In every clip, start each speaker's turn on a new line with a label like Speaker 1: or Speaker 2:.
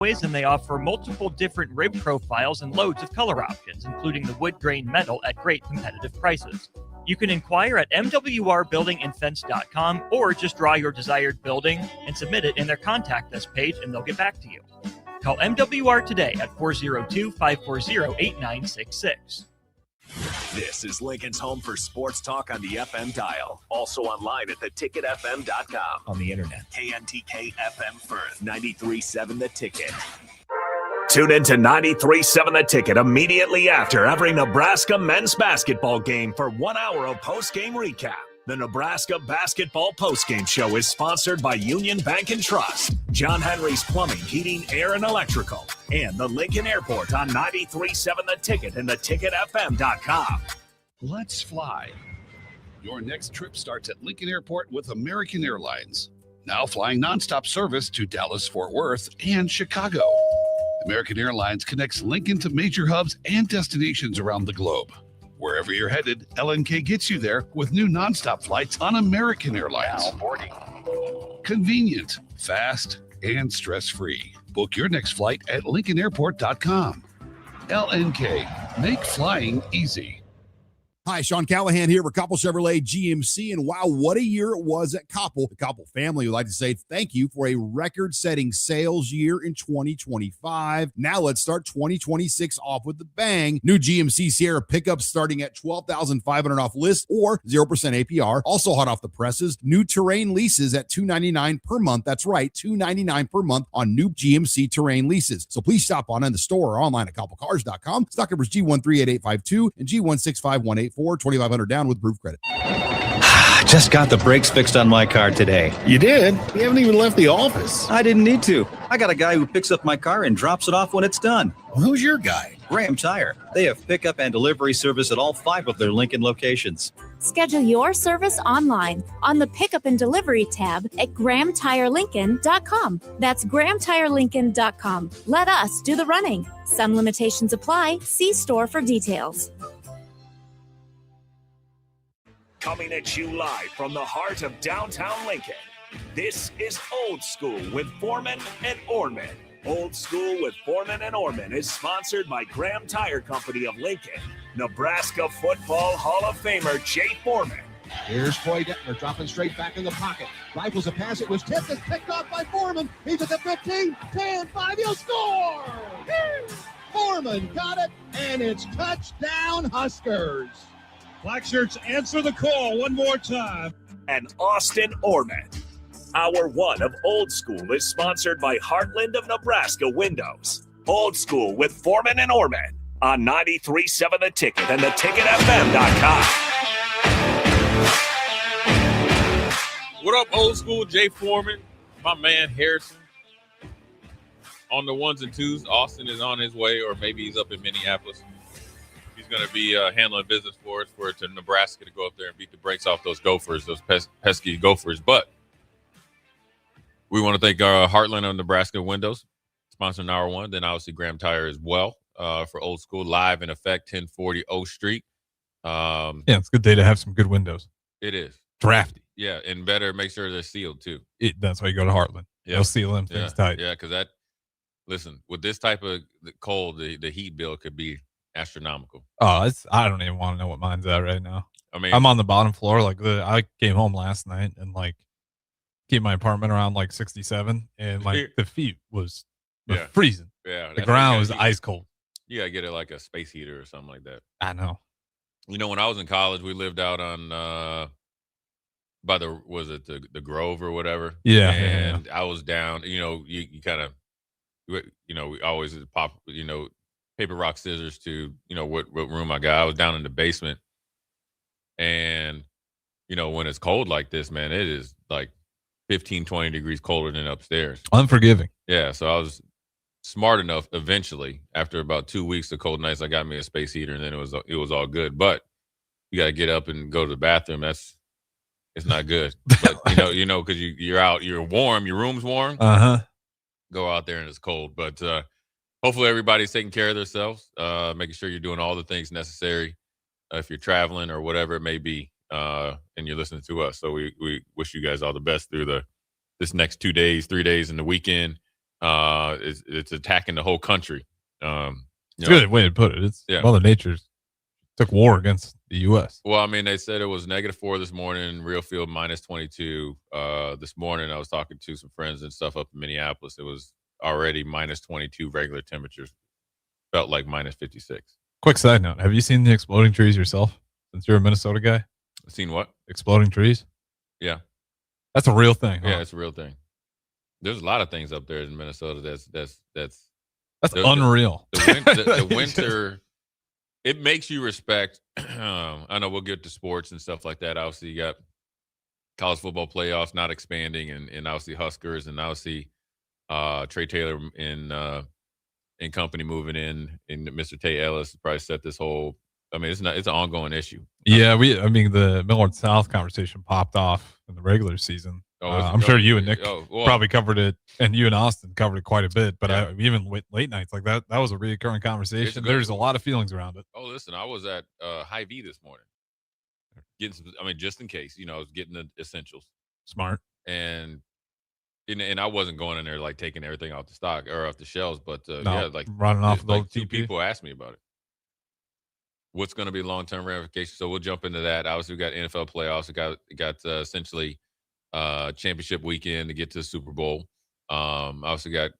Speaker 1: and they offer multiple different rib profiles and loads of color options, including the wood grain metal at great competitive prices. You can inquire at mwrbuildingandfence.com or just draw your desired building and submit it in their contact us page and they'll get back to you. Call MWR today at 402-540-8966.
Speaker 2: This is Lincoln's home for sports talk on the FM dial. Also online at theticketfm.com.
Speaker 3: On the internet.
Speaker 2: KNTK FM Firth, 93.7 The Ticket. Tune in to 93.7 The Ticket immediately after every Nebraska men's basketball game for 1 hour of post-game recap. The Nebraska Basketball Postgame Show is sponsored by Union Bank and Trust, John Henry's Plumbing, Heating, Air, and Electrical, and the Lincoln Airport on 93.7 The Ticket and theticketfm.com.
Speaker 4: Let's fly. Your next trip starts at Lincoln Airport with American Airlines, now flying nonstop service to Dallas, Fort Worth, and Chicago. American Airlines connects Lincoln to major hubs and destinations around the globe. Wherever you're headed, LNK gets you there with new nonstop flights on American Airlines.
Speaker 2: Now boarding.
Speaker 4: Convenient, fast, and stress-free. Book your next flight at LincolnAirport.com. LNK, make flying easy.
Speaker 5: Hi, Sean Callahan here for Koppel Chevrolet GMC, and wow, what a year it was at Koppel. The Koppel family would like to say thank you for a record-setting sales year in 2025. Now let's start 2026 off with the bang. New GMC Sierra pickups starting at $12,500 off list or 0% APR. Also hot off the presses, new Terrain leases at $299 per month. That's right, $299 per month on new GMC Terrain leases. So please stop on in the store or online at koppelcars.com. Stock numbers G138852 and G165184. 2,500 down with proof credit.
Speaker 3: Just got the brakes fixed on my car today.
Speaker 6: You did? You haven't even left the office.
Speaker 3: I didn't need to. I got a guy who picks up my car and drops it off when it's done.
Speaker 6: Well, who's your guy?
Speaker 3: Graham Tire. They have pickup and delivery service at all 5 of their Lincoln locations.
Speaker 7: Schedule your service online on the Pickup and Delivery tab at GrahamTireLincoln.com. That's GrahamTireLincoln.com. Let us do the running. Some limitations apply. See store for details.
Speaker 2: Coming at you live from the heart of downtown Lincoln. This is Old School with Foreman and Orman. Old School with Foreman and Orman is sponsored by Graham Tire Company of Lincoln, Nebraska Football Hall of Famer Jay Foreman.
Speaker 8: Here's Troy Detmer dropping straight back in the pocket. Rifles a pass. It was tipped. It's picked off by Foreman. He's at the 15, 10, 5. He'll score! Foreman got it, and it's touchdown Huskers.
Speaker 9: Black shirts answer the call one more time.
Speaker 2: And Austin Orman. Hour 1 of Old School is sponsored by Heartland of Nebraska Windows. Old School with Foreman and Orman on 93.7 The Ticket and theticketfm.com.
Speaker 10: What up, Old School? Jay Foreman, my man Harrison. On the ones and twos, Austin is on his way, or maybe he's up in Minneapolis. He's going to be handling business for us to Nebraska to go up there and beat the brakes off those Gophers, those pesky Gophers. But we want to thank Heartland of Nebraska Windows, sponsoring hour 1. Then obviously Graham Tire as well for Old School, live in effect, 1040 O Street.
Speaker 11: Yeah, it's a good day to have some good windows.
Speaker 10: It is.
Speaker 11: Drafty.
Speaker 10: Yeah, and better make sure they're sealed too.
Speaker 11: That's why you go to Heartland.
Speaker 10: Yeah.
Speaker 11: They'll seal them things tight.
Speaker 10: Yeah, because listen, with this type of cold, the heat bill could be astronomical.
Speaker 11: Oh, I don't even want to know what mine's at right now.
Speaker 10: I mean,
Speaker 11: I'm on the bottom floor. I came home last night and keep my apartment around 67, and the feet was freezing.
Speaker 10: Yeah,
Speaker 11: the ground was ice cold.
Speaker 10: You gotta get it like a space heater or something like that.
Speaker 11: I know.
Speaker 10: You know, when I was in college, we lived out on by the Grove or whatever.
Speaker 11: Yeah,
Speaker 10: and I was down. You know, you kind of, we always pop. Paper, rock, scissors to what room I got. I was down in the basement, and when it's cold like this, man, it is 15, 20 degrees colder than upstairs.
Speaker 11: Unforgiving.
Speaker 10: Yeah, so I was smart enough eventually, after about 2 weeks of cold nights, I got me a space heater, and then it was all good. But you got to get up and go to the bathroom. It's not good. But because you're out, you're warm, your room's warm. Go out there and it's cold. But hopefully everybody's taking care of themselves, making sure you're doing all the things necessary if you're traveling or whatever it may be, and you're listening to us. So we wish you guys all the best through this next 2 days, 3 days, and the weekend. It's attacking the whole country.
Speaker 11: It's a good way to put it. It's Mother Nature's took war against the U.S.
Speaker 10: Well, I mean, they said it was -4 this morning, real field -22. This morning, I was talking to some friends and stuff up in Minneapolis. It was already -22 regular temperatures. Felt like -56.
Speaker 11: Quick side note. Have you seen the exploding trees yourself since you're a Minnesota guy?
Speaker 10: Seen what?
Speaker 11: Exploding trees?
Speaker 10: Yeah.
Speaker 11: That's a real thing. Huh?
Speaker 10: Yeah, it's a real thing. There's a lot of things up there in Minnesota that's
Speaker 11: unreal.
Speaker 10: The winter, it makes you respect. I know we'll get to sports and stuff like that. Obviously, you got college football playoffs not expanding, and obviously Huskers, and obviously Trey Taylor and company moving in, and Mr. Tay Ellis probably set this whole. I mean, it's an ongoing issue.
Speaker 11: Yeah, the Millard South conversation popped off in the regular season. I'm sure you and Nick probably covered it, and you and Austin covered it quite a bit. But even with late nights like that was a recurring conversation. There's a lot of feelings around it.
Speaker 10: Oh, listen, I was at Hy-Vee this morning, getting some. I mean, just in case, I was getting the essentials.
Speaker 11: Smart.
Speaker 10: And I wasn't going in there like taking everything off the stock or off the shelves, but like
Speaker 11: running off
Speaker 10: like two people asked me about it. What's going to be long-term ramifications? So we'll jump into that. Obviously, we got NFL playoffs. We got essentially championship weekend to get to the Super Bowl. Obviously got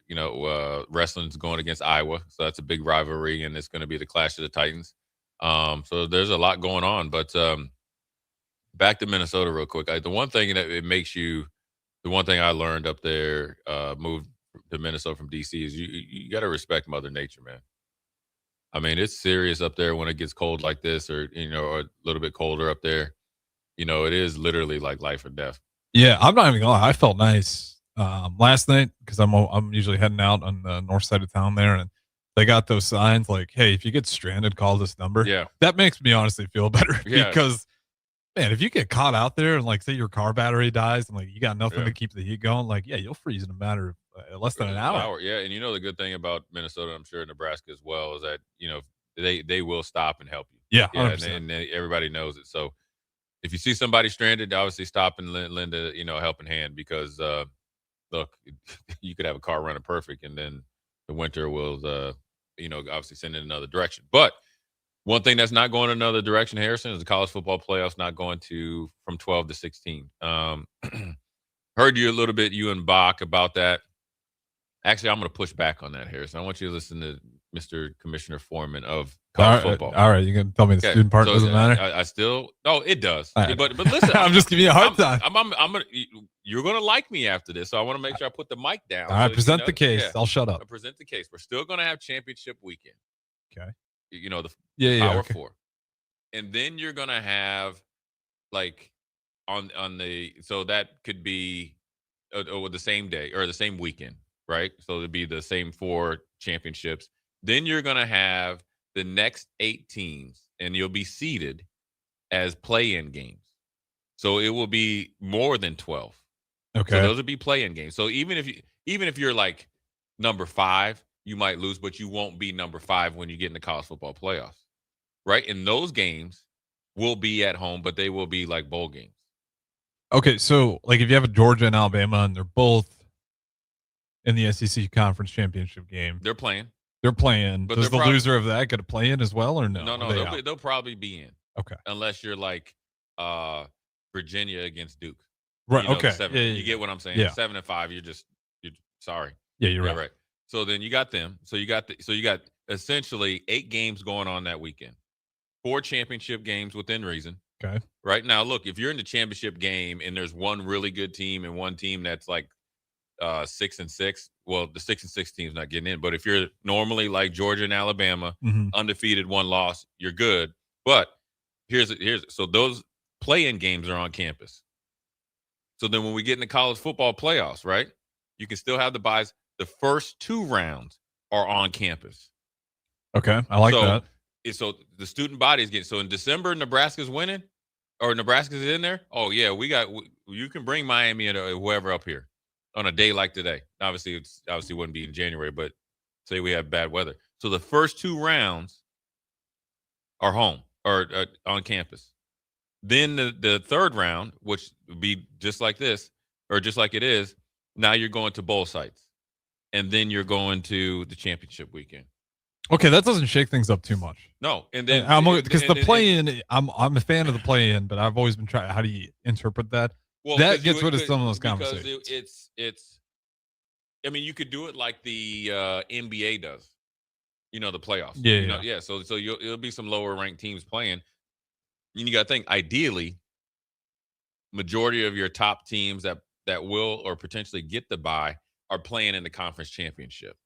Speaker 10: wrestling's going against Iowa, so that's a big rivalry, and it's going to be the Clash of the Titans. So there's a lot going on. But back to Minnesota real quick. The one thing that it makes you, the one thing I learned up there, moved to Minnesota from DC, is you got to respect Mother Nature, man. I mean, it's serious up there when it gets cold like this, or or a little bit colder up there. It is literally like life or death.
Speaker 11: Yeah, I'm not even gonna lie. I felt nice last night because I'm usually heading out on the north side of town there, and they got those signs like, "Hey, if you get stranded, call this number."
Speaker 10: Yeah,
Speaker 11: that makes me honestly feel better
Speaker 10: yeah.
Speaker 11: Because, man, if you get caught out there and like say your car battery dies and like you got nothing to keep the heat going, like you'll freeze in a matter of less than an hour.
Speaker 10: Yeah, and the good thing about Minnesota, I'm sure Nebraska as well, is that they will stop and help you.
Speaker 11: Yeah,
Speaker 10: and everybody knows it. So if you see somebody stranded, obviously stop and lend a helping hand, because look, you could have a car running perfect, and then the winter will obviously send in another direction. But one thing that's not going another direction, Harrison, is the college football playoffs not going from 12 to 16. Heard you a little bit, you and Bach, about that. Actually, I'm going to push back on that, Harrison. I want you to listen to Mr. Commissioner Foreman of college football.
Speaker 11: All right, you can tell me the student part doesn't matter.
Speaker 10: I still it does.
Speaker 11: Right.
Speaker 10: But listen,
Speaker 11: I'm just giving you a hard time.
Speaker 10: You're going to like me after this, so I want to make sure I put the mic down.
Speaker 11: All right, present the case. I'll shut up.
Speaker 10: I present the case. We're still going to have championship weekend.
Speaker 11: Okay.
Speaker 10: The Power Four, and then you're going to have like on the, so that could be the same day or the same weekend. Right. So it'd be the same 4 championships. Then you're going to have the next 8 teams, and you'll be seeded as play-in games. So it will be more than 12.
Speaker 11: Okay.
Speaker 10: So those would be play-in games. So even if you're like number 5, you might lose, but you won't be number 5 when you get in the college football playoffs. Right. And those games will be at home, but they will be like bowl games.
Speaker 11: Okay. So like if you have a Georgia and Alabama and they're both in the SEC conference championship game,
Speaker 10: they're playing.
Speaker 11: But does the loser of that get to play in as well, or no?
Speaker 10: No, they'll probably be in.
Speaker 11: Okay.
Speaker 10: Unless you're like Virginia against Duke.
Speaker 11: Right. Okay.
Speaker 10: 7,
Speaker 11: yeah,
Speaker 10: you get what I'm saying?
Speaker 11: Yeah.
Speaker 10: 7-5. You're sorry.
Speaker 11: Yeah, you're right.
Speaker 10: Right. So then you got them. So you got essentially 8 games going on that weekend. 4 championship games within reason.
Speaker 11: Okay.
Speaker 10: Right now, look, if you're in the championship game and there's one really good team and one team that's like 6-6. Well, the 6-6 team's not getting in. But if you're normally like Georgia and Alabama, undefeated, 1 loss, you're good. But here's so those play-in games are on campus. So then when we get in the college football playoffs, right, you can still have the buys. The first 2 rounds are on campus.
Speaker 11: Okay, I like that.
Speaker 10: So the student body is getting. So in December, Nebraska's winning, or Nebraska's in there. Oh yeah, you can bring Miami and whoever up here on a day like today. Obviously, wouldn't be in January, but say we have bad weather. So the first 2 rounds are home or on campus. Then the third round, which would be just like this, or just like it is, now you're going to bowl sites. and then you're going to the championship weekend.
Speaker 11: Okay, that doesn't shake things up too much.
Speaker 10: No, and then
Speaker 11: because the play-in, I'm a fan of the play-in, but I've always been trying. How do you interpret that?
Speaker 10: Well,
Speaker 11: that gets rid of some of those conversations.
Speaker 10: Because it's. I mean, you could do it like the NBA does. The playoffs.
Speaker 11: Yeah.
Speaker 10: So it'll be some lower ranked teams playing. And you got to think, ideally, majority of your top teams that will or potentially get the bye are playing in the conference championship.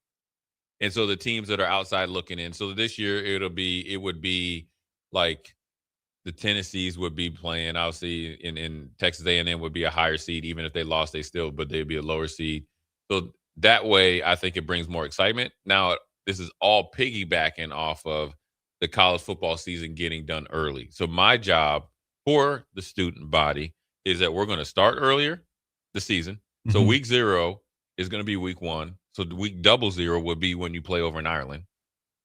Speaker 10: And so the teams that are outside looking in. So this year it would be like the Tennessees would be playing. Obviously, in Texas A&M would be a higher seed. Even if they lost, but they'd be a lower seed. So that way, I think it brings more excitement. Now, this is all piggybacking off of the college football season getting done early. So my job for the student body is that we're going to start earlier the season. Mm-hmm. So week 0 is going to be week 1. So the week 00 would be when you play over in Ireland.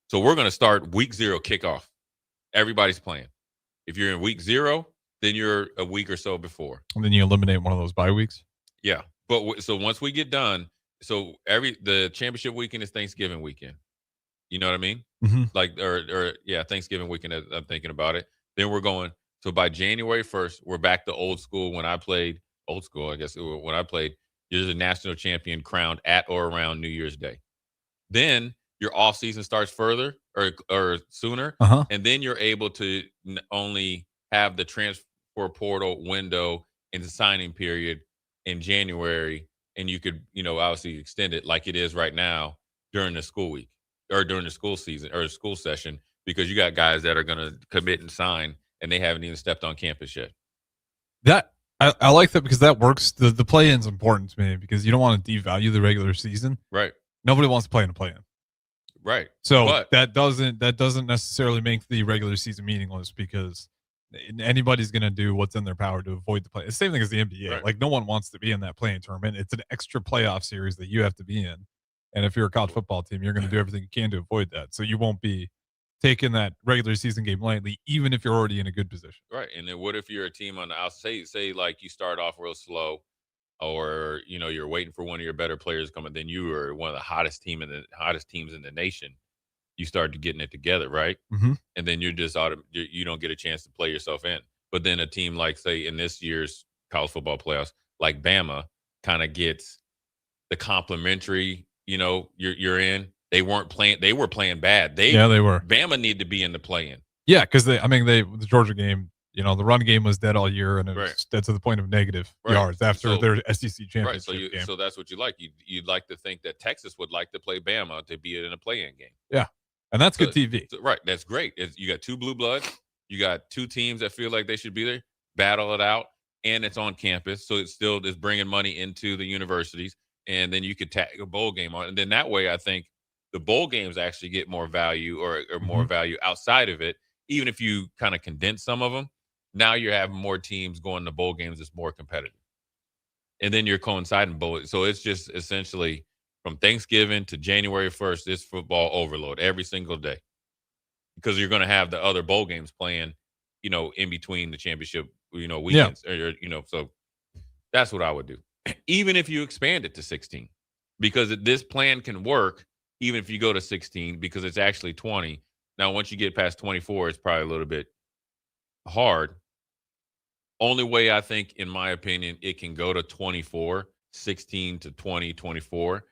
Speaker 10: So we're going to start week 0 kickoff. Everybody's playing. If you're in week 0, then you're a week or so before.
Speaker 11: And then you eliminate one of those bye weeks?
Speaker 10: Yeah. But so once we get done, so the championship weekend is Thanksgiving weekend. You know what I mean?
Speaker 11: Mm-hmm.
Speaker 10: Like, Thanksgiving weekend, I'm thinking about it. Then we're going. So by January 1st, we're back to old school. When I played, you're the national champion crowned at or around New Year's Day. Then your off season starts further or sooner.
Speaker 11: Uh-huh.
Speaker 10: And then you're able to only have the transfer portal window in the signing period in January. And you could, obviously extend it like it is right now during the school week or during the school season or school session, because you got guys that are going to commit and sign and they haven't even stepped on campus yet.
Speaker 11: That I like that because that works. The play-in is important to me because you don't want to devalue the regular season.
Speaker 10: Right.
Speaker 11: Nobody wants to play in a play-in.
Speaker 10: Right.
Speaker 11: So that doesn't necessarily make the regular season meaningless because anybody's going to do what's in their power to avoid the play. It's the same thing as the NBA.
Speaker 10: Right.
Speaker 11: Like no one wants to be in that play-in tournament. It's an extra playoff series that you have to be in. And if you're a college football team, you're going to do everything you can to avoid that. So you won't be taking that regular season game lightly, even if you're already in a good position.
Speaker 10: Right. And then what if you're a team on the outside, say like you start off real slow, or you're waiting for one of your better players to come, and then you are one of the hottest teams in the nation. You start getting it together, right?
Speaker 11: Mm-hmm.
Speaker 10: And then you're just you don't get a chance to play yourself in. But then a team like, say, in this year's college football playoffs, like Bama, kind of gets the complimentary. You're in. They weren't playing. They were playing bad. They were. Bama need to be in the play-in.
Speaker 11: Yeah, because the Georgia game, the run game was dead all year, and it was dead to the point of negative yards after their SEC championship game.
Speaker 10: So that's what you like. You'd like to think that Texas would like to play Bama to be in a play-in game.
Speaker 11: Yeah, and that's good TV.
Speaker 10: Right, that's great. You got two blue bloods. You got two teams that feel like they should be there, battle it out, and it's on campus, so it still is bringing money into the universities. And then you could tag a bowl game on, and then that way, I think the bowl games actually get more value or more value outside of it. Even if you kind of condense some of them, now you're having more teams going to bowl games that's more competitive. And then you're coinciding bowl. So it's just essentially from Thanksgiving to January 1st, this football overload every single day. Because you're going to have the other bowl games playing, in between the championship, weekends.
Speaker 11: Yeah.
Speaker 10: So that's what I would do. Even if you expand it to 16. Because this plan can work even if you go to 16, because it's actually 20. Now, once you get past 24, it's probably a little bit hard. Only way I think, in my opinion, it can go to 24, 16 to 20, 24.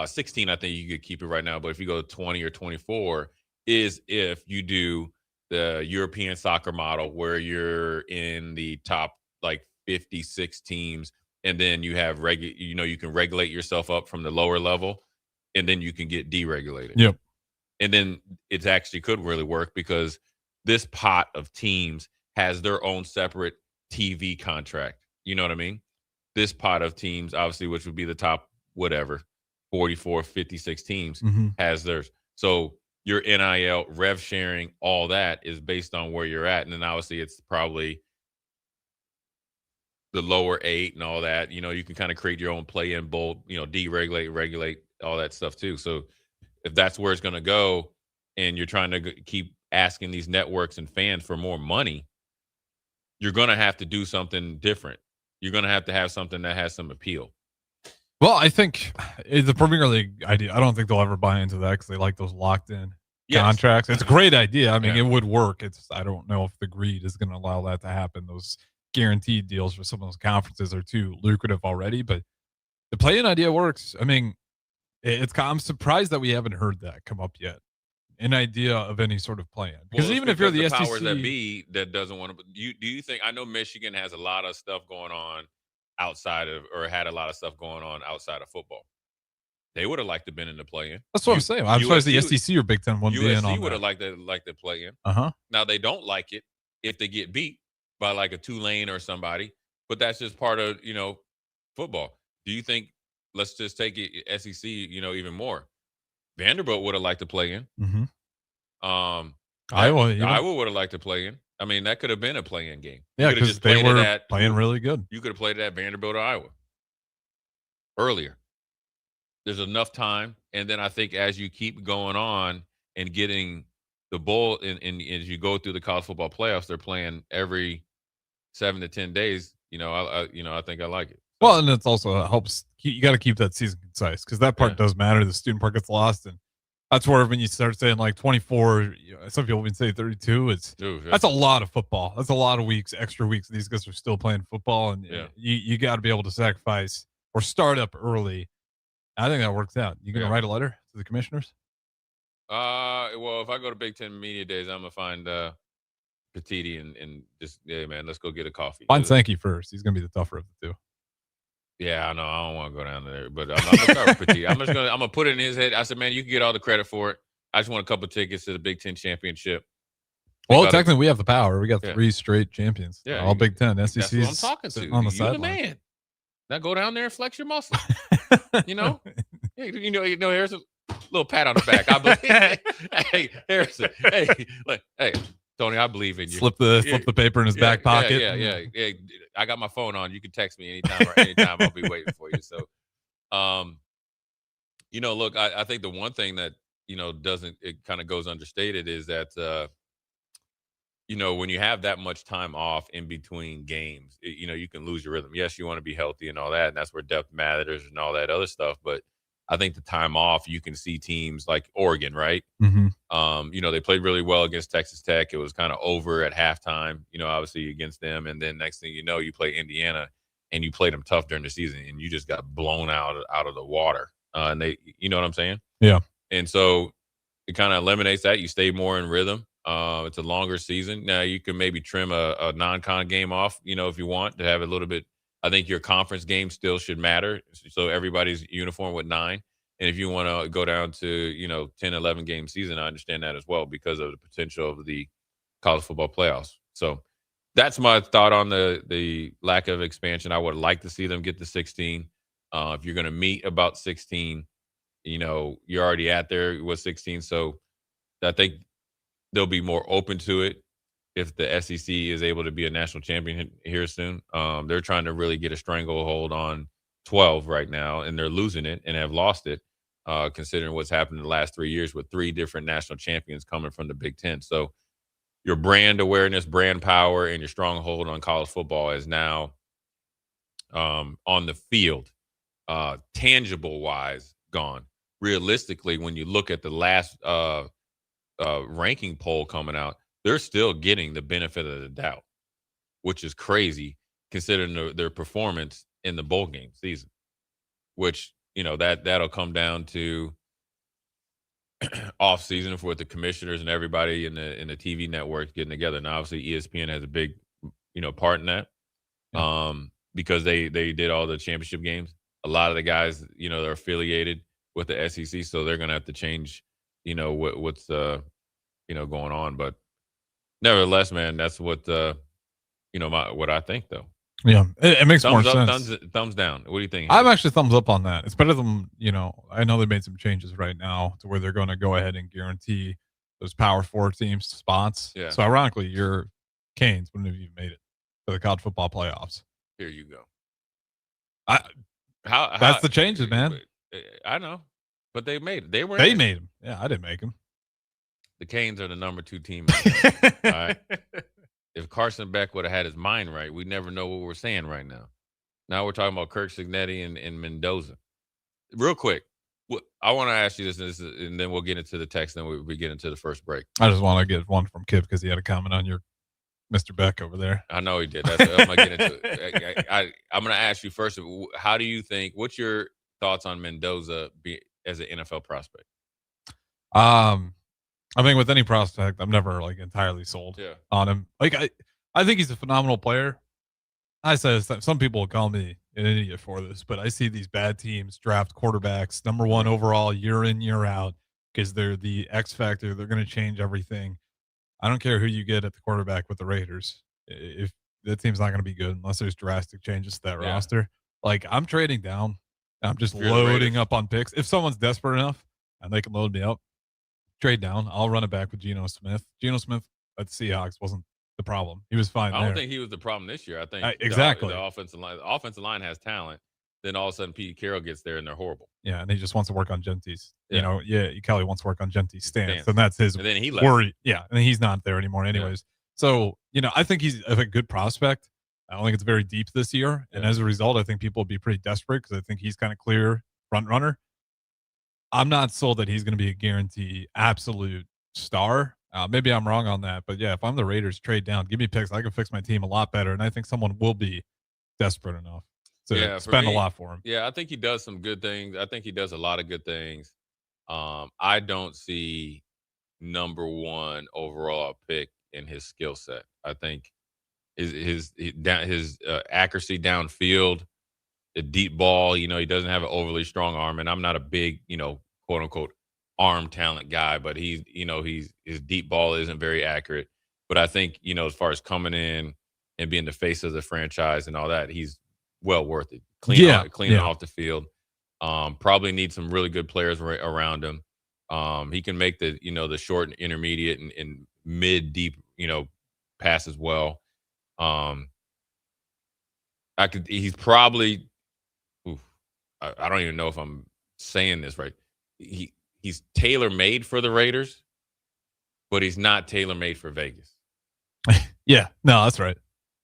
Speaker 10: 16, I think you could keep it right now. But if you go to 20 or 24, is if you do the European soccer model where you're in the top like 56 teams, and then you have you can regulate yourself up from the lower level, and then you can get deregulated.
Speaker 11: Yep.
Speaker 10: And then it actually could really work because this pot of teams has their own separate TV contract. You know what I mean? This pot of teams, obviously, which would be the top, 44, 56 teams, has theirs. So your NIL, rev sharing, all that is based on where you're at. And then obviously it's probably the lower 8 and all that. You can kind of create your own play-in bowl, deregulate, regulate, all that stuff too. So if that's where it's going to go, and you're trying to keep asking these networks and fans for more money, you're going to have to do something different. You're going to have something that has some appeal.
Speaker 11: Well, I think the Premier League idea, I don't think they'll ever buy into that because they like those locked in contracts. It's a great idea. I mean, it would work. I don't know if the greed is going to allow that to happen. Those guaranteed deals for some of those conferences are too lucrative already, but the play-in idea works. I mean, I'm surprised that we haven't heard that come up yet. An idea of any sort of plan. Because even if you're the SEC,
Speaker 10: powers that be that doesn't want to, do you think? I know Michigan has a lot of stuff going on outside of, or had a lot of stuff going on outside of football. They would have liked to been in the play-in.
Speaker 11: That's what I'm saying. I'm surprised the SEC or Big Ten wouldn't be in on
Speaker 10: USC would have liked to play in. Now they don't like it if they get beat by like a Tulane or somebody, but that's just part of football. Do you think? Let's just take it SEC. Even more. Vanderbilt would have liked to play in. Iowa would have liked to play in. I mean, that could have been a play-in game.
Speaker 11: Yeah, because they were playing really good.
Speaker 10: You could have played it at Vanderbilt or Iowa earlier. There's enough time, and then I think as you keep going on and getting the bowl, and as you go through the college football playoffs, they're playing every 7 to 10 days. I think I like it.
Speaker 11: Well, and it's also helps. You got to keep that season concise because that part does matter. The student part gets lost, and that's where when you start saying like 24, some people even say 32. That's a lot of football. That's a lot of weeks, extra weeks. These guys are still playing football, and you got to be able to sacrifice or start up early. I think that works out. You gonna write a letter to the commissioners?
Speaker 10: Well, if I go to Big Ten Media Days, I'm gonna find Petiti and just man, let's go get a coffee.
Speaker 11: Find Sankey first. He's gonna be the tougher of the two.
Speaker 10: Yeah, I know. I don't want to go down there, but I'm gonna start with Petit. I'm gonna put it in his head. I said, man, you can get all the credit for it. I just want a couple of tickets to the Big Ten championship.
Speaker 11: Well, technically, we have the power. We got 3 straight champions.
Speaker 10: Yeah,
Speaker 11: all Big Ten. SEC.
Speaker 10: That's what I'm talking to.
Speaker 11: On the
Speaker 10: You're the man. Now go down there and flex your muscle. Here's a little pat on the back. I believe. Hey, Harrison. Hey, Tony, I believe in you.
Speaker 11: Slip the paper in his back pocket.
Speaker 10: Yeah. I got my phone on. You can text me anytime. I'll be waiting for you. So, look, I think the one thing that it kind of goes understated is that when you have that much time off in between games, you can lose your rhythm. Yes, you want to be healthy and all that, and that's where depth matters and all that other stuff. But I think the time off, you can see teams like Oregon, right? They played really well against Texas Tech. It was kind of over at halftime, obviously against them. And then next thing you know, you play Indiana and you played them tough during the season and you just got blown out of the water. And they, you know what I'm saying?
Speaker 11: Yeah.
Speaker 10: And so it kind of eliminates that. You stay more in rhythm. It's a longer season. Now you can maybe trim a non-con game off, if you want to have a little bit. I think your conference game still should matter. So everybody's uniform with 9. And if you want to go down to, 10, 11 game season, I understand that as well because of the potential of the college football playoffs. So that's my thought on the lack of expansion. I would like to see them get to 16. If you're going to meet about 16, you're already at there with 16. So I think they'll be more open to it if the SEC is able to be a national champion here soon. They're trying to really get a stranglehold on 12 right now, and they're losing it and have lost it, considering what's happened in the last 3 years with 3 different national champions coming from the Big Ten. So your brand awareness, brand power, and your stronghold on college football is now on the field, tangible-wise, gone. Realistically, when you look at the last ranking poll coming out, they're still getting the benefit of the doubt, which is crazy considering their performance in the bowl game season, which, that'll come down to off season for the commissioners and everybody in the TV networks getting together. And obviously ESPN has a big, part in that because they did all the championship games. A lot of the guys, they're affiliated with the SEC, so they're going to have to change, what's going on. But nevertheless, man, that's what what I think, though.
Speaker 11: Yeah, it makes more sense.
Speaker 10: Thumbs down. What do you think?
Speaker 11: I'm actually thumbs up on that. It's better than I know they made some changes right now to where they're going to go ahead and guarantee those Power 4 teams spots.
Speaker 10: Yeah.
Speaker 11: So ironically, your Canes wouldn't have even made it to the college football playoffs.
Speaker 10: Here you go.
Speaker 11: That's the changes, man.
Speaker 10: I know, but they made it. They
Speaker 11: made them. Yeah, I didn't make them.
Speaker 10: The Canes are the number 2 team. All right. If Carson Beck would have had his mind right, we'd never know what we're saying right now. Now we're talking about Kirk Cignetti and Mendoza. real quick, I want to ask you this, and then we'll get into the text, and then we get into the first break.
Speaker 11: I just want to get one from Kip because he had a comment on your Mr. Beck over there.
Speaker 10: I know he did. I'm going to get into it. I'm going to ask you first, how do you think, what's your thoughts on Mendoza as an NFL prospect?
Speaker 11: I mean, with any prospect, I'm never like entirely sold on him. Like I think he's a phenomenal player. I say some people will call me an idiot for this, but I see these bad teams draft quarterbacks number 1 overall year in, year out because they're the X factor. They're going to change everything. I don't care who you get at the quarterback with the Raiders. If that team's not going to be good unless there's drastic changes to that roster. Like I'm trading down. I'm just loading up on picks. If someone's desperate enough and they can load me up, trade down. I'll run it back with Geno Smith. Geno Smith at the Seahawks wasn't the problem. He was fine.
Speaker 10: I don't think he was the problem this year. I think
Speaker 11: exactly
Speaker 10: the offensive line has talent. Then all of a sudden Pete Carroll gets there and they're horrible.
Speaker 11: Yeah, and he just wants to work on Genty's. Kelly wants to work on Genty's stance, and that's his
Speaker 10: and then he left.
Speaker 11: worry. Yeah, and he's not there anymore anyways. So, I think he's a good prospect. I don't think it's very deep this year. And as a result, I think people will be pretty desperate because I think he's kind of clear front runner. I'm not sold that he's going to be a guarantee absolute star. Maybe I'm wrong on that, but yeah, if I'm the Raiders, trade down, give me picks. I can fix my team a lot better, and I think someone will be desperate enough to spend a lot for him.
Speaker 10: Yeah, I think he does some good things. I think he does a lot of good things. I don't see number 1 overall pick in his skill set. I think his accuracy downfield, the deep ball. He doesn't have an overly strong arm, and I'm not a big, quote unquote, arm talent guy, but his deep ball isn't very accurate. But I think, as far as coming in and being the face of the franchise and all that, he's well worth it. Clean off the field. Probably needs some really good players around him. He can make the short and intermediate and mid deep, passes well. He's probably, I don't even know if I'm saying this right. He's tailor-made for the Raiders, but he's not tailor-made for Vegas.
Speaker 11: Yeah, no, that's right.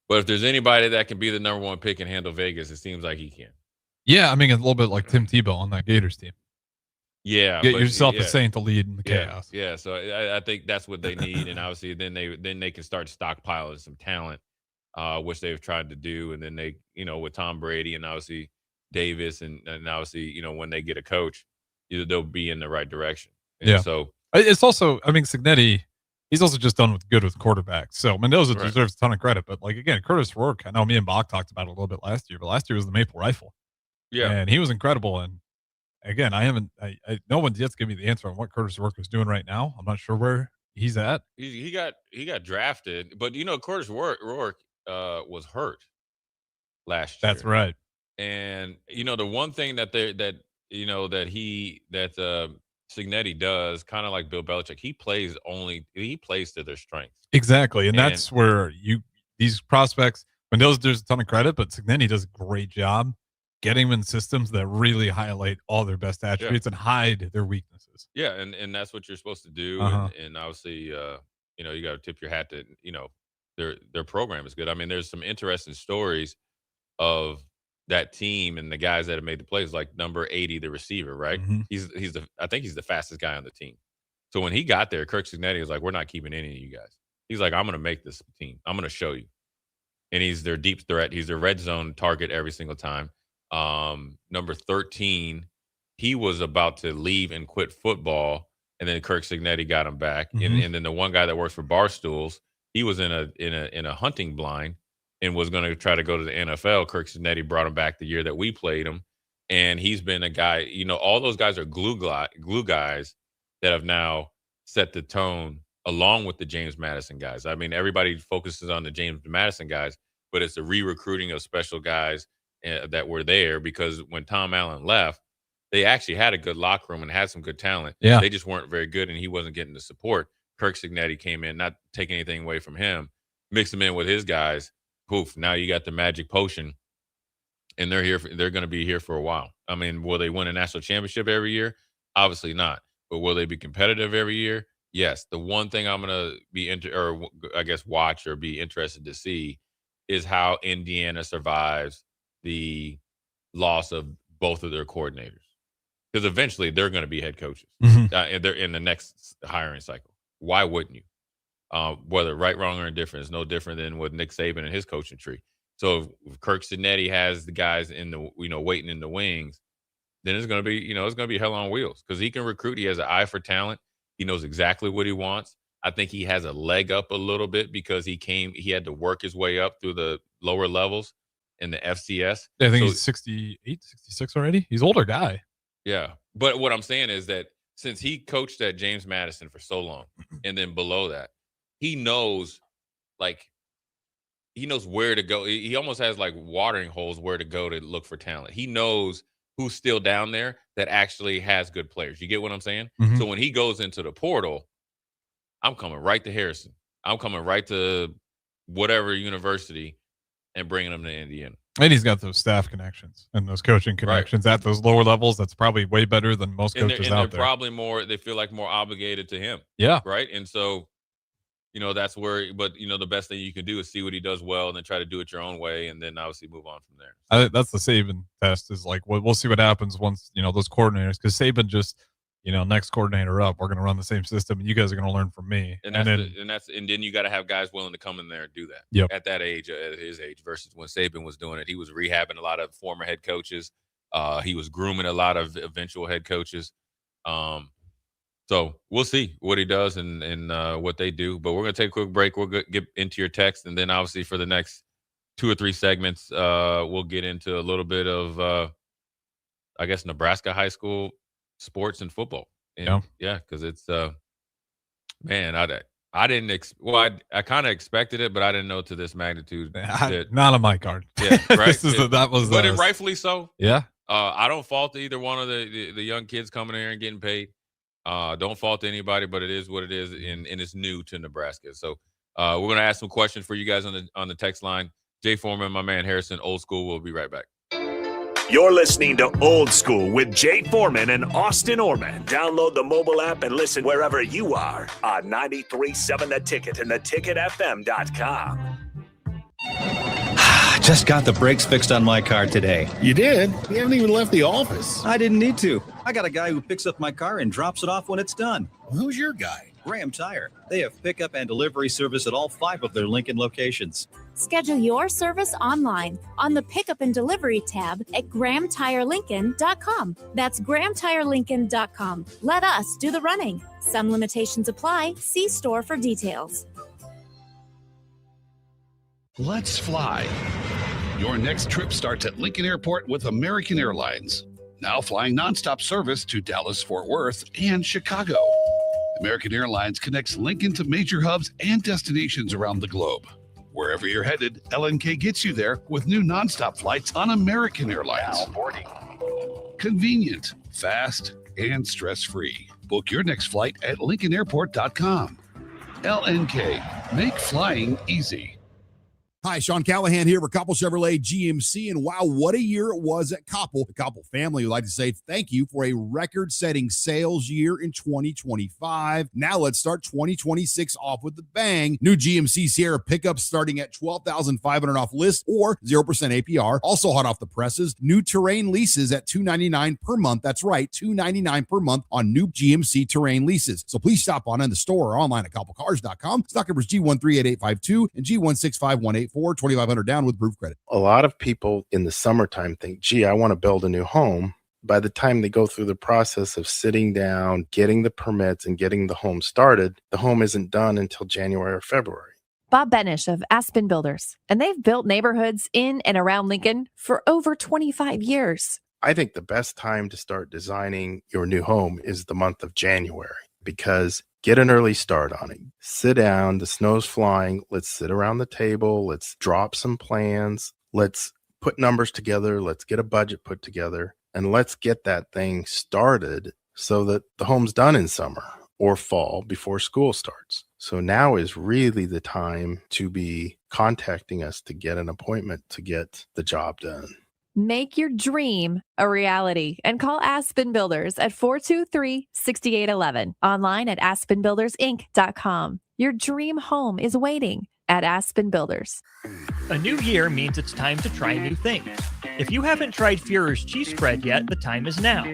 Speaker 10: But if there's anybody that can be the number 1 pick and handle Vegas, it seems like he can.
Speaker 11: Yeah, I mean, a little bit like Tim Tebow on that Gators team.
Speaker 10: Yeah.
Speaker 11: Get yourself a saint to lead in the chaos.
Speaker 10: Yeah, so I think that's what they need, and obviously then they can start stockpiling some talent, which they've tried to do, and then they, with Tom Brady and obviously Davis and obviously, when they get a coach, they'll be in the right direction. And so
Speaker 11: it's also, I mean, Cignetti, he's also just done good with quarterbacks. So Mendoza deserves a ton of credit. But like again, Curtis Rourke, I know me and Bach talked about it a little bit last year, but last year was the Maple Rifle. Yeah, and he was incredible. And again, no one's yet to give me the answer on what Curtis Rourke is doing right now. I'm not sure where he's at.
Speaker 10: He got drafted, but Curtis Rourke was hurt last year.
Speaker 11: That's right.
Speaker 10: And the one thing that Cignetti does, kind of like Bill Belichick, he plays to their strengths.
Speaker 11: Exactly, and that's where these prospects, Mendoza deserves a ton of credit, but Cignetti does a great job getting them in systems that really highlight all their best attributes and hide their weaknesses.
Speaker 10: Yeah, and that's what you're supposed to do. And obviously, you got to tip your hat to their program is good. I mean, there's some interesting stories of that team and the guys that have made the plays, like number 80, the receiver, right? Mm-hmm. I think he's the fastest guy on the team. So when he got there, Kirk Cignetti was like, we're not keeping any of you guys. He's like, I'm going to make this team. I'm going to show you. And he's their deep threat. He's their red zone target every single time. Number 13, he was about to leave and quit football, and then Kirk Cignetti got him back. Mm-hmm. And then the one guy that works for Barstools, he was in a hunting blind and was going to try to go to the NFL. Kirk Cignetti brought him back the year that we played him. And he's been a guy, all those guys are glue guys that have now set the tone along with the James Madison guys. I mean, everybody focuses on the James Madison guys, but it's a re-recruiting of special guys that were there, because when Tom Allen left, they actually had a good locker room and had some good talent.
Speaker 11: Yeah.
Speaker 10: They just weren't very good, and he wasn't getting the support. Kirk Cignetti came in, not taking anything away from him, mixed him in with his guys. Poof, now you got the magic potion, and they're here. They're going to be here for a while. I mean, will they win a national championship every year? Obviously not. But will they be competitive every year? Yes. The one thing I'm going to be watch or be interested to see is how Indiana survives the loss of both of their coordinators. because eventually they're going to be head coaches. And they're in the next hiring cycle. Why wouldn't you? Whether right, wrong, or indifferent is no different than with Nick Saban and his coaching tree. So if Kirk Cinetti has the guys in the waiting in the wings, then it's going to be it's going to be hell on wheels because he can recruit. He has an eye for talent. He knows exactly what he wants. I think he has a leg up a little bit because he had to work his way up through the lower levels in the FCS.
Speaker 11: Yeah, I think he's 68, 66 already. He's an older guy.
Speaker 10: Yeah. But what I'm saying is that since he coached at James Madison for so long, and then below that, he knows where to go. He almost has like watering holes where to go to look for talent. He knows who's still down there that actually has good players. You get what I'm saying? So when he goes into the portal, I'm coming right to Harrison. I'm coming right to whatever university and bringing them to Indiana.
Speaker 11: And he's got those staff connections and those coaching connections at those lower levels. That's probably way better than most coaches out there.
Speaker 10: They're probably they feel like more obligated to him.
Speaker 11: Yeah.
Speaker 10: Right. And so, that's where, but the best thing you can do is see what he does well and then try to do it your own way. And then obviously move on from there.
Speaker 11: That's the Saban test is like, we'll see what happens once, those coordinators, because Saban just, next coordinator up, we're going to run the same system and you guys are going to learn from me.
Speaker 10: And then you got to have guys willing to come in there and do that at that age, at his age, versus when Saban was doing it. He was rehabbing a lot of former head coaches. He was grooming a lot of eventual head coaches. So we'll see what he does and what they do. But we're going to take a quick break. We'll get into your text. And then obviously for the next 2 or 3 segments, we'll get into a little bit of, I guess, Nebraska high school sports and football. And because it's, man, I didn't, I kind of expected it, but I didn't know to this magnitude.
Speaker 11: Not on my card.
Speaker 10: Yeah, right.
Speaker 11: But
Speaker 10: it rightfully so.
Speaker 11: Yeah.
Speaker 10: I don't fault either one of the young kids coming in here and getting paid. Don't fault anybody, but it is what it is, and it's new to Nebraska. So we're going to ask some questions for you guys on the text line. Jay Foreman, my man Harrison, Old School. We'll be right back.
Speaker 2: You're listening to Old School with Jay Foreman and Austin Orman. Download the mobile app and listen wherever you are on 93.7 The Ticket and theticketfm.com.
Speaker 3: Just got the brakes fixed on my car today.
Speaker 6: You did? You haven't even left the office.
Speaker 3: I didn't need to. I got a guy who picks up my car and drops it off when it's done.
Speaker 6: Well, who's your guy?
Speaker 3: Graham Tire. They have pickup and delivery service at all 5 of their Lincoln locations.
Speaker 7: Schedule your service online on the Pickup and Delivery tab at GrahamTireLincoln.com. That's GrahamTireLincoln.com. Let us do the running. Some limitations apply. See store for details.
Speaker 4: Let's fly. Your next trip starts at Lincoln Airport with American Airlines. Now flying nonstop service to Dallas, Fort Worth, and Chicago. American Airlines connects Lincoln to major hubs and destinations around the globe. Wherever you're headed, LNK gets you there with new nonstop flights on American Airlines.
Speaker 2: Now boarding.
Speaker 4: Convenient, fast, and stress-free. Book your next flight at LincolnAirport.com. LNK, make flying easy.
Speaker 5: Hi, Sean Callahan here for Koppel Chevrolet GMC, and wow, what a year it was at Koppel. The Koppel family would like to say thank you for a record-setting sales year in 2025. Now let's start 2026 off with a bang. New GMC Sierra pickups starting at $12,500 off list or 0% APR. Also hot off the presses, new Terrain leases at $299 per month. That's right, $299 per month on new GMC Terrain leases. So please stop on in the store or online at koppelcars.com. Stock numbers G138852 and G16518. 2,500 down with proof credit.
Speaker 12: A lot of people in the summertime think, gee, I want to build a new home. By the time they go through the process of sitting down, getting the permits, and getting the home started, the home isn't done until January or February.
Speaker 13: Bob Benish of Aspen Builders, and they've built neighborhoods in and around Lincoln for over 25 years.
Speaker 12: I think the best time to start designing your new home is the month of January, because get an early start on it. Sit down. The snow's flying. Let's sit around the table. Let's drop some plans. Let's put numbers together. Let's get a budget put together. And let's get that thing started so that the home's done in summer or fall before school starts. So now is really the time to be contacting us to get an appointment to get the job done.
Speaker 13: Make your dream a reality and call Aspen Builders at 423-6811. Online at aspenbuildersinc.com. Your dream home is waiting at Aspen Builders.
Speaker 1: A new year means it's time to try new things. If you haven't tried Führer's cheese spread yet, the time is now.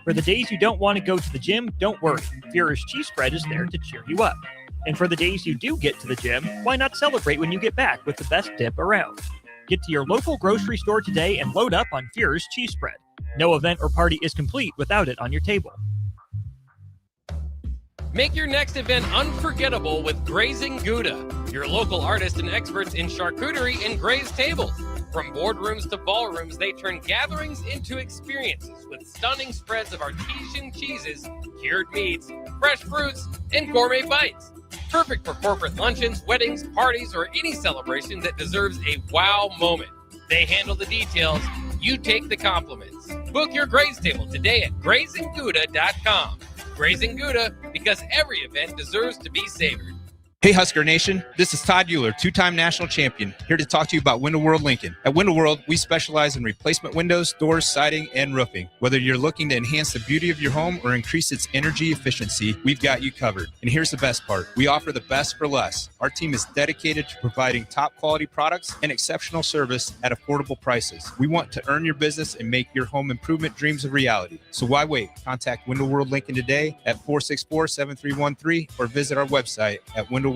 Speaker 1: For the days you don't want to go to the gym, don't worry. Führer's Cheese Spread is there to cheer you up. And for the days you do get to the gym, why not celebrate when you get back with the best dip around? Get to your local grocery store today and load up on Führer's Cheese Spread. No event or party is complete without it on your table.
Speaker 14: Make your next event unforgettable with Grazing Gouda, your local artists and experts in charcuterie and grazed tables. From boardrooms to ballrooms, they turn gatherings into experiences with stunning spreads of artesian cheeses, cured meats, fresh fruits, and gourmet bites. Perfect for corporate luncheons, weddings, parties, or any celebration that deserves a wow moment. They handle the details. You take the compliments. Book your graze table today at grazinggouda.com. Grazing Gouda, because every event deserves to be savored.
Speaker 15: Hey Husker Nation, this is Todd Euler, two-time national champion, here to talk to you about Window World Lincoln. At Window World, we specialize in replacement windows, doors, siding, and roofing. Whether you're looking to enhance the beauty of your home or increase its energy efficiency, we've got you covered. And here's the best part. We offer the best for less. Our team is dedicated to providing top quality products and exceptional service at affordable prices. We want to earn your business and make your home improvement dreams a reality. So why wait? Contact Window World Lincoln today at 464-7313 or visit our website at WindowWorldLincoln.com.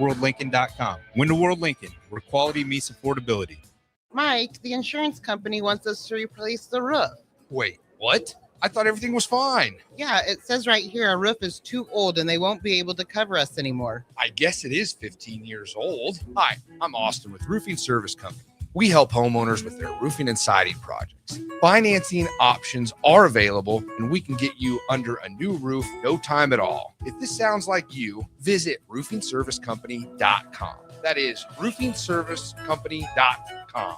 Speaker 15: Window World Lincoln, where quality meets affordability.
Speaker 16: Mike, the insurance company wants us to replace the roof.
Speaker 17: Wait, what? I thought everything was fine.
Speaker 16: Yeah, it says right here our roof is too old and they won't be able to cover us anymore.
Speaker 17: I guess it is 15 years old. Hi, I'm Austin with Roofing Service Company. We help homeowners with their roofing and siding projects. Financing options are available, and we can get you under a new roof no time at all. If this sounds like you, visit roofingservicecompany.com. That is roofingservicecompany.com.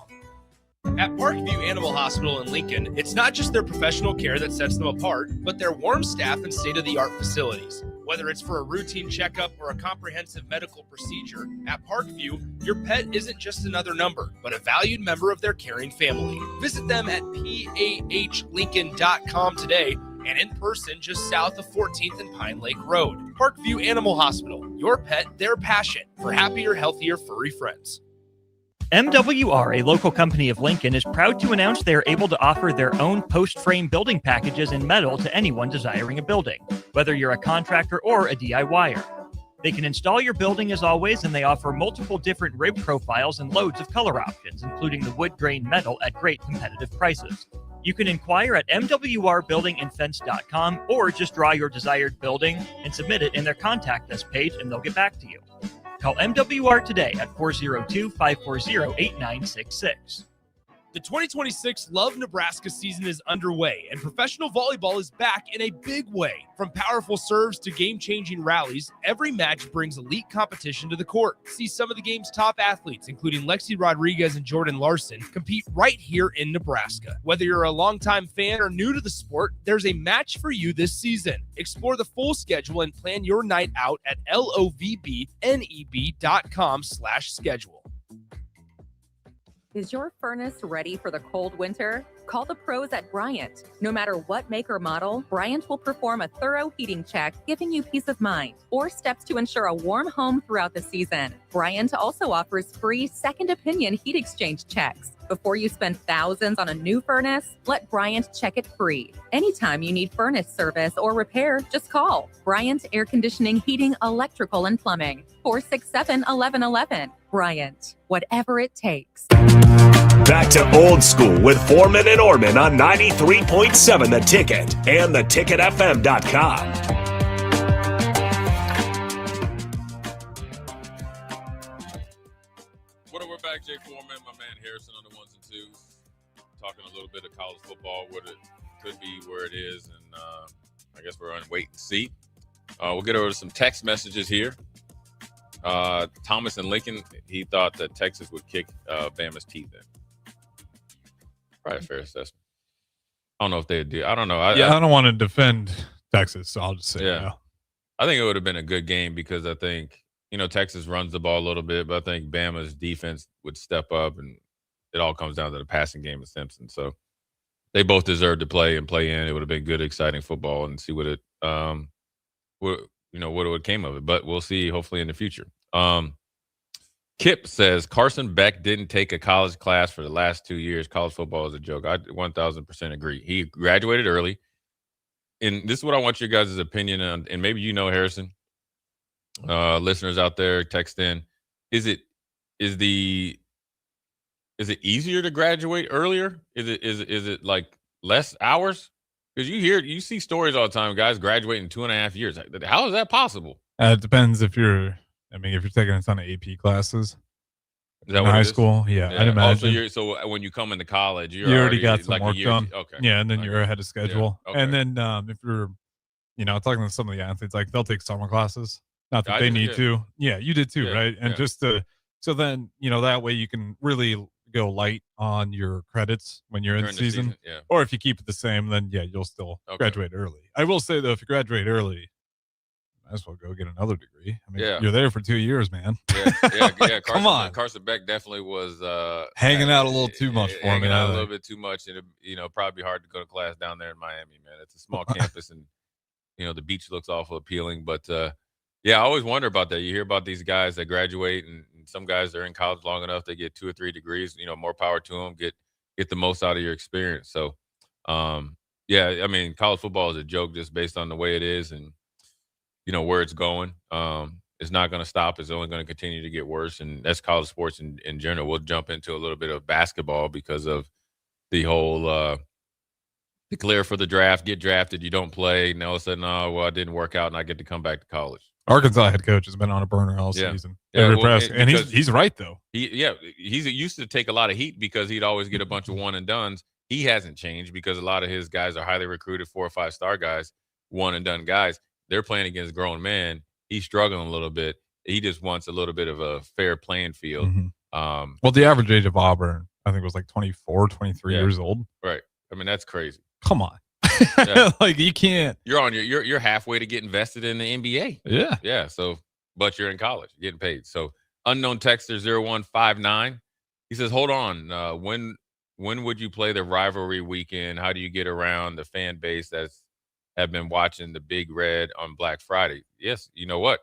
Speaker 18: At Parkview Animal Hospital in Lincoln, it's not just their professional care that sets them apart, but their warm staff and state-of-the-art facilities. Whether it's for a routine checkup or a comprehensive medical procedure, at Parkview, your pet isn't just another number, but a valued member of their caring family. Visit them at PAHLincoln.com today and in person just south of 14th and Pine Lake Road. Parkview Animal Hospital, your pet, their passion for happier, healthier, furry friends.
Speaker 1: MWR, a local company of Lincoln, is proud to announce they are able to offer their own post-frame building packages in metal to anyone desiring a building, whether you're a contractor or a DIYer. They can install your building as always, and they offer multiple different rib profiles and loads of color options, including the wood grain metal at great competitive prices. You can inquire at mwrbuildingandfence.com or just draw your desired building and submit it in their contact us page and they'll get back to you. Call MWR today at 402-540-8966.
Speaker 18: The 2026 Love Nebraska season is underway, and professional volleyball is back in a big way. From powerful serves to game-changing rallies, every match brings elite competition to the court. See some of the game's top athletes, including Lexi Rodriguez and Jordan Larson, compete right here in Nebraska. Whether you're a longtime fan or new to the sport, there's a match for you this season. Explore the full schedule and plan your night out at lovbneb.com/schedule.
Speaker 19: Is your furnace ready for the cold winter? Call the pros at Bryant. No matter what make or model, Bryant will perform a thorough heating check, giving you peace of mind, or steps to ensure a warm home throughout the season. Bryant also offers free second opinion heat exchange checks. Before you spend thousands on a new furnace, let Bryant check it free. Anytime you need furnace service or repair, just call Bryant Air Conditioning, Heating, Electrical, and Plumbing, 467-1111. Bryant, whatever it takes.
Speaker 2: Back to old school with Foreman and Orman on 93.7 The Ticket and theticketfm.com.
Speaker 10: We're back, Jay Foreman, my man Harrison on the ones and twos, talking a little bit of college football, what it could be, where it is, and I guess we're on wait and see. We'll get over to some text messages here. Thomas in Lincoln, he thought that Texas would kick Bama's teeth in. Probably a fair assessment. I don't know if they did. I don't know.
Speaker 11: I don't want to defend Texas, so I'll just say no.
Speaker 10: I think it would have been a good game because I think, Texas runs the ball a little bit, but I think Bama's defense would step up, and it all comes down to the passing game of Simpson. So they both deserve to play and play in. It would have been good, exciting football, and see what it, what came of it. But we'll see, hopefully, in the future. Kip says Carson Beck didn't take a college class for the last 2 years. College football is a joke. I 1,000% agree. He graduated early. and this is what I want your guys' opinion on, and maybe Harrison, listeners out there, text in. Is it easier to graduate earlier? Is it like less hours? Because you see stories all the time, guys graduating 2.5 years. How is that possible?
Speaker 11: It depends if you're taking a ton of AP classes.
Speaker 10: Is that
Speaker 11: in
Speaker 10: what
Speaker 11: high
Speaker 10: it is?
Speaker 11: school? Yeah, I'd imagine.
Speaker 10: So when you come into college,
Speaker 11: you already got some
Speaker 10: like
Speaker 11: work
Speaker 10: a year.
Speaker 11: done.
Speaker 10: Okay.
Speaker 11: Yeah, and then you're ahead of schedule.
Speaker 10: Yeah, okay.
Speaker 11: And then if you're, talking to some of the athletes, like they'll take summer classes. Not that
Speaker 10: I
Speaker 11: they
Speaker 10: did,
Speaker 11: need
Speaker 10: yeah.
Speaker 11: to. Yeah, you did too,
Speaker 10: Yeah,
Speaker 11: right? And
Speaker 10: yeah.
Speaker 11: just so then that way you can really go light on your credits when you're in the
Speaker 10: During the
Speaker 11: season.
Speaker 10: season, yeah.
Speaker 11: Or if you keep it the same, then you'll still
Speaker 10: Okay.
Speaker 11: graduate early. I will say though, if you graduate early, might as well go get another degree. I mean,
Speaker 10: Yeah.
Speaker 11: you're there for 2 years, man.
Speaker 10: Yeah.
Speaker 11: Come on.
Speaker 10: Carson Beck definitely was
Speaker 11: Hanging out a little too much for me.
Speaker 10: Hanging out
Speaker 11: I
Speaker 10: a
Speaker 11: think.
Speaker 10: little bit too much, and probably hard to go to class down there in Miami, man. It's a small campus, and the beach looks awful appealing. But I always wonder about that. You hear about these guys that graduate, and some guys are in college long enough they get 2 or 3 degrees. More power to them. Get the most out of your experience. So, I mean, college football is a joke just based on the way it is, and where it's going. It's not going to stop. It's only going to continue to get worse, and that's college sports in general. We'll jump into a little bit of basketball because of the whole declare for the draft, get drafted, you don't play, and all of a sudden, it didn't work out, and I get to come back to college.
Speaker 11: Arkansas head coach has been on a burner all season. And he's right though.
Speaker 10: He used to take a lot of heat because he'd always get a bunch of one and dones. He hasn't changed because a lot of his guys are highly recruited 4 or 5 star guys, one and done guys. They're playing against grown men. He's struggling a little bit. He just wants a little bit of a fair playing field.
Speaker 11: Mm-hmm. Well, the average age of Auburn, I think, was like 24, 23 years old.
Speaker 10: Right. I mean, that's crazy.
Speaker 11: Come on. Like you can't.
Speaker 10: You're halfway to get invested in the NBA.
Speaker 11: Yeah.
Speaker 10: Yeah. So, but you're in college, you're getting paid. So, unknown texter 0159. He says, "Hold on. When would you play the rivalry weekend? How do you get around the fan base that's have been watching the Big Red on Black Friday?" Yes. You know what?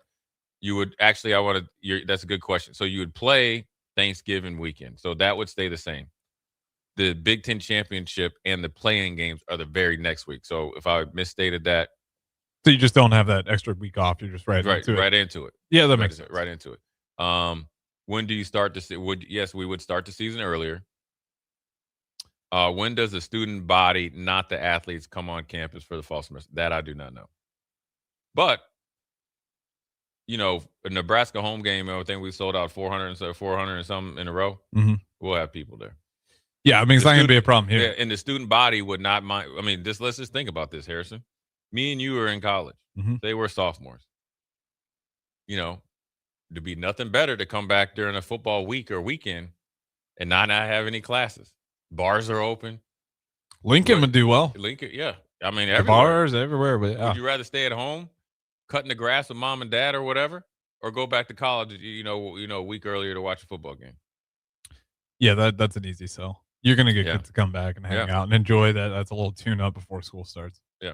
Speaker 10: You would actually. That's a good question. So you would play Thanksgiving weekend. So that would stay the same. The Big Ten championship and the playing games are the very next week. So if I misstated that.
Speaker 11: So you just don't have that extra week off. You're just right into it. Yeah, that makes sense.
Speaker 10: Right into it. When do you start to yes, we would start the season earlier. When does the student body, not the athletes, come on campus for the fall semester? That I do not know. But, a Nebraska home game, I think we sold out 400 and something in a row.
Speaker 11: Mm-hmm.
Speaker 10: We'll have people there.
Speaker 11: Yeah, I mean, it's not going to be a problem here.
Speaker 10: Yeah, and the student body would not mind. I mean, let's just think about this, Harrison. Me and you are in college.
Speaker 11: Mm-hmm.
Speaker 10: They were sophomores. To be nothing better to come back during a football week or weekend and not have any classes. Bars are open.
Speaker 11: Lincoln would do well.
Speaker 10: Lincoln, yeah. I mean,
Speaker 11: the bars everywhere. But
Speaker 10: would you rather stay at home, cutting the grass with mom and dad or whatever, or go back to college? A week earlier to watch a football game.
Speaker 11: Yeah, that's an easy sell. You're gonna get kids to come back and hang out and enjoy that. That's a little tune up before school starts.
Speaker 10: Yeah.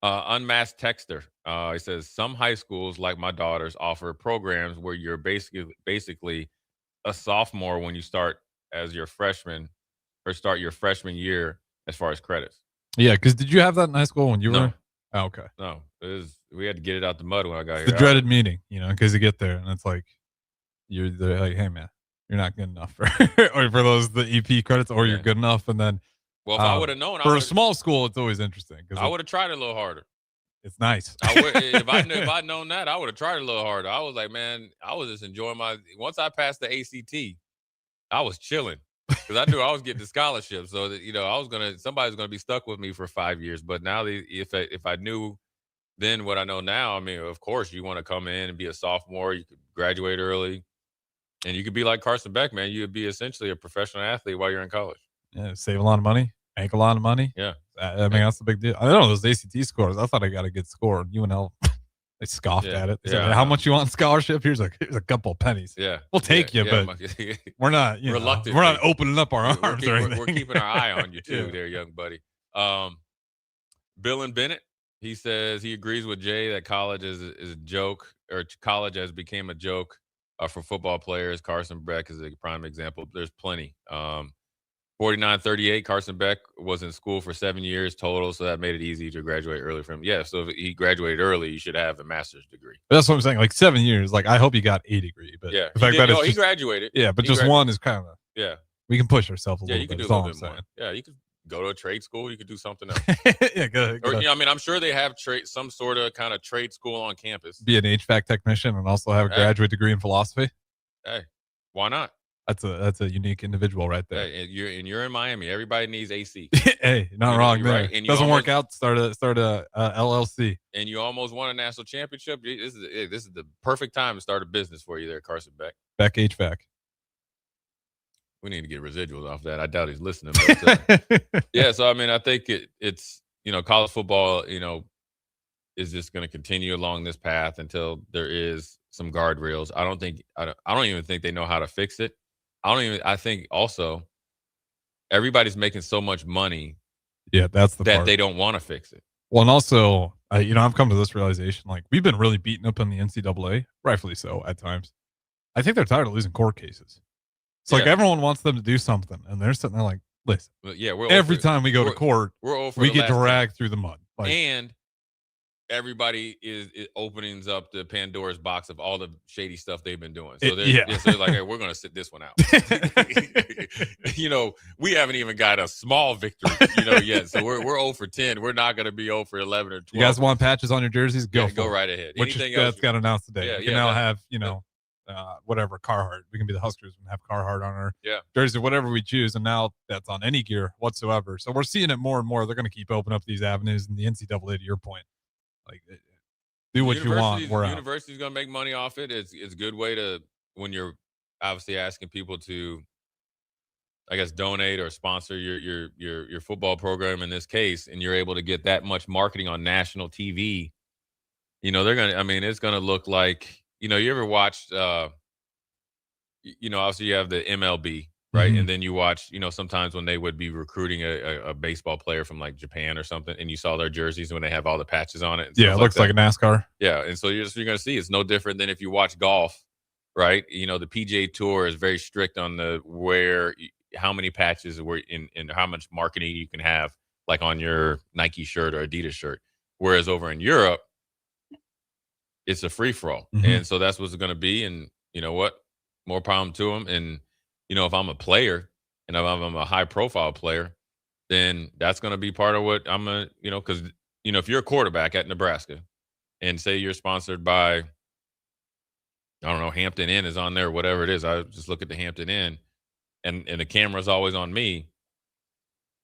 Speaker 10: Unmasked texter. He says some high schools like my daughter's offer programs where you're basically a sophomore when you start as your freshman or start your freshman year as far as credits.
Speaker 11: Yeah, because did you have that in high school when you were? Oh, okay.
Speaker 10: No, we had to get it out the mud when I got here.
Speaker 11: The dreaded meeting, because you get there and it's like they're like, hey man, you're not good enough for or for the EP credits, or you're good enough, and then.
Speaker 10: Well, if I would have known,
Speaker 11: for a small school, it's always interesting because
Speaker 10: I would have tried a little harder.
Speaker 11: It's nice.
Speaker 10: If I'd known that, I would have tried a little harder. I was like, man, I was just enjoying once I passed the ACT, I was chilling because I knew I was getting the scholarship. So that somebody's gonna be stuck with me for 5 years. But now, if I knew then what I know now, I mean, of course, you want to come in and be a sophomore. You could graduate early, and you could be like Carson Beck, man. You would be essentially a professional athlete while you're in college.
Speaker 11: Yeah, save a lot of money. Make a lot of money.
Speaker 10: Yeah.
Speaker 11: I mean, that's the big deal. I don't know those ACT scores. I thought I got a good score. UNL, they scoffed at it. They said, how much you want in scholarship? Here's a couple of pennies.
Speaker 10: Yeah.
Speaker 11: We'll take you, but we're not,
Speaker 10: reluctant.
Speaker 11: We're not opening up our arms or anything.
Speaker 10: We're keeping our eye on you too, there, young buddy. Bill and Bennett, he says he agrees with Jay that college is a joke, or college has become a joke for football players. Carson Beck is a prime example. There's plenty. 49-38. Carson Beck was in school for 7 years total, so that made it easy to graduate early for him. Yeah, so if he graduated early, you should have a master's degree.
Speaker 11: That's what I'm saying. Like 7 years. Like I hope he got a degree, but
Speaker 10: Yeah,
Speaker 11: the fact that
Speaker 10: he graduated.
Speaker 11: Yeah, but
Speaker 10: He
Speaker 11: just one is kind of.
Speaker 10: Yeah,
Speaker 11: we can push ourselves a little
Speaker 10: you
Speaker 11: bit.
Speaker 10: can do a
Speaker 11: That's all
Speaker 10: little
Speaker 11: I'm
Speaker 10: bit more.
Speaker 11: saying.
Speaker 10: Yeah, you could go to a trade school. You could do something else.
Speaker 11: Yeah, go
Speaker 10: Or,
Speaker 11: ahead.
Speaker 10: I mean, I'm sure they have some sort of kind of trade school on campus.
Speaker 11: Be an HVAC technician and also have a graduate degree in philosophy.
Speaker 10: Hey, why not?
Speaker 11: That's a unique individual right there.
Speaker 10: Hey, you're in Miami. Everybody needs AC.
Speaker 11: Hey, not wrong there.
Speaker 10: Right? And
Speaker 11: Doesn't work out. Start a LLC.
Speaker 10: And you almost won a national championship. This is the perfect time to start a business for you there, Carson Beck.
Speaker 11: Beck HVAC.
Speaker 10: We need to get residuals off that. I doubt he's listening. But, yeah, so I mean, I think it's college football, is just going to continue along this path until there is some guardrails. I don't even think they know how to fix it. I think also everybody's making so much money.
Speaker 11: Yeah, that's the
Speaker 10: that
Speaker 11: part.
Speaker 10: They don't want to fix it.
Speaker 11: Well, and also, I've come to this realization, like we've been really beaten up in the NCAA, rightfully so at times. I think they're tired of losing court cases. It's like everyone wants them to do something, and they're sitting there like, listen, every time we go to court, we get dragged through the mud. Like,
Speaker 10: and everybody is opening up the Pandora's box of all the shady stuff they've been doing. So they're like, hey, we're going to sit this one out. We haven't even got a small victory, yet. So we're 0 for 10. We're not going to be 0 for 11 or 12.
Speaker 11: You guys want patches on your jerseys? Go
Speaker 10: right ahead.
Speaker 11: Which
Speaker 10: Anything else
Speaker 11: got announced today. We can now have, whatever, Carhartt. We can be the Huskers and have Carhartt on our jersey, whatever we choose. And now that's on any gear whatsoever. So we're seeing it more and more. They're going to keep opening up these avenues, and the NCAA, to your point, like, do what you want.
Speaker 10: The university's going to make money off it. It's a good way to, when you're obviously asking people to, I guess, donate or sponsor your football program in this case, and you're able to get that much marketing on national TV. They're going to, it's going to look like, you ever watched, obviously you have the MLB, right?
Speaker 11: Mm-hmm.
Speaker 10: And then you watch, sometimes when they would be recruiting a baseball player from like Japan or something, and you saw their jerseys when they have all the patches on it.
Speaker 11: Yeah, it looks like a NASCAR.
Speaker 10: Yeah, and so you're going to see it's no different than if you watch golf, right? The PGA Tour is very strict on how many patches were in how much marketing you can have, like on your Nike shirt or Adidas shirt. Whereas over in Europe, it's a free for all, and so that's what's going to be. And you know what? More problem to them. And if I'm a player and if I'm a high profile player, then that's going to be part of what I'm because if you're a quarterback at Nebraska and say you're sponsored by, I don't know, Hampton Inn is on there, whatever it is. I just look at the Hampton Inn and the camera's always on me.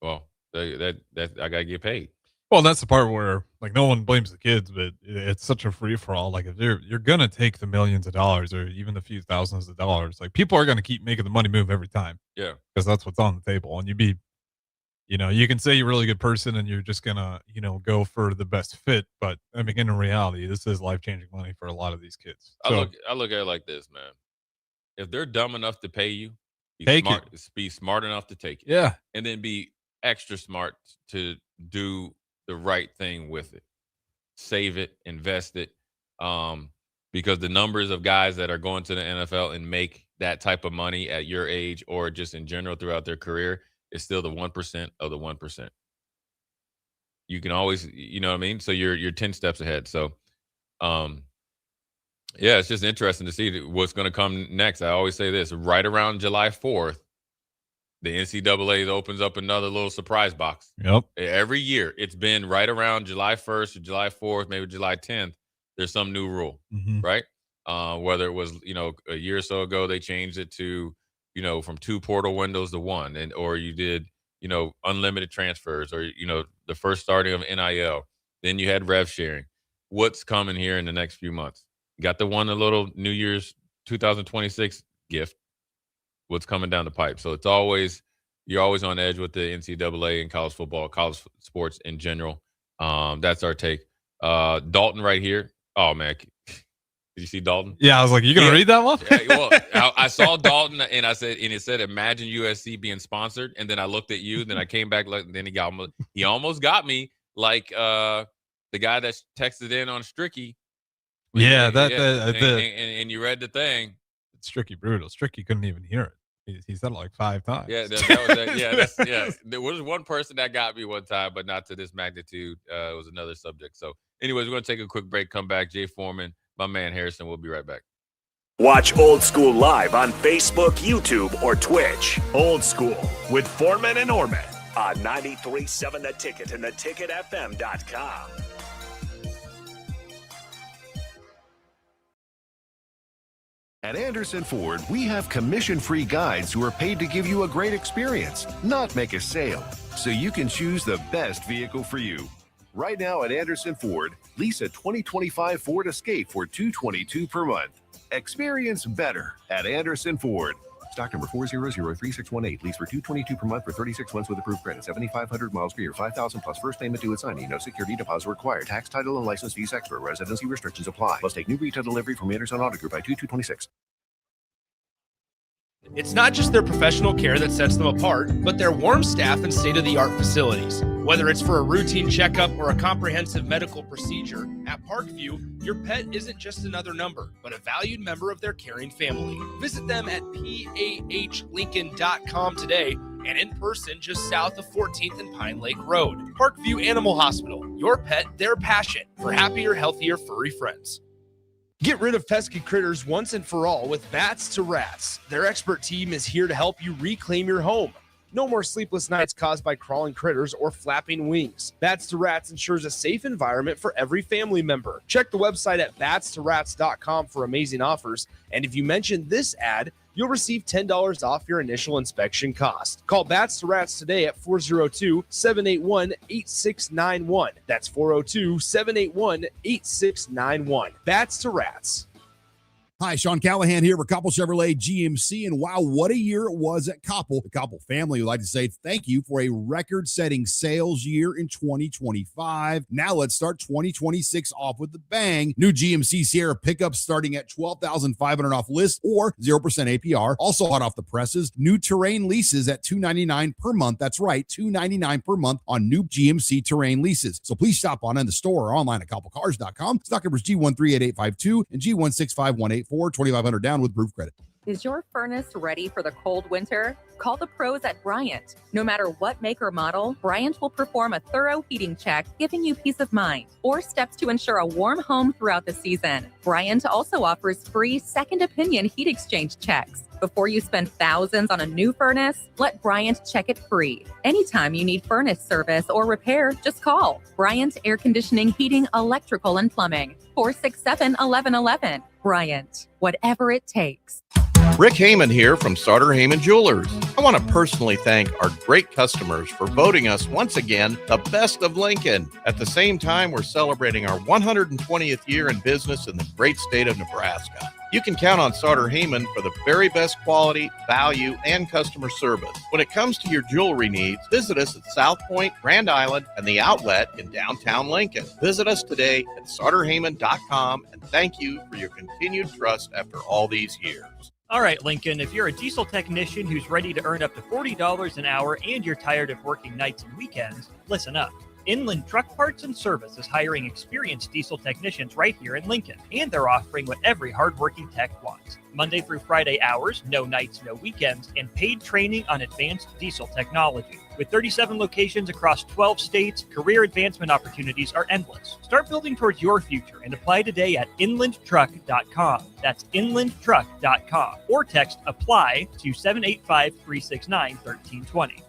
Speaker 10: Well, that I got to get paid.
Speaker 11: Well, that's the part where, like, no one blames the kids, but it's such a free for all. Like, if you're gonna take the millions of dollars or even the few thousands of dollars, like, people are gonna keep making the money move every time.
Speaker 10: Yeah,
Speaker 11: because that's what's on the table. And you can say you're a really good person and you're just gonna, go for the best fit. But in reality, this is life changing money for a lot of these kids. So,
Speaker 10: I look at it like this, man. If they're dumb enough to pay you, be smart enough to take it.
Speaker 11: Yeah,
Speaker 10: and then be extra smart to do the right thing with it. Save it, invest it. Because the numbers of guys that are going to the NFL and make that type of money at your age or just in general throughout their career is still the 1% of the 1%. You can always, you know what I mean? So you're 10 steps ahead. So it's just interesting to see what's going to come next. I always say this, right around July 4th, the NCAA opens up another little surprise box.
Speaker 11: Yep.
Speaker 10: Every year, it's been right around July 1st or July 4th, maybe July 10th. There's some new rule, right? Whether it was, a year or so ago, they changed it to, from 2 portal windows to 1, or you did, unlimited transfers, or, the first starting of NIL. Then you had rev sharing. What's coming here in the next few months? Got a little New Year's 2026 gift. What's coming down the pipe. So you're always on edge with the NCAA and college football, college sports in general. That's our take. Dalton right here. Oh man. Did you see Dalton?
Speaker 11: Yeah. I was like, you going to read that one?
Speaker 10: Well, I saw Dalton and it said, imagine USC being sponsored. And then I looked at you, then I came back. Then he almost got me like the guy that texted in on Stricky.
Speaker 11: Yeah.
Speaker 10: And you read the thing.
Speaker 11: Stricky brutal. Stricky couldn't even hear it. He said it like 5 times.
Speaker 10: Yeah, there was one person that got me one time, but not to this magnitude. It was another subject. So, anyways, we're going to take a quick break, come back. Jay Foreman, my man Harrison, we'll be right back.
Speaker 2: Watch Old School live on Facebook, YouTube, or Twitch. Old School with Foreman and Orman on 93.7 The Ticket and theticketfm.com.
Speaker 20: At Anderson Ford, we have commission-free guides who are paid to give you a great experience, not make a sale, so you can choose the best vehicle for you. Right now at Anderson Ford, lease a 2025 Ford Escape for $222 per month. Experience better at Anderson Ford. Stock number 4003618. Lease for $222 per month for 36 months with approved credit. 7,500 miles per year. 5,000 plus first payment due at signing. No security deposit required. Tax, title, and license fees extra. Residency restrictions apply. Must take new retail delivery from Anderson Auto Group by 2/2/26.
Speaker 18: It's not just their professional care that sets them apart, but their warm staff and state-of-the-art facilities. Whether it's for a routine checkup or a comprehensive medical procedure, at Parkview, your pet isn't just another number, but a valued member of their caring family. Visit them at PAHLincoln.com today and in person just south of 14th and Pine Lake Road. Parkview Animal Hospital, your pet, their passion for happier, healthier, furry friends. Get rid of pesky critters once and for all with Bats to Rats. Their expert team is here to help you reclaim your home. No more sleepless nights caused by crawling critters or flapping wings. Bats to Rats ensures a safe environment for every family member. Check the website at batstoRats.com for amazing offers. And if you mention this ad, you'll receive $10 off your initial inspection cost. Call Bats to Rats today at 402-781-8691. That's 402-781-8691. Bats to Rats.
Speaker 5: Hi, Sean Callahan here for Koppel Chevrolet GMC, and wow, what a year it was at Koppel. The Koppel family would like to say thank you for a record-setting sales year in 2025. Now let's start 2026 off with the bang. New GMC Sierra pickups starting at $12,500 off list or 0% APR. Also hot off the presses, new Terrain leases at $299 per month. That's right, $299 per month on new GMC Terrain leases. So please stop on in the store or online at koppelcars.com. Stock numbers G138852 and G165184. 2,500 down with proof credit.
Speaker 19: Is your furnace ready for the cold winter? Call the pros at Bryant. No matter what make or model, Bryant will perform a thorough heating check, giving you peace of mind, or steps to ensure a warm home throughout the season. Bryant also offers free second opinion heat exchange checks. Before you spend thousands on a new furnace, let Bryant check it free. Anytime you need furnace service or repair, just call Bryant Air Conditioning, Heating, Electrical, and Plumbing. 467-1111. Bryant, whatever it takes.
Speaker 21: Rick Heyman here from Sartor Heyman Jewelers. I want to personally thank our great customers for voting us once again the best of Lincoln. At the same time, we're celebrating our 120th year in business in the great state of Nebraska. You can count on Sartor Heyman for the very best quality, value, and customer service. When it comes to your jewelry needs, visit us at South Point, Grand Island, and the Outlet in downtown Lincoln. Visit us today at sartorheyman.com, and thank you for your continued trust after all these years.
Speaker 1: All right, Lincoln, if you're a diesel technician who's ready to earn up to $40 an hour and you're tired of working nights and weekends, listen up. Inland Truck Parts and Service is hiring experienced diesel technicians right here in Lincoln, and they're offering what every hardworking tech wants. Monday through Friday hours, no nights, no weekends, and paid training on advanced diesel technology. With 37 locations across 12 states, career advancement opportunities are endless. Start building towards your future and apply today at inlandtruck.com. That's inlandtruck.com. Or text APPLY to 785-369-1320.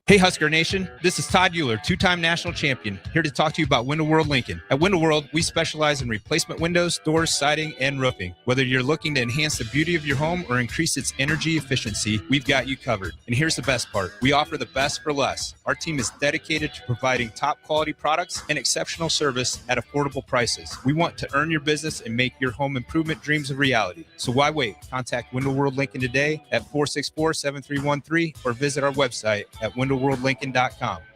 Speaker 15: Hey Husker Nation, this is Todd Euler, two-time national champion, here to talk to you about Window World Lincoln. At Window World, we specialize in replacement windows, doors, siding, and roofing. Whether you're looking to enhance the beauty of your home or increase its energy efficiency, we've got you covered. And here's the best part. We offer the best for less. Our team is dedicated to providing top quality products and exceptional service at affordable prices. We want to earn your business and make your home improvement dreams a reality. So why wait? Contact Window World Lincoln today at 464-7313 or visit our website at WindowWorldLincoln.com.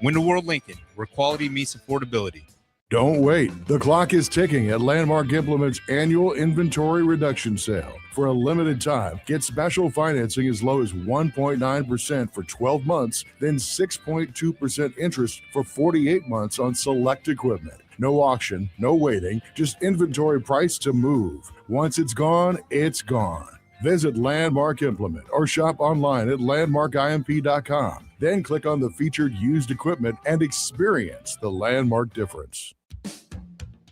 Speaker 15: Window World Lincoln, where quality meets affordability.
Speaker 22: Don't wait. The clock is ticking at Landmark Implement's annual inventory reduction sale. For a limited time, get special financing as low as 1.9% for 12 months, then 6.2% interest for 48 months on select equipment. No auction, no waiting, just inventory price to move. Once it's gone, it's gone. Visit Landmark Implement or shop online at landmarkimp.com. Then click on the featured used equipment and experience the Landmark difference.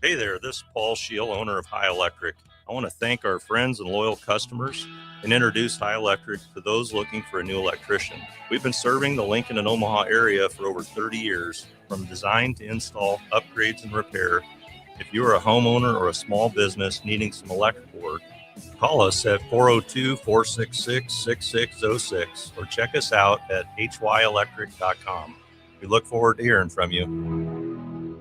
Speaker 8: Hey there, this is Paul Scheel, owner of High Electric. I want to thank our friends and loyal customers and introduce High Electric to those looking for a new electrician. We've been serving the Lincoln and Omaha area for over 30 years, from design to install, upgrades, and repair. If you are a homeowner or a small business needing some electrical work, call us at 402-466-6606 or check us out at hyelectric.com. We look forward to hearing from you.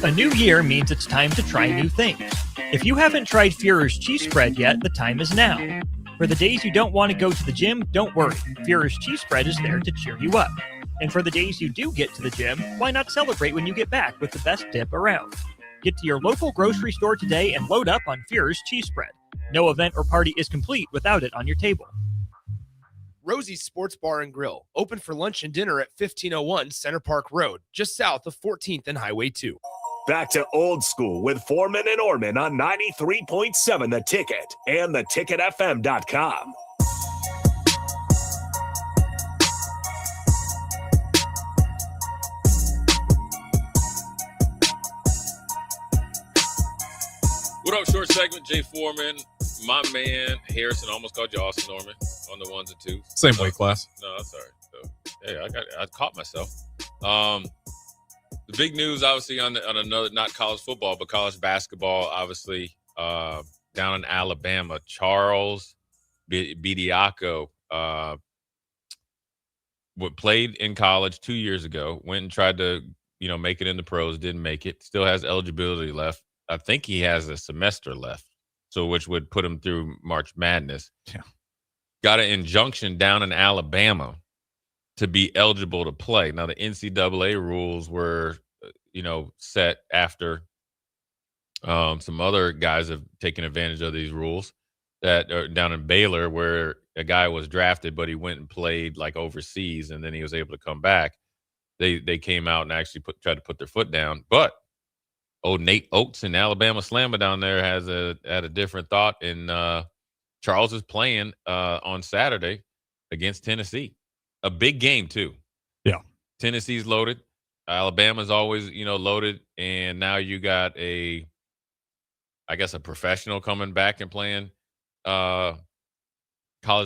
Speaker 1: A new year means it's time to try new things. If you haven't tried Führer's cheese spread yet, the time is now. For the days you don't want to go to the gym, don't worry. Führer's cheese spread is there to cheer you up. And for the days you do get to the gym, why not celebrate when you get back with the best dip around? Get to your local grocery store today and load up on Führer's cheese spread. No event or party is complete without it on your table.
Speaker 18: Rosie's Sports Bar and Grill, open for lunch and dinner at 1501 Center Park Road, just south of 14th and Highway 2.
Speaker 2: Back to old school with Foreman and Orman on 93.7 The Ticket and theticketfm.com.
Speaker 10: What up, short segment? Jay Foreman, my man Harrison, almost called you Austin Norman on the ones and twos.
Speaker 11: Same weight class.
Speaker 10: No, that's all right. So, hey, I caught myself. The big news, obviously, on another, not college football, but college basketball, obviously, down in Alabama, Charles Bediako played in college 2 years ago, went and tried to, make it in the pros, didn't make it, still has eligibility left. I think he has a semester left, so which would put him through March Madness.
Speaker 11: Yeah.
Speaker 10: Got an injunction down in Alabama to be eligible to play. Now, the NCAA rules were, set after some other guys have taken advantage of these rules that are down in Baylor, where a guy was drafted, but he went and played like overseas, and then he was able to come back. They came out and actually tried to put their foot down. But Nate Oates in Alabama Slammer down there had a different thought, and Charles is playing on Saturday against Tennessee. A big game, too.
Speaker 11: Yeah.
Speaker 10: Tennessee's loaded. Alabama's always, loaded. And now you got a professional coming back and playing college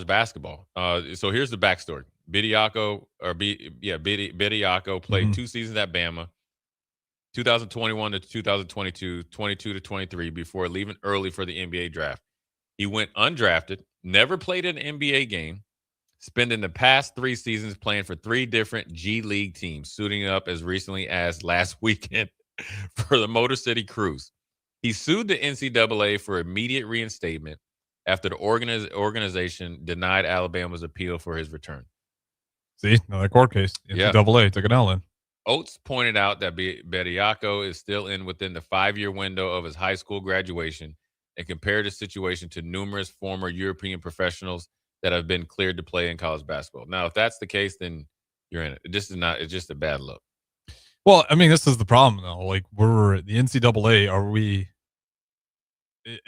Speaker 10: basketball. So here's the backstory. Bediako played 2 seasons at Bama, 2021 to 2022, 22 to 23, before leaving early for the NBA draft. He went undrafted, never played an NBA game, spending the past 3 seasons playing for 3 different G League teams, suiting up as recently as last weekend for the Motor City Cruise. He sued the NCAA for immediate reinstatement after the organization denied Alabama's appeal for his return.
Speaker 11: See, another court case. NCAA took an L in.
Speaker 10: Oates pointed out that Bediako is still within the 5-year window of his high school graduation and compared his situation to numerous former European professionals that have been cleared to play in college basketball. Now, if that's the case, then you're in it. It's just a bad look.
Speaker 11: Well, I mean, this is the problem, though. Like, we're the NCAA,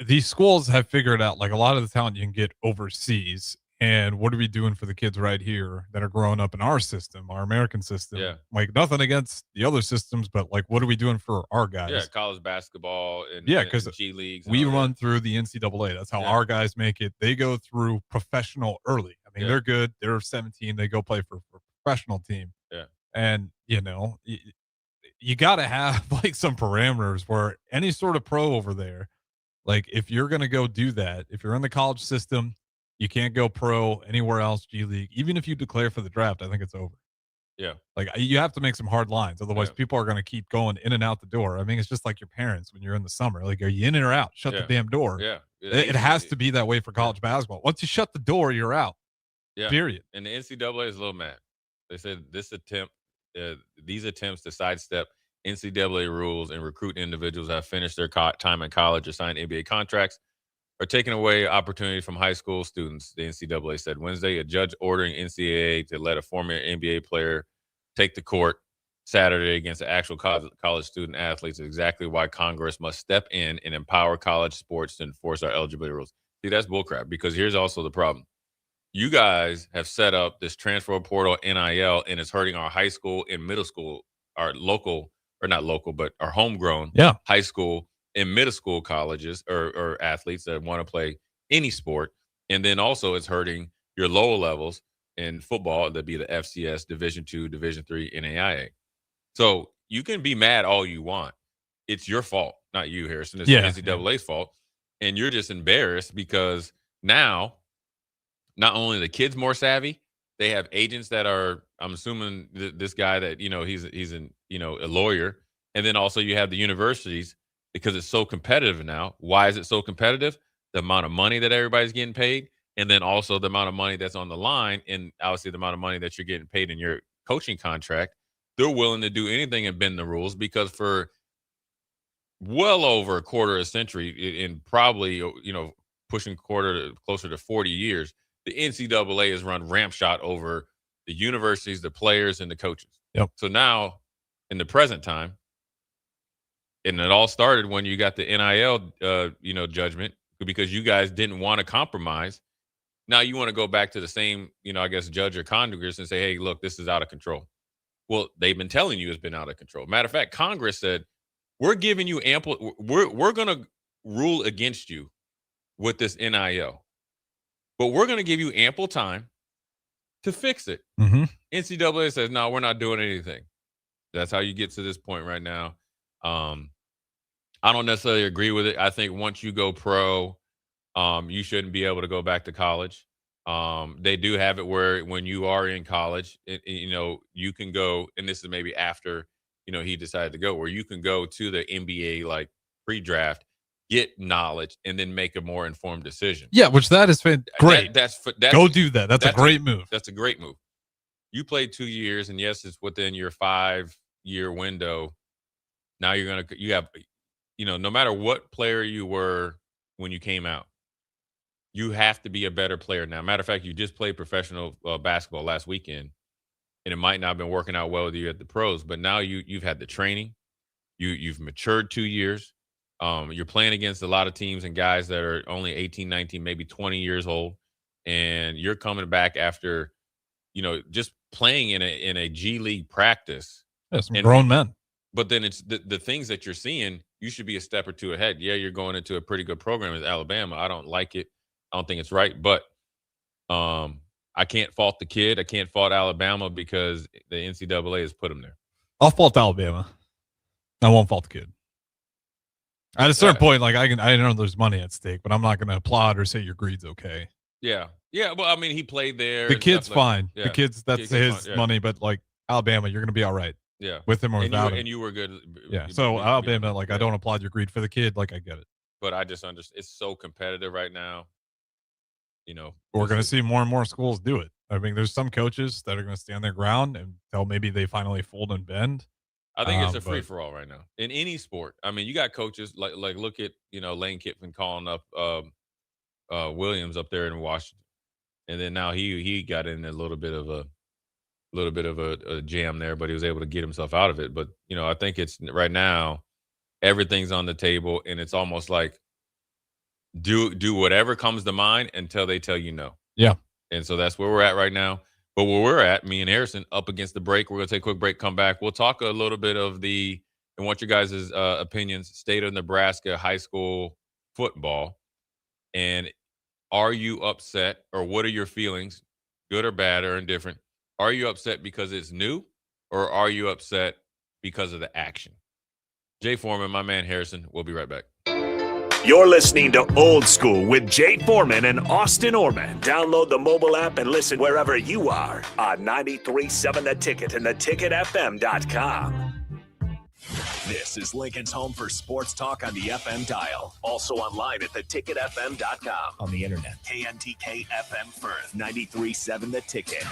Speaker 11: these schools have figured out, like, a lot of the talent you can get overseas. And what are we doing for the kids right here that are growing up in our system, our American system?
Speaker 10: Yeah.
Speaker 11: Like, nothing against the other systems, but like, what are we doing for our guys?
Speaker 10: Yeah, college basketball and
Speaker 11: because
Speaker 10: G leagues.
Speaker 11: We run through the NCAA. That's how our guys make it. They go through professional early. I mean, they're good. They're 17. They go play for a professional team.
Speaker 10: Yeah.
Speaker 11: And, you got to have like some parameters where any sort of pro over there, like if you're going to go do that, if you're in the college system, you can't go pro anywhere else, G League. Even if you declare for the draft, I think it's over.
Speaker 10: Yeah.
Speaker 11: Like, you have to make some hard lines. Otherwise, people are going to keep going in and out the door. I mean, it's just like your parents when you're in the summer. Like, are you in or out? Shut the damn door.
Speaker 10: Yeah.
Speaker 11: It has to be that way for college basketball. Once you shut the door, you're out.
Speaker 10: Yeah.
Speaker 11: Period.
Speaker 10: And the NCAA is a little mad. They said these attempts to sidestep NCAA rules and recruit individuals that have finished their time in college or signed NBA contracts are taking away opportunity from high school students, the NCAA said Wednesday. A judge ordering NCAA to let a former NBA player take the court Saturday against the actual college student athletes is exactly why Congress must step in and empower college sports to enforce our eligibility rules. See, that's bullcrap because here's also the problem. You guys have set up this transfer portal NIL, and it's hurting our high school and middle school, our local, or not local, but our homegrown high school and middle school colleges or athletes that want to play any sport. And then also it's hurting your lower levels in football, that'd be the FCS, Division II, Division III, NAIA. So you can be mad all you want. It's your fault, not you, Harrison. It's the NCAA's fault. And you're just embarrassed because now not only the kids more savvy, they have agents that are, I'm assuming this guy that, he's a lawyer. And then also you have the universities because it's so competitive now. Why is it so competitive? The amount of money that everybody's getting paid. And then also the amount of money that's on the line. And obviously the amount of money that you're getting paid in your coaching contract. They're willing to do anything and bend the rules because for well over a quarter of a century and probably, pushing closer to 40 years, the NCAA has run ramp shot over the universities, the players, and the coaches.
Speaker 11: Yep.
Speaker 10: So now, in the present time, and it all started when you got the NIL, judgment because you guys didn't want to compromise. Now you want to go back to the same, judge or Congress and say, hey, look, this is out of control. Well, they've been telling you it's been out of control. Matter of fact, Congress said, we're giving you we're going to rule against you with this NIL. But we're going to give you ample time to fix it.
Speaker 11: Mm-hmm.
Speaker 10: NCAA says, no, we're not doing anything. That's how you get to this point right now. I don't necessarily agree with it. I think once you go pro, you shouldn't be able to go back to college. They do have it where when you are in college, you can go, and this is maybe after, he decided to go, where you can go to the NBA like pre-draft, get knowledge, and then make a more informed decision.
Speaker 11: Yeah, which that has been great.
Speaker 10: That's
Speaker 11: go do that. That's a great move.
Speaker 10: That's a great move. You played 2 years, and yes, it's within your 5-year window. Now you have, no matter what player you were when you came out, you have to be a better player now. Matter of fact, you just played professional basketball last weekend, and it might not have been working out well with you at the pros, but now you've had the training. You've matured 2 years. You're playing against a lot of teams and guys that are only 18, 19, maybe 20 years old. And you're coming back after, just playing in a G League practice.
Speaker 11: Yeah, some grown men.
Speaker 10: But then it's the things that you're seeing, you should be a step or two ahead. Yeah, you're going into a pretty good program with Alabama. I don't like it. I don't think it's right. But I can't fault the kid. I can't fault Alabama because the NCAA has put him there.
Speaker 11: I'll fault Alabama. I won't fault the kid. At a certain point, I know there's money at stake, but I'm not going to applaud or say your greed's okay.
Speaker 10: Yeah. Yeah. Well, I mean, he played there.
Speaker 11: The kid's fine. The kid's, that's his money, but Alabama, you're going to be all right.
Speaker 10: Yeah.
Speaker 11: With him or without him.
Speaker 10: And you were good.
Speaker 11: Yeah. So Alabama, I don't applaud your greed for the kid. I get it.
Speaker 10: But I just understand it's so competitive right now.
Speaker 11: We're going to see more and more schools do it. I mean, there's some coaches that are going to stand their ground until maybe they finally fold and bend.
Speaker 10: I think it's a free for all right now in any sport. I mean, you got coaches like look at Lane Kiffin calling up Williams up there in Washington, and then now he got in a little bit of a jam there, but he was able to get himself out of it. But I think it's right now everything's on the table, and it's almost like do whatever comes to mind until they tell you no.
Speaker 11: Yeah,
Speaker 10: and so that's where we're at right now. But where we're at, me and Harrison, up against the break. We're going to take a quick break, come back. We'll talk a little bit of and want your guys' opinions, state of Nebraska high school football. And are you upset, or what are your feelings, good or bad or indifferent? Are you upset because it's new, or are you upset because of the action? Jay Foreman, my man Harrison. We'll be right back.
Speaker 2: You're listening to Old School with Jay Foreman and Austin Orman. Download the mobile app and listen wherever you are on 93.7 The Ticket and theticketfm.com. This is Lincoln's home for sports talk on the FM dial. Also online at theticketfm.com. On the internet. KNTK FM Firth, 93.7 The Ticket.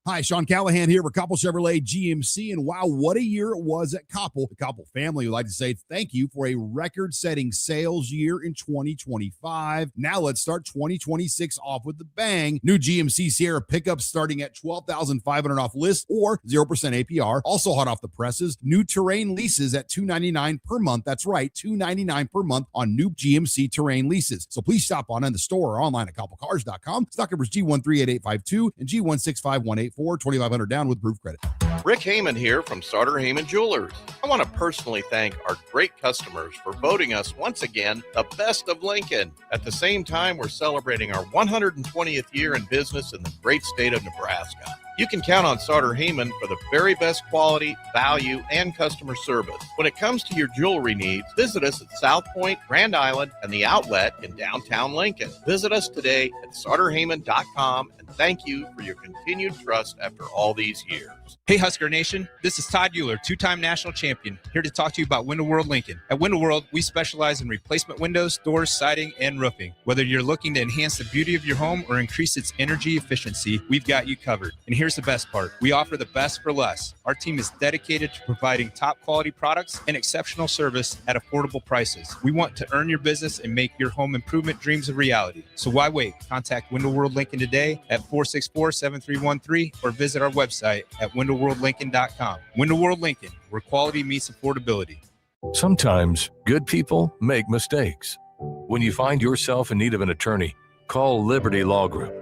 Speaker 5: Hi, Sean Callahan here for Koppel Chevrolet GMC. And wow, what a year it was at Koppel. The Koppel family would like to say thank you for a record-setting sales year in 2025. Now let's start 2026 off with the bang. New GMC Sierra pickups starting at $12,500 off list or 0% APR. Also hot off the presses, new Terrain leases at $299 per month. That's right, $299 per month on new GMC Terrain leases. So please stop on in the store or online at koppelcars.com. Stock numbers G138852 and G16518. 2,500 down with proof credit.
Speaker 21: Rick Heyman here from Sartor Heyman Jewelers. I want to personally thank our great customers for voting us once again the best of Lincoln. At the same time, we're celebrating our 120th year in business in the great state of Nebraska. You can count on Sartor Heyman for the very best quality, value, and customer service. When it comes to your jewelry needs, visit us at South Point, Grand Island, and the Outlet in downtown Lincoln. Visit us today at sartorheyman.com, and thank you for your continued trust after all these years.
Speaker 15: Hey Husker Nation, this is Todd Euler, two-time national champion, here to talk to you about Window World Lincoln. At Window World, we specialize in replacement windows, doors, siding, and roofing. Whether you're looking to enhance the beauty of your home or increase its energy efficiency, we've got you covered. And here's the best part. We offer the best for less. Our team is dedicated to providing top quality products and exceptional service at affordable prices. We want to earn your business and make your home improvement dreams a reality. So why wait? Contact Window World Lincoln today at 464-7313 or visit our website at windowworldlincoln.com. Window World Lincoln, where quality meets affordability.
Speaker 6: Sometimes good people make mistakes. When you find yourself in need of an attorney, call Liberty Law Group.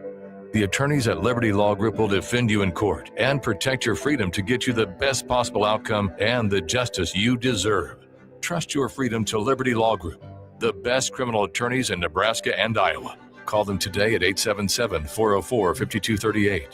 Speaker 6: The attorneys at Liberty Law Group will defend you in court and protect your freedom to get you the best possible outcome and the justice you deserve. Trust your freedom to Liberty Law Group, the best criminal attorneys in Nebraska and Iowa. Call them today at 877-404-5238.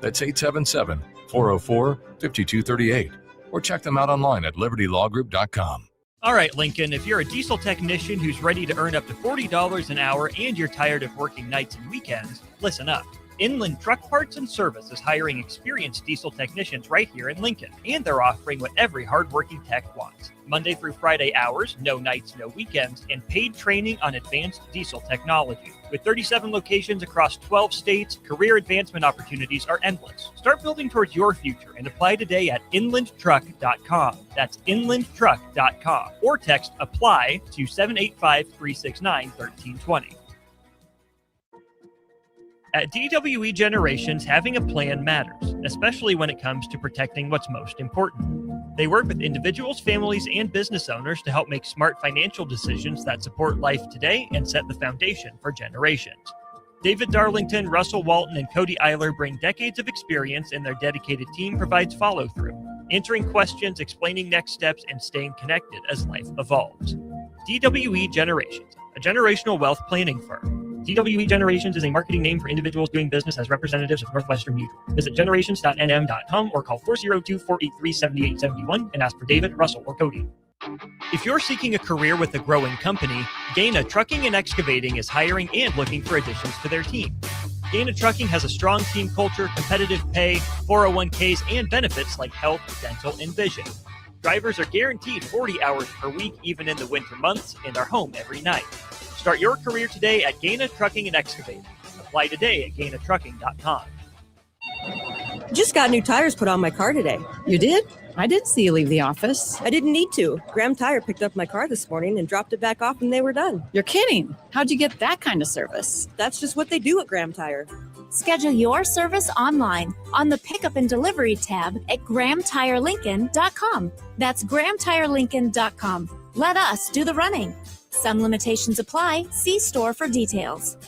Speaker 6: That's 877-404-5238. Or check them out online at libertylawgroup.com.
Speaker 1: All right, Lincoln, if you're a diesel technician who's ready to earn up to $40 an hour and you're tired of working nights and weekends, listen up. Inland Truck Parts and Service is hiring experienced diesel technicians right here in Lincoln, and they're offering what every hardworking tech wants. Monday through Friday hours, no nights, no weekends, and paid training on advanced diesel technology. With 37 locations across 12 states, career advancement opportunities are endless. Start building towards your future and apply today at inlandtruck.com. That's inlandtruck.com. Or text APPLY to 785-369-1320. At DWE Generations, having a plan matters, especially when it comes to protecting what's most important. They work with individuals, families, and business owners to help make smart financial decisions that support life today and set the foundation for generations. David Darlington, Russell Walton, and Cody Eiler bring decades of experience, and their dedicated team provides follow-through, answering questions, explaining next steps, and staying connected as life evolves. DWE Generations, a generational wealth planning firm. DWE Generations is a marketing name for individuals doing business as representatives of Northwestern Mutual. Visit generations.nm.com or call 402-483-7871 and ask for David, Russell, or Cody. If you're seeking a career with a growing company, Gaina Trucking and Excavating is hiring and looking for additions to their team. Gaina Trucking has a strong team culture, competitive pay, 401ks, and benefits like health, dental, and vision. Drivers are guaranteed 40 hours per week, even in the winter months, and are home every night. Start your career today at Gaina Trucking and Excavating. Apply today at gainatrucking.com.
Speaker 9: Just got new tires put on my car today. You did? I did see you leave the office. I didn't need to. Graham Tire picked up my car this morning and dropped it back off and they were done.
Speaker 23: You're kidding. How'd you get that kind of service?
Speaker 9: That's just what they do at Graham Tire.
Speaker 7: Schedule your service online on the Pickup and Delivery tab at GrahamTireLincoln.com. That's GrahamTireLincoln.com. Let us do the running. Some limitations apply. See store for details.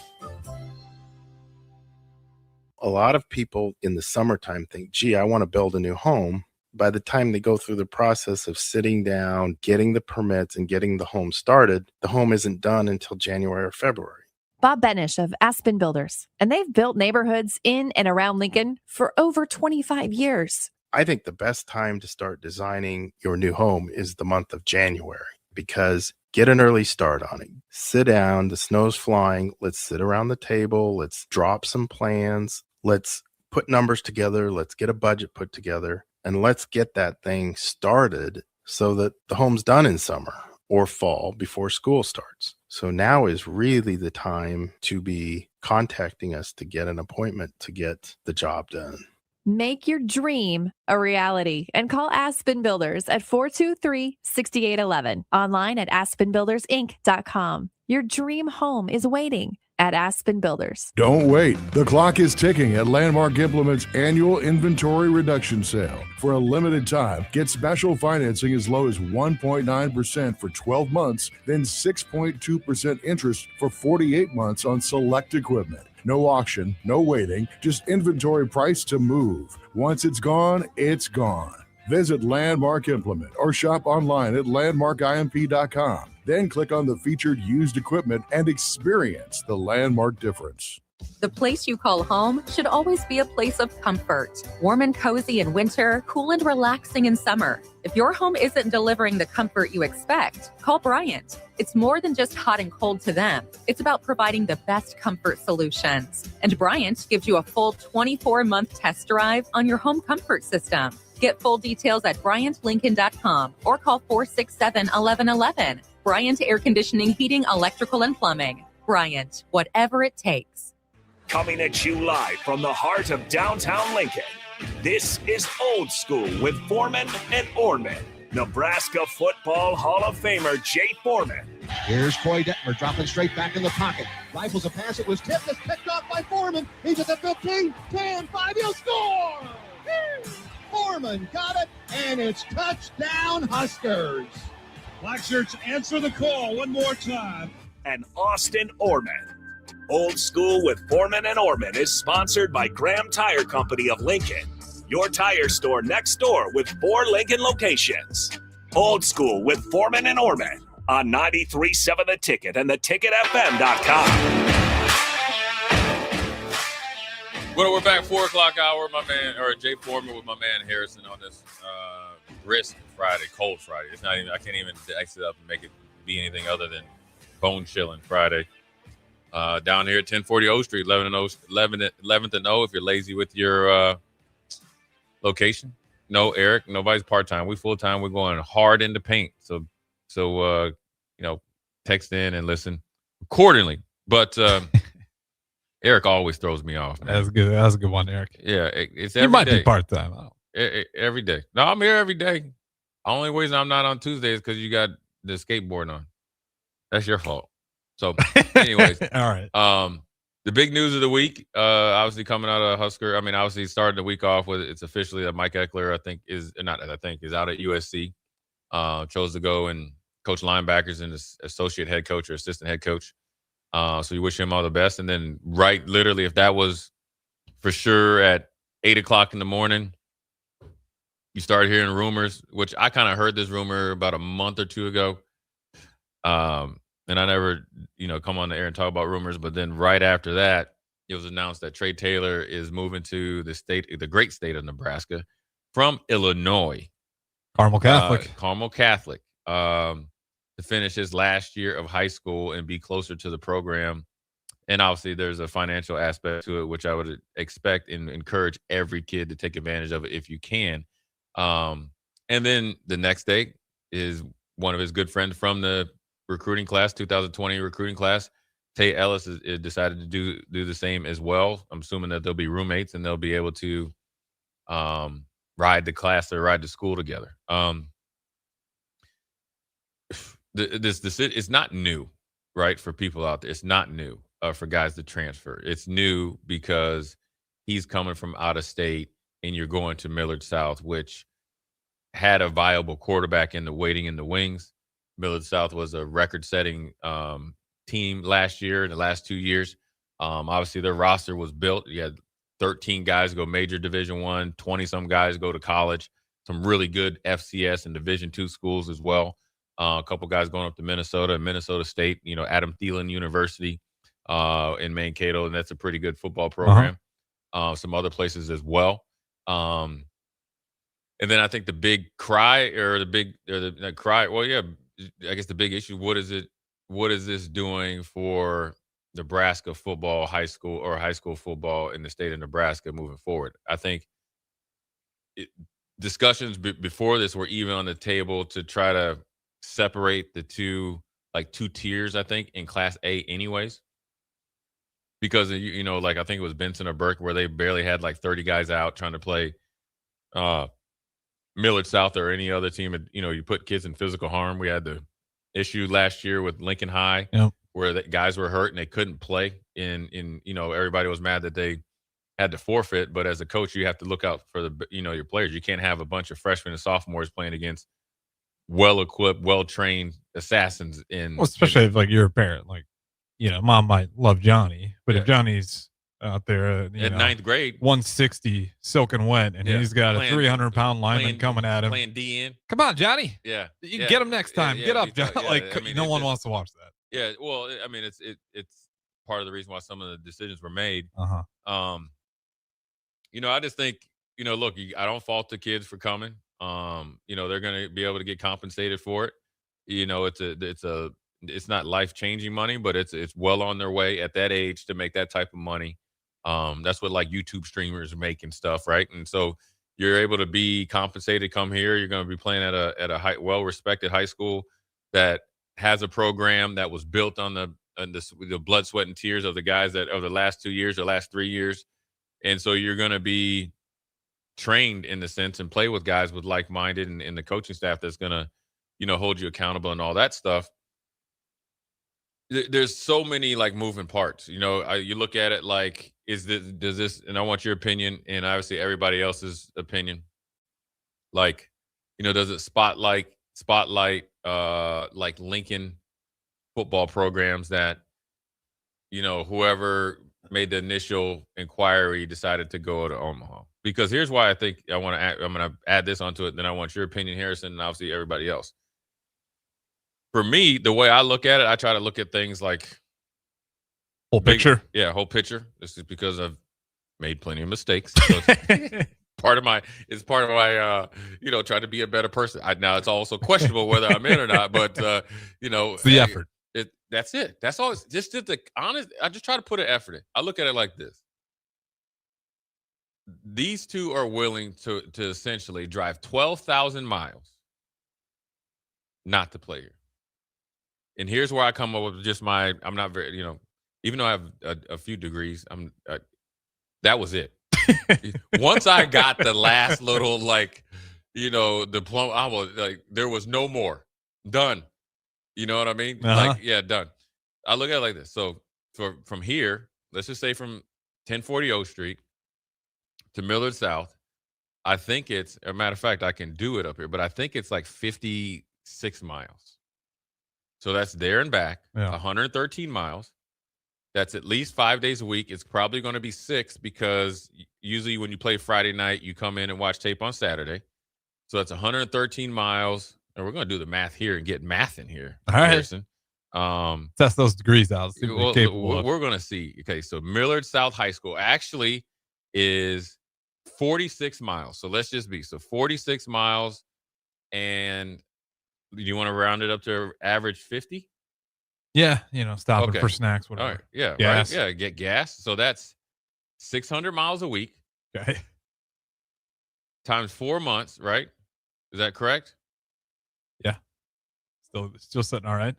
Speaker 12: A lot of people in the summertime think, gee, I want to build a new home. By the time they go through the process of sitting down, getting the permits, and getting the home started, the home isn't done until January or February.
Speaker 13: Bob Benish of Aspen Builders, and they've built neighborhoods in and around Lincoln for over 25 years.
Speaker 12: I think the best time to start designing your new home is the month of January, because get an early start on it. Sit down, the snow's flying, let's sit around the table, let's drop some plans, let's put numbers together, let's get a budget put together, and let's get that thing started so that the home's done in summer or fall before school starts. So now is really the time to be contacting us to get an appointment to get the job done.
Speaker 13: Make your dream a reality and call Aspen Builders at 423-6811. Online at aspenbuildersinc.com. Your dream home is waiting at Aspen Builders.
Speaker 22: Don't wait. The clock is ticking at Landmark Implement's annual inventory reduction sale. For a limited time, get special financing as low as 1.9% for 12 months, then 6.2% interest for 48 months on select equipment. No auction, no waiting, just inventory price to move. Once it's gone, it's gone. Visit Landmark Implement or shop online at landmarkimp.com. Then click on the featured used equipment and experience the Landmark difference.
Speaker 19: The place you call home should always be a place of comfort. Warm and cozy in winter, cool and relaxing in summer. If your home isn't delivering the comfort you expect, call Bryant. It's more than just hot and cold to them. It's about providing the best comfort solutions. And Bryant gives you a full 24-month test drive on your home comfort system. Get full details at BryantLincoln.com or call 467-1111. Bryant Air Conditioning, Heating, Electrical, and Plumbing. Bryant, whatever it takes.
Speaker 2: Coming at you live from the heart of downtown Lincoln, this is Old School with Foreman and Orman. Nebraska Football Hall of Famer Jay Foreman.
Speaker 3: Here's Troy Detmer dropping straight back in the pocket. Rifles a pass. It was tipped. It's picked off by Foreman. He's at the 15, 10, 5. He'll score! Foreman got it, and it's touchdown Huskers.
Speaker 4: Black Shirts answer the call one more time.
Speaker 2: And Austin Orman. Old School with Foreman and Orman is sponsored by Graham Tire Company of Lincoln, your tire store next door with 4 Lincoln locations. Old School with Foreman and Orman on 93.7 The Ticket and theticketfm.com.
Speaker 10: Well, we're back 4 o'clock hour. My man, or Jay Foreman with my man Harrison on this brisk Friday, cold Friday. It's not even. I can't even dice it up and make it be anything other than bone chilling Friday. Down here at 1040 O Street, 11th and O. If you're lazy with your location, no, Eric, nobody's part time. We full time. We're going hard into paint. So text in and listen accordingly. But Eric always throws me off. Man.
Speaker 11: That's good. That's a good one, Eric.
Speaker 10: Yeah, it's every
Speaker 11: you might
Speaker 10: day.
Speaker 11: be part time.
Speaker 10: Every day. No, I'm here every day. Only reason I'm not on Tuesday is because you got the skateboard on. That's your fault. So, anyways,
Speaker 11: all right.
Speaker 10: The big news of the week, obviously coming out of Husker. I mean, obviously starting the week off with it's officially that Mike Eckler, is out at USC. Chose to go and coach linebackers and associate head coach or assistant head coach. So you wish him all the best. And then literally, if that was for sure at 8:00 in the morning, you start hearing rumors, which I kind of heard this rumor about a month or two ago. And I never, come on the air and talk about rumors. But then right after that, it was announced that Trey Taylor is moving to the great state of Nebraska from Illinois.
Speaker 11: Carmel Catholic.
Speaker 10: To finish his last year of high school and be closer to the program. And obviously there's a financial aspect to it, which I would expect and encourage every kid to take advantage of it if you can. And then the next day is one of his good friends from the recruiting class, 2020 recruiting class. Tate Ellis is decided to do the same as well. I'm assuming that they'll be roommates and they'll be able to ride the class or ride to school together. This it's not new, right? For people out there, it's not new for guys to transfer. It's new because he's coming from out of state and you're going to Millard South, which had a viable quarterback in the waiting in the wings. Millard South was a record-setting team last year, in the last 2 years. Obviously, their roster was built. You had 13 guys go major Division I, 20-some guys go to college, some really good FCS and Division II schools as well. A couple guys going up to Minnesota and Minnesota State, Adam Thielen University in Mankato, and that's a pretty good football program. Some other places as well. And then I think the big cry I guess the big issue, what is this doing for Nebraska football, high school football in the state of Nebraska moving forward? I think discussions before this were even on the table to try to separate the two tiers, I think, in Class A anyways. because like I think it was Benson or Burke where they barely had like 30 guys out trying to play Millard South or any other team. And, you put kids in physical harm. We had the issue last year with Lincoln High where the guys were hurt and they couldn't play. Everybody was mad that they had to forfeit. But as a coach, you have to look out for your players. You can't have a bunch of freshmen and sophomores playing against well-equipped, well-trained assassins
Speaker 11: especially if like you're a parent, like, mom might love Johnny, but if Johnny's out there
Speaker 10: ninth grade,
Speaker 11: 160 soaking wet, and he's got a 300-pound lineman coming at him,
Speaker 10: playing DN.
Speaker 11: Come on, Johnny.
Speaker 10: Yeah,
Speaker 11: you get him next time. Get up, Johnny. No one wants to watch that.
Speaker 10: Yeah, well, I mean, it's part of the reason why some of the decisions were made. I just think look, I don't fault the kids for coming. They're going to be able to get compensated for it. It's not life-changing money, but it's well on their way at that age to make that type of money. That's what like YouTube streamers make and stuff, right? And so you're able to be compensated. Come here, you're going to be playing at a well-respected high school that has a program that was built on the blood, sweat, and tears of the guys that over the last 2 years or last 3 years, and so you're going to be trained in the sense and play with guys with like-minded and the coaching staff that's going to hold you accountable and all that stuff. There's so many like moving parts. You look at it like, does this, and I want your opinion and obviously everybody else's opinion. Like, does it spotlight like Lincoln football programs that, whoever made the initial inquiry decided to go to Omaha? Because here's why I think I'm going to add this onto it. Then I want your opinion, Harrison, and obviously everybody else. For me, the way I look at it, I try to look at things like
Speaker 11: whole picture.
Speaker 10: Yeah, whole picture. This is because I've made plenty of mistakes. So it's part of my trying to be a better person. Now it's also questionable whether I'm in or not, but
Speaker 11: it's the effort.
Speaker 10: That's it. That's all. Just the honest. I just try to put an effort in. I look at it like this. These two are willing to essentially drive 12,000 miles not to play here. And here's where I come up with just I'm not very, even though I have a few degrees, that was it. Once I got the last little, diploma, I was like, there was no more. Done. You know what I mean?
Speaker 11: Uh-huh.
Speaker 10: Done. I look at it like this. So from here, let's just say from 1040 O Street to Millard South, I think it's, as a matter of fact, I can do it up here, but I think it's like 56 miles. So that's there and back, 113 miles. That's at least 5 days a week. It's probably going to be 6 because usually when you play Friday night, you come in and watch tape on Saturday. So that's 113 miles. And we're going to do the math here and get math in here.
Speaker 11: All right.
Speaker 10: Harrison.
Speaker 11: Test those degrees out.
Speaker 10: We're going to see. Okay, so Millard South High School actually is 46 miles. So let's just be. So 46 miles. And you want to round it up to average 50?
Speaker 11: Yeah, stopping for snacks, whatever.
Speaker 10: All right. Yeah,
Speaker 11: gas.
Speaker 10: Right? Yeah, get gas. So that's 600 miles a week.
Speaker 11: Okay.
Speaker 10: Times 4 months, right? Is that correct?
Speaker 11: Yeah. Still sitting all right.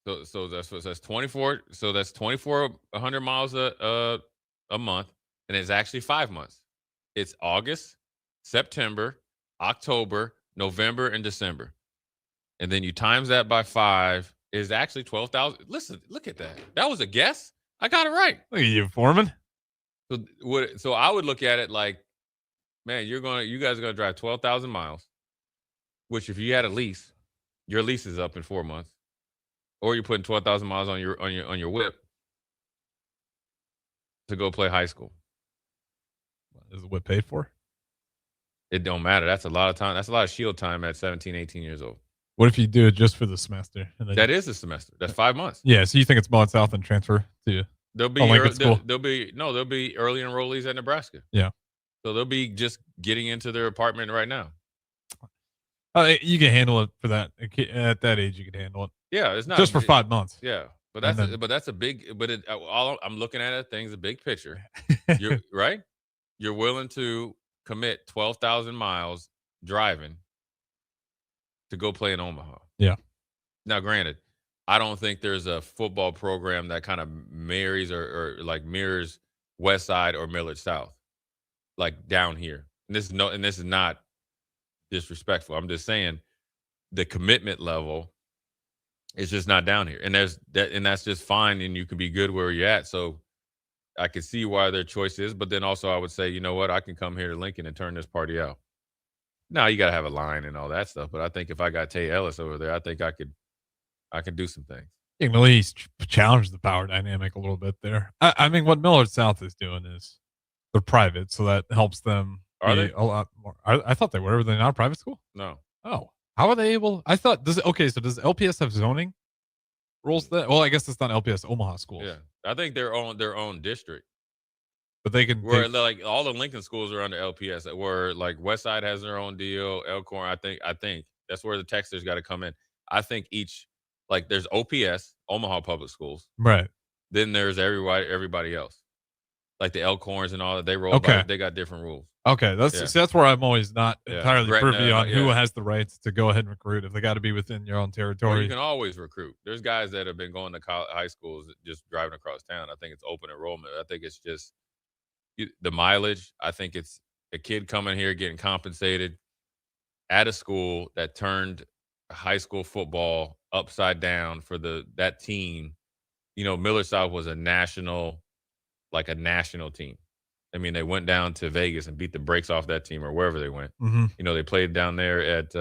Speaker 10: So that's 24. So that's 2,400 miles a month, and it's actually 5 months. It's August, September, October, November, and December. And then you times that by 5 is actually 12,000. Listen, look at that. That was a guess. I got it right.
Speaker 11: Look at you, Foreman.
Speaker 10: So I would look at it like, man, you guys are gonna drive 12,000 miles. Which, if you had a lease, your lease is up in 4 months, or you're putting 12,000 miles on your whip to go play high school.
Speaker 11: Is the whip paid for?
Speaker 10: It don't matter. That's a lot of time. That's a lot of shield time at 17, 18 years old.
Speaker 11: What if you do it just for the semester? And then
Speaker 10: that is a semester. That's 5 months.
Speaker 11: Yeah. So you think it's Millard South and transfer to
Speaker 10: there'll be early enrollees at Nebraska.
Speaker 11: Yeah.
Speaker 10: So they'll be just getting into their apartment right now.
Speaker 11: You can handle it for that at that age. You can handle it.
Speaker 10: Yeah, it's not
Speaker 11: just for 5 months.
Speaker 10: Yeah, but that's a big. But I'm looking at it. Things a big picture. You're right. You're willing to commit 12,000 miles driving to go play in Omaha.
Speaker 11: Yeah.
Speaker 10: Now, granted, I don't think there's a football program that kind of marries or like mirrors West Side or Millard South, like down here. And this is not disrespectful. I'm just saying the commitment level is just not down here. And that's just fine, and you can be good where you're at. So I can see why their choice is, but then also I would say, you know what, I can come here to Lincoln and turn this party out. Now you got to have a line and all that stuff, but I think if I got Tay Ellis over there, I think I could do some things.
Speaker 11: You can at least challenge the power dynamic a little bit there. I mean, what Millard South is doing is they're private, so that helps them.
Speaker 10: Are they
Speaker 11: a lot more? I thought they were. Were they not a private school?
Speaker 10: No.
Speaker 11: Oh, how are they able? I thought so does LPS have zoning rules? That well, I guess it's not LPS Omaha schools.
Speaker 10: Yeah, I think they're on their own district.
Speaker 11: But they can
Speaker 10: like all the Lincoln schools are under LPS. Where like West Side has their own deal. Elkhorn, I think that's where the Texans got to come in. I think each like there's OPS, Omaha Public Schools,
Speaker 11: right?
Speaker 10: Then there's everybody else, like the Elkhorns and all that. They roll.
Speaker 11: Okay.
Speaker 10: They got different rules.
Speaker 11: Okay, that's where I'm always not entirely
Speaker 10: Gretna,
Speaker 11: privy on who has the rights to go ahead and recruit if they got to be within your own territory.
Speaker 10: Well, you can always recruit. There's guys that have been going to high schools just driving across town. I think it's open enrollment. I think it's just the mileage. I think it's a kid coming here getting compensated at a school that turned high school football upside down for that team. You know, Millard South was a national team. I mean, they went down to Vegas and beat the brakes off that team or wherever they went.
Speaker 11: Mm-hmm.
Speaker 10: You know, they played down there at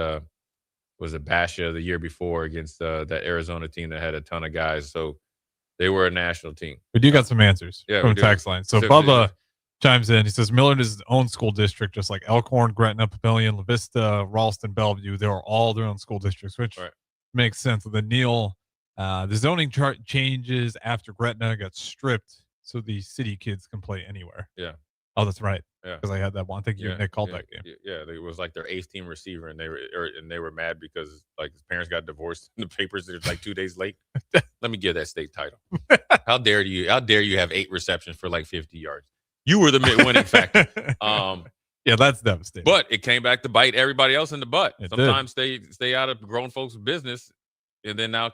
Speaker 10: was it Basha the year before against that Arizona team that had a ton of guys. So they were a national team.
Speaker 11: We do got some answers from the text line. So Bubba chimes in. He says Millard is his own school district, just like Elkhorn, Gretna, Papillion, La Vista, Ralston, Bellevue. They're all their own school districts, which makes sense. And then Neil, the zoning chart changes after Gretna got stripped, so the city kids can play anywhere.
Speaker 10: Yeah.
Speaker 11: Oh, that's right.
Speaker 10: Yeah.
Speaker 11: Because I had that one. I think you and Nick called that game.
Speaker 10: Yeah, it was like their 8th team receiver, and they were mad because like his parents got divorced in the papers. They're like 2 days late. Let me give that state title. How dare you have 8 receptions for like 50 yards? You were the winning factor.
Speaker 11: Yeah, that's devastating.
Speaker 10: But it came back to bite everybody else in the butt.
Speaker 11: It
Speaker 10: Sometimes stay out of grown folks' business, and then now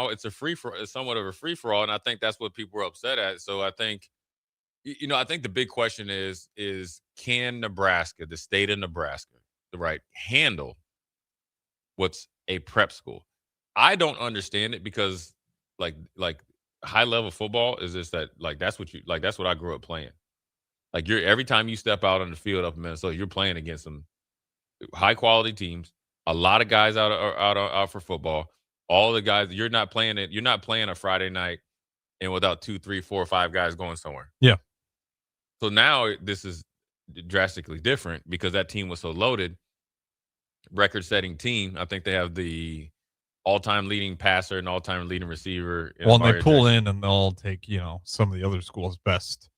Speaker 10: it's it's somewhat of a free for all, and I think that's what people were upset at. So I think. I think the big question is can Nebraska, the state of Nebraska, handle what's a prep school? I don't understand it because like high level football is just that that's what I grew up playing. Like every time you step out on the field up in Minnesota, you're playing against some high quality teams. A lot of guys out for football. All the guys you're not playing a Friday night and without 2, 3, 4, 5 guys going somewhere.
Speaker 11: Yeah.
Speaker 10: So now this is drastically different because that team was so loaded, record-setting team. I think they have the all-time leading passer and all-time leading receiver.
Speaker 11: Well, and they pull in and they'll take, some of the other schools' best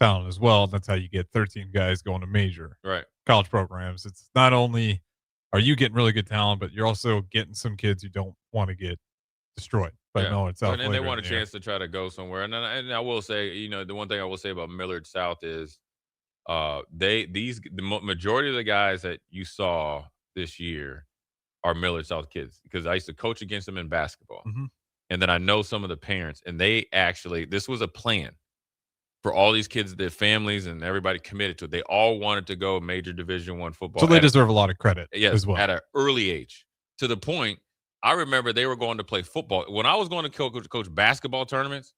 Speaker 11: talent as well. That's how you get 13 guys going to major college programs. It's not only are you getting really good talent, but you're also getting some kids you don't want to get destroyed. But no, it's out.
Speaker 10: And they want a chance to try to go somewhere. And I will say, the one thing I will say about Millard South is the majority of the guys that you saw this year are Millard South kids because I used to coach against them in basketball.
Speaker 11: Mm-hmm.
Speaker 10: And then I know some of the parents, and this was a plan for all these kids, their families, and everybody committed to it. They all wanted to go major Division I football.
Speaker 11: So they deserve a lot of credit
Speaker 10: as
Speaker 11: well.
Speaker 10: At an early age, to the point. I remember they were going to play football. When I was going to coach basketball tournaments,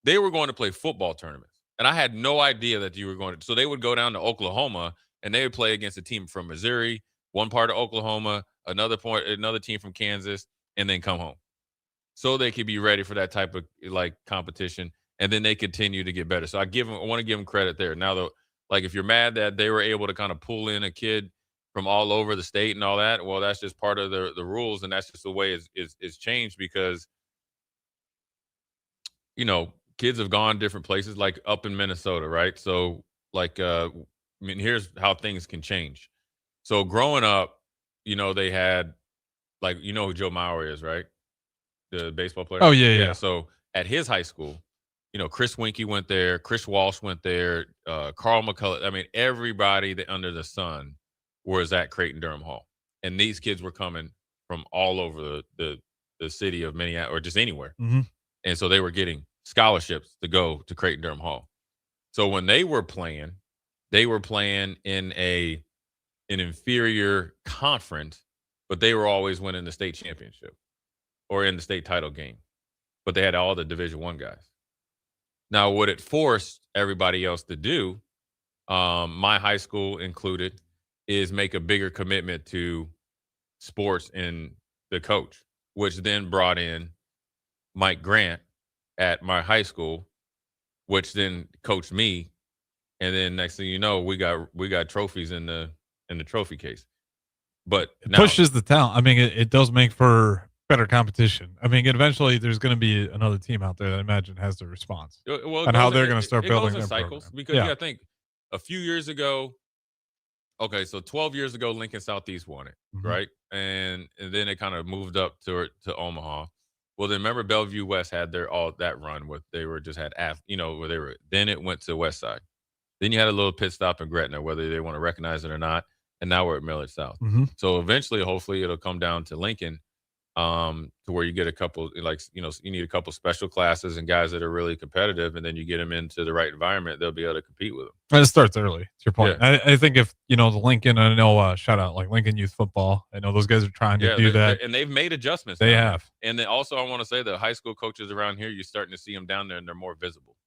Speaker 10: they were going to play football tournaments. And I had no idea that you were going to. So they would go down to Oklahoma, and they would play against a team from Missouri, one part of Oklahoma, another team from Kansas, and then come home. So they could be ready for that type of competition, and then they continue to get better. So I want to give them credit there. Now, though, if you're mad that they were able to kind of pull in a kid from all over the state and all that, well, that's just part of the rules, and that's just the way it's changed because, kids have gone different places, like up in Minnesota, right? So, here's how things can change. So growing up, they had, who Joe Mauer is, right? The baseball player.
Speaker 11: Oh, yeah.
Speaker 10: So at his high school, Chris Winkie went there, Chris Walsh went there, Carl McCullough. I mean, everybody that under the sun was at Creighton Durham Hall. And these kids were coming from all over the the city of Minneapolis or just anywhere.
Speaker 11: Mm-hmm.
Speaker 10: And so they were getting scholarships to go to Creighton Durham Hall. So when they were playing in an inferior conference, but they were always winning the state championship or in the state title game. But they had all the Division I guys. Now, what it forced everybody else to do, my high school included, is make a bigger commitment to sports and the coach, which then brought in Mike Grant at my high school, which then coached me. And then next thing you know, we got trophies in the trophy case. But
Speaker 11: it pushes the talent. I mean, it does make for better competition. I mean, eventually there's going to be another team out there that I imagine has the response and how they're going to start building their
Speaker 10: cycles.
Speaker 11: program.
Speaker 10: Because I think a few years ago, okay, so 12 years ago, Lincoln Southeast won it, right? And then it kind of moved up to Omaha. Well, then remember Bellevue West had that run with they were just had where they were. Then it went to West Side. Then you had a little pit stop in Gretna, whether they want to recognize it or not. And now we're at Millard South. So eventually, hopefully, it'll come down to Lincoln, to where you get a couple, you need a couple special classes and guys that are really competitive, and then you get them into the right environment, they'll be able to compete with them.
Speaker 11: And it starts early. To your point,
Speaker 10: Yeah.
Speaker 11: I think if the Lincoln, I know, shout out like Lincoln Youth Football. I know those guys are trying to do that,
Speaker 10: and they've made adjustments.
Speaker 11: They
Speaker 10: now.
Speaker 11: have.
Speaker 10: And then also, I want to say the high school coaches around here, you're starting to see them down there, and they're more visible.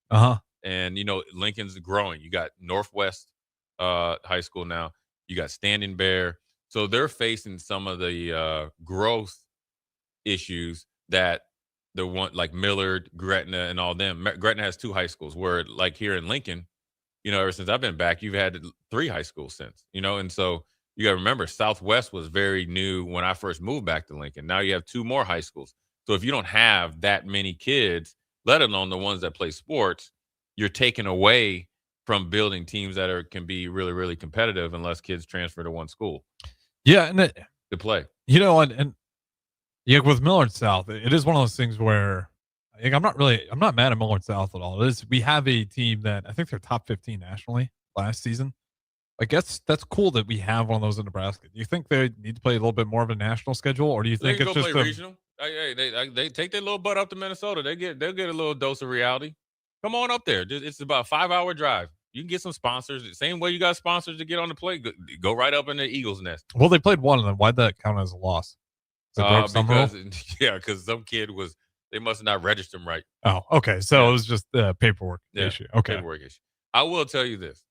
Speaker 10: And Lincoln's growing. You got Northwest High School now. You got Standing Bear. So they're facing some of the growth issues that the one like Millard, Gretna, and all them. Gretna has 2 high schools, where like here in Lincoln, ever since I've been back, you've had 3 high schools since, and so you got to remember Southwest was very new when I first moved back to Lincoln. Now you have 2 more high schools. So if you don't have that many kids, let alone the ones that play sports, you're taking away from building teams that can be really, really competitive unless kids transfer to one school.
Speaker 11: Yeah, and
Speaker 10: to play.
Speaker 11: And with Millard South, it is one of those things where I'm not mad at Millard South at all. We have a team that I think they're top 15 nationally last season. I guess that's cool that we have one of those in Nebraska. Do you think they need to play a little bit more of a national schedule, or do you think it's just
Speaker 10: play regional? They take their little butt up to Minnesota. They'll get a little dose of reality. Come on up there. It's about a 5-hour drive. You can get some sponsors. The same way you got sponsors to get on the play. Go right up in the Eagles' nest.
Speaker 11: Well, they played one of them. Why'd that count as a loss?
Speaker 10: Because some kid they must have not registered them right.
Speaker 11: Oh, okay. So it was just a paperwork issue. Okay.
Speaker 10: Paperwork issue. I will tell you this.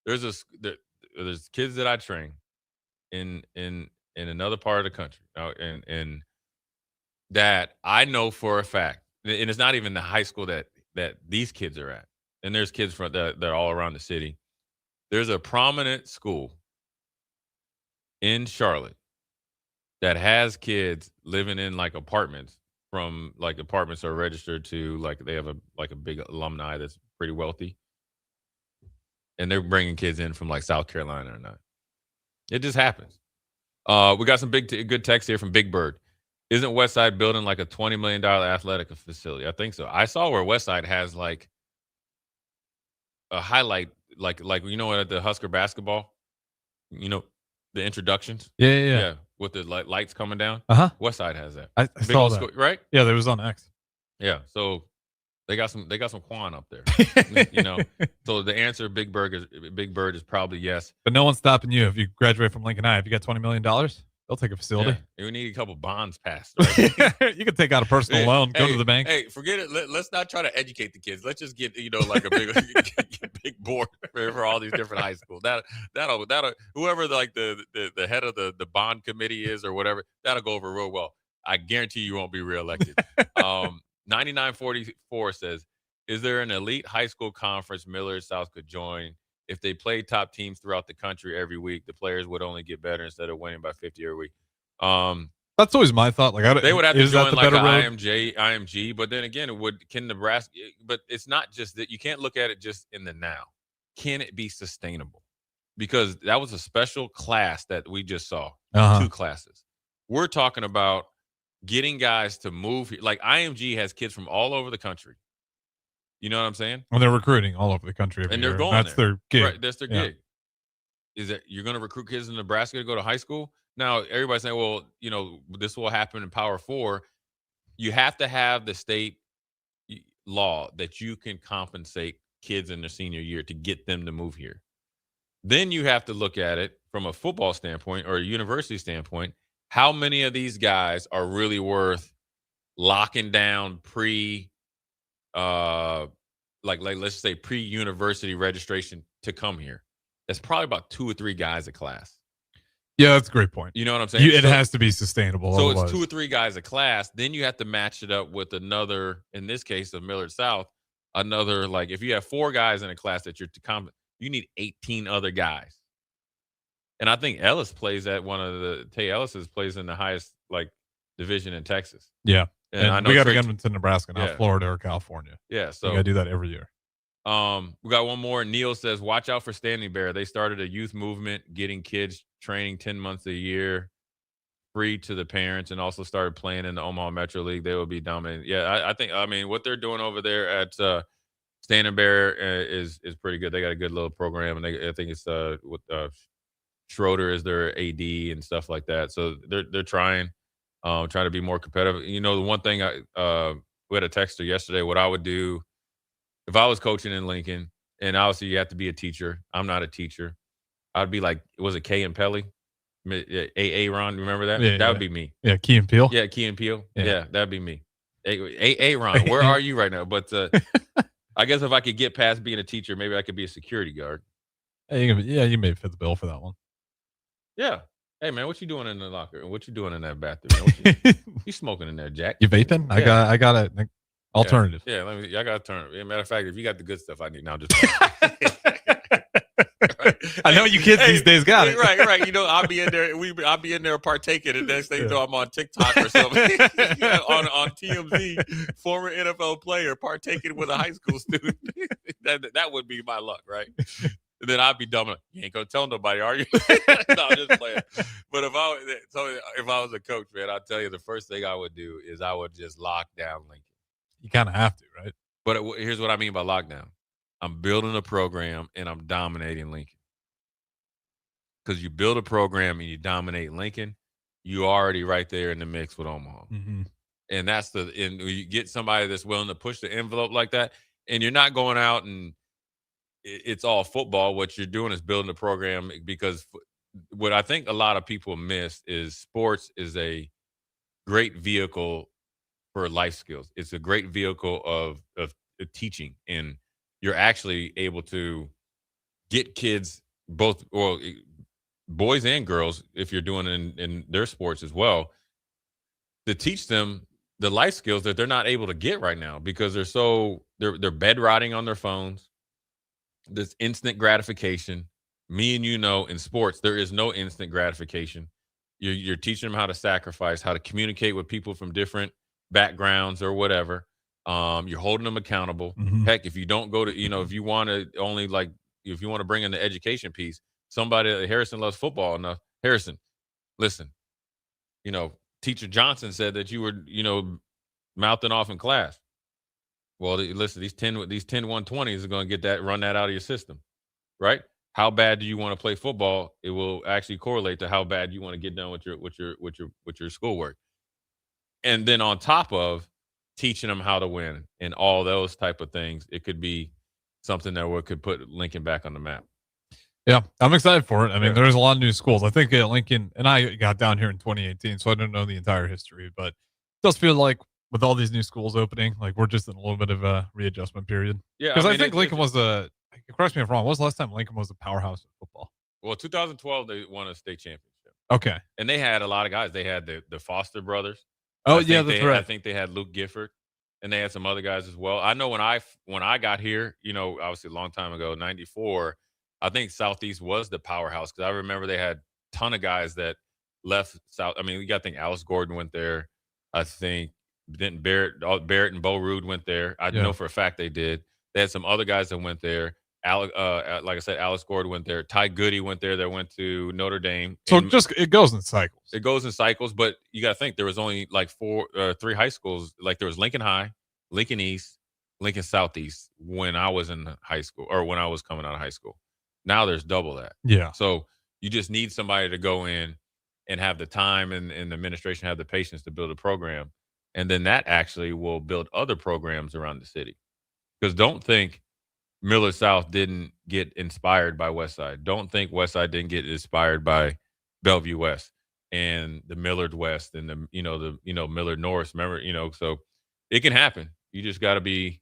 Speaker 10: There's kids that I train in another part of the country, and that I know for a fact, and it's not even the high school that these kids are at. And there's kids that are all around the city. There's a prominent school in Charlotte that has kids living in like apartments, from like apartments are registered to like they have a big alumni that's pretty wealthy. And they're bringing kids in from like South Carolina or not. It just happens. We got some good text here from Big Bird. Isn't Westside building like a $20 million athletic facility? I think so. I saw where Westside has like a highlight, like at the Husker basketball, the introductions.
Speaker 11: Yeah.
Speaker 10: With the lights coming down. Westside has that.
Speaker 11: I saw that.
Speaker 10: Right?
Speaker 11: Yeah, that was on X.
Speaker 10: Yeah. So they got some Quan up there. So the answer, Big Bird is probably yes.
Speaker 11: But no one's stopping you if you graduate from Lincoln High. If you got $20 million, they'll take a facility.
Speaker 10: Yeah. We need a couple bonds passed. Right?
Speaker 11: You can take out a personal loan, go to the bank.
Speaker 10: Hey, forget it. Let's not try to educate the kids. Let's just get like a big big board for all these different high schools. That'll whoever like the head of the bond committee is or whatever, that'll go over real well. I guarantee you won't be reelected. 9944 says, is there an elite high school conference Millard South could join? If they played top teams throughout the country every week, the players would only get better instead of winning by 50 every week.
Speaker 11: That's always my thought. Like
Speaker 10: they would have to join like an IMG, but then again, can Nebraska? But it's not just that. You can't look at it just in the now. Can it be sustainable? Because that was a special class that we just saw. 2 classes. We're talking about getting guys to move here. Like IMG has kids from all over the country. You know what I'm saying?
Speaker 11: Well, they're recruiting all over the country
Speaker 10: and
Speaker 11: year.
Speaker 10: They're going.
Speaker 11: That's
Speaker 10: there.
Speaker 11: Their gig.
Speaker 10: Right, that's their gig. is that you're going to recruit kids in Nebraska to go to high school? Now, everybody's saying, well, this will happen in Power 4. You have to have the state law that you can compensate kids in their senior year to get them to move here. Then you have to look at it from a football standpoint or a university standpoint. How many of these guys are really worth locking down let's say pre-university registration to come here? That's probably about 2 or 3 guys a class.
Speaker 11: Yeah, that's a great point.
Speaker 10: You know what I'm saying?
Speaker 11: It has to be sustainable.
Speaker 10: So
Speaker 11: otherwise.
Speaker 10: it's 2 or 3 guys a class. Then you have to match it up with another, in this case of Millard South, another, like if you have 4 guys in a class that you need 18 other guys. And I think Ellis plays at Tay Ellis's plays in the highest division in Texas.
Speaker 11: Yeah.
Speaker 10: And I know
Speaker 11: we got to get them to Nebraska, not
Speaker 10: Yeah.
Speaker 11: Florida or California.
Speaker 10: Yeah. So
Speaker 11: you got to do that every year.
Speaker 10: We got one more. Neil says, watch out for Standing Bear. They started a youth movement, getting kids training 10 months a year, free to the parents, and also started playing in the Omaha Metro League. They will be dominating. Yeah, I think what they're doing over there at Standing Bear is pretty good. They got a good little program, and I think it's with Schroeder is their AD and stuff like that. So they're trying to be more competitive. The one thing we had a texter yesterday. What I would do if I was coaching in Lincoln, and obviously you have to be a teacher. I'm not a teacher. I'd be like, was it Kay and Pelly? Ron, remember that?
Speaker 11: Yeah,
Speaker 10: that would be me.
Speaker 11: Yeah, Key and Peele.
Speaker 10: Yeah, Key and Peele. Yeah, that'd be me. Ron, where are you right now? But I guess if I could get past being a teacher, maybe I could be a security guard.
Speaker 11: You may fit the bill for that one.
Speaker 10: Yeah. Hey, man, what you doing in the locker room? What you doing in that bathroom? Man? You smoking in there, Jack?
Speaker 11: You vaping? Yeah. I got an alternative.
Speaker 10: Yeah, I got an alternative. Matter of fact, if you got the good stuff I need now, just
Speaker 11: I know you kids these days got it.
Speaker 10: Right. I'll be in there. I'll be in there partaking, and next thing you know, I'm on TikTok or something on TMZ. Former NFL player partaking with a high school student. that would be my luck, right? And then I'd be dumb. Like, you ain't gonna tell nobody, are you? No, I'm just playing. But if I was a coach, man, I'll tell you the first thing I would do is I would just lock down Lincoln.
Speaker 11: You kind of have to, right?
Speaker 10: But here's what I mean by lockdown. I'm building a program and I'm dominating Lincoln. Because you build a program and you dominate Lincoln, you already right there in the mix with Omaha.
Speaker 11: Mm-hmm.
Speaker 10: And and you get somebody that's willing to push the envelope like that, and you're not going out and it's all football. What you're doing is building a program, because what I think a lot of people miss is sports is a great vehicle for life skills. It's a great vehicle of teaching, and you're actually able to get kids, both boys and girls, if you're doing it in their sports as well, to teach them the life skills that they're not able to get right now because they're bed rotting on their phones. This instant gratification. Me and in sports, there is no instant gratification. You're teaching them how to sacrifice, how to communicate with people from different backgrounds or whatever. You're holding them accountable.
Speaker 11: Mm-hmm.
Speaker 10: Heck, if you don't go to, if you want to bring in the education piece, Harrison loves football enough. Harrison, listen, Teacher Johnson said that you were, mouthing off in class. Well, listen, these 10 120s are going to run that out of your system, right? How bad do you want to play football? It will actually correlate to how bad you want to get done with your schoolwork. And then on top of teaching them how to win and all those type of things, it could be something that could put Lincoln back on the map.
Speaker 11: Yeah, I'm excited for it. I mean, there's a lot of new schools. I think Lincoln, and I got down here in 2018, so I don't know the entire history, but it does feel like with all these new schools opening, like we're just in a little bit of a readjustment period.
Speaker 10: Yeah,
Speaker 11: because I think Lincoln was correct me if I'm wrong, when was the last time Lincoln was a powerhouse in football?
Speaker 10: Well, 2012, they won a state championship.
Speaker 11: Okay.
Speaker 10: And they had a lot of guys. They had the Foster brothers.
Speaker 11: Oh, that's right.
Speaker 10: I think they had Luke Gifford, and they had some other guys as well. I know when I got here, obviously a long time ago, 94, I think Southeast was the powerhouse because I remember they had a ton of guys that left South. I mean, you got to think Alice Gordon went there. I think Barrett and Bo Rude went there. I know for a fact they did. They had some other guys that went there. Like I said, Alice Gordon went there. Ty Goody went there. That went to Notre Dame.
Speaker 11: So it goes in cycles.
Speaker 10: It goes in cycles, but you got to think there was only like 3 high schools. Like there was Lincoln High, Lincoln East, Lincoln Southeast when I was in high school or when I was coming out of high school. Now there's double that.
Speaker 11: Yeah.
Speaker 10: So you just need somebody to go in and have the time and the administration have the patience to build a program. And then that actually will build other programs around the city. Because don't think Millard South didn't get inspired by Westside. Don't think Westside didn't get inspired by Bellevue West and the Millard West and the Millard North. Remember, so it can happen. You just got to be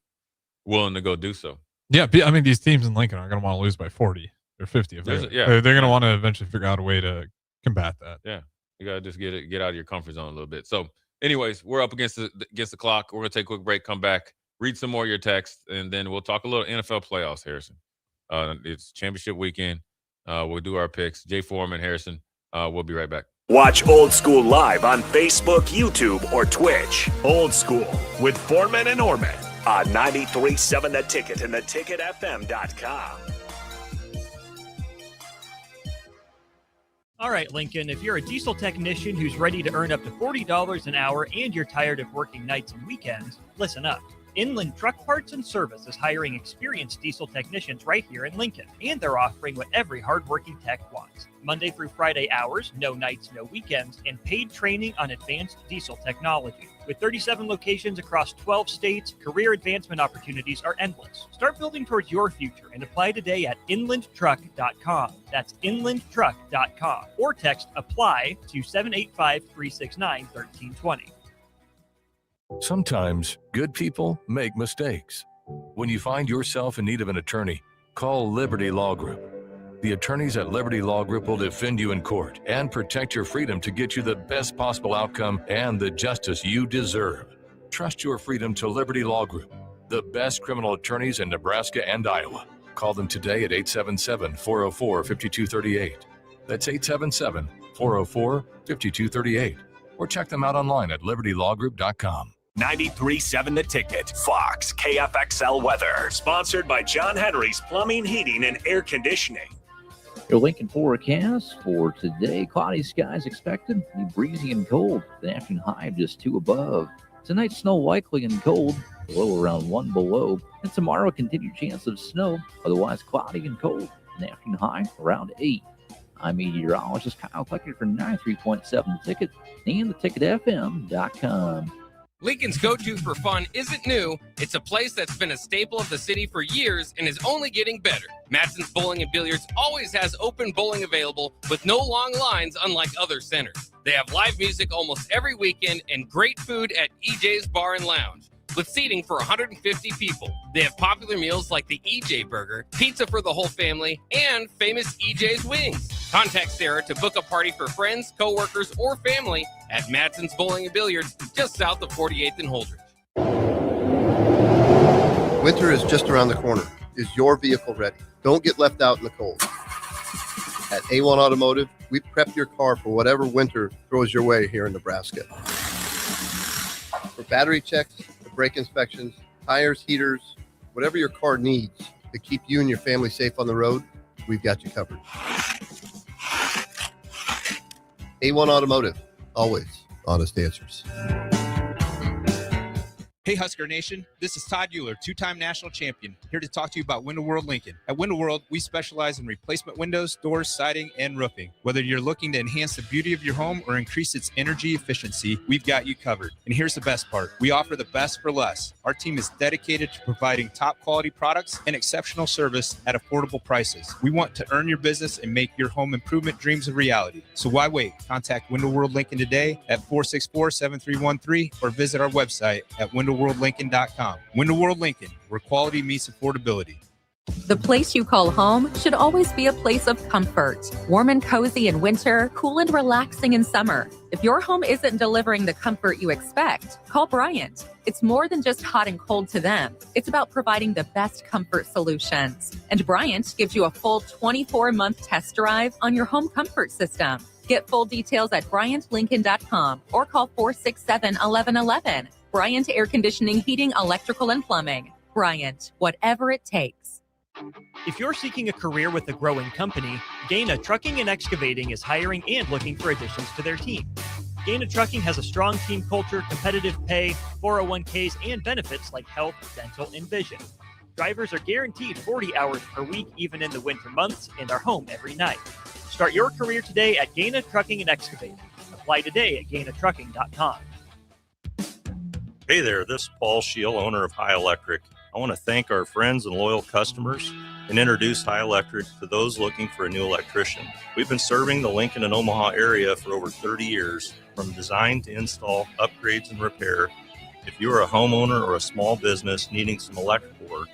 Speaker 10: willing to go do so.
Speaker 11: Yeah, I mean, these teams in Lincoln are going to want to lose by 40 or 50. They're going to want to eventually figure out a way to combat that.
Speaker 10: Yeah, you got to just get out of your comfort zone a little bit. So, anyways, we're up against the clock. We're going to take a quick break, come back, read some more of your texts, and then we'll talk a little NFL playoffs, Harrison. It's championship weekend. We'll do our picks. Jay Foreman, Harrison. We'll be right back.
Speaker 2: Watch Old School live on Facebook, YouTube, or Twitch. Old School with Foreman and Orman on 93.7 The Ticket and theticketfm.com.
Speaker 1: All right, Lincoln, if you're a diesel technician who's ready to earn up to $40 an hour and you're tired of working nights and weekends, listen up. Inland Truck Parts and Service is hiring experienced diesel technicians right here in Lincoln, and they're offering what every hardworking tech wants. Monday through Friday hours, no nights, no weekends, and paid training on advanced diesel technology. With 37 locations across 12 states, career advancement opportunities are endless. Start building towards your future and apply today at inlandtruck.com. That's inlandtruck.com. Or text APPLY to 785-369-1320.
Speaker 6: Sometimes good people make mistakes. When you find yourself in need of an attorney, call Liberty Law Group. The attorneys at Liberty Law Group will defend you in court and protect your freedom to get you the best possible outcome and the justice you deserve. Trust your freedom to Liberty Law Group, the best criminal attorneys in Nebraska and Iowa. Call them today at 877-404-5238. That's 877-404-5238. Or check them out online at libertylawgroup.com.
Speaker 2: 93.7 The Ticket, Fox, KFXL weather. Sponsored by John Henry's Plumbing, Heating, and Air Conditioning.
Speaker 14: Your Lincoln forecast for today: cloudy skies expected, be breezy and cold. The afternoon high of just 2 above. Tonight, snow likely and cold, low around 1 below. And tomorrow, continued chance of snow, otherwise cloudy and cold. The afternoon high around 8. I'm meteorologist Kyle Klecker for 93.7 The Ticket and theticketfm.com.
Speaker 16: Lincoln's go-to for fun isn't new. It's a place that's been a staple of the city for years and is only getting better. Matson's Bowling and Billiards always has open bowling available with no long lines, unlike other centers. They have live music almost every weekend and great food at EJ's Bar and Lounge, with seating for 150 people. They have popular meals like the EJ Burger, pizza for the whole family, and famous EJ's Wings. Contact Sarah to book a party for friends, coworkers, or family at Matson's Bowling and Billiards, just south of 48th and Holdridge.
Speaker 17: Winter is just around the corner. Is your vehicle ready? Don't get left out in the cold. At A1 Automotive, we prep your car for whatever winter throws your way here in Nebraska. For battery checks, brake inspections, tires, heaters, whatever your car needs to keep you and your family safe on the road, we've got you covered. A1 Automotive, always honest answers.
Speaker 15: Hey Husker Nation, this is Todd Euler, two-time national champion, here to talk to you about Window World Lincoln. At Window World, we specialize in replacement windows, doors, siding, and roofing. Whether you're looking to enhance the beauty of your home or increase its energy efficiency, we've got you covered. And here's the best part. We offer the best for less. Our team is dedicated to providing top quality products and exceptional service at affordable prices. We want to earn your business and make your home improvement dreams a reality. So why wait? Contact Window World Lincoln today at 464-7313 or visit our website at windowworldlincoln.com. Window World Lincoln, where quality meets affordability.
Speaker 19: The place you call home should always be a place of comfort. Warm and cozy in winter, cool and relaxing in summer. If your home isn't delivering the comfort you expect, call Bryant. It's more than just hot and cold to them. It's about providing the best comfort solutions. And Bryant gives you a full 24-month test drive on your home comfort system. Get full details at BryantLincoln.com or call 467-1111. Bryant Air Conditioning, Heating, Electrical, and Plumbing. Bryant, whatever it takes.
Speaker 1: If you're seeking a career with a growing company, Gaina Trucking and Excavating is hiring and looking for additions to their team. Gaina Trucking has a strong team culture, competitive pay, 401ks, and benefits like health, dental, and vision. Drivers are guaranteed 40 hours per week, even in the winter months, and are home every night. Start your career today at Gaina Trucking and Excavating. Apply today at GainaTrucking.com.
Speaker 8: Hey there, this is Paul Scheel, owner of High Electric. I want to thank our friends and loyal customers and introduce High Electric to those looking for a new electrician. We've been serving the Lincoln and Omaha area for over 30 years, from design to install, upgrades, and repair. If you are a homeowner or a small business needing some electrical work,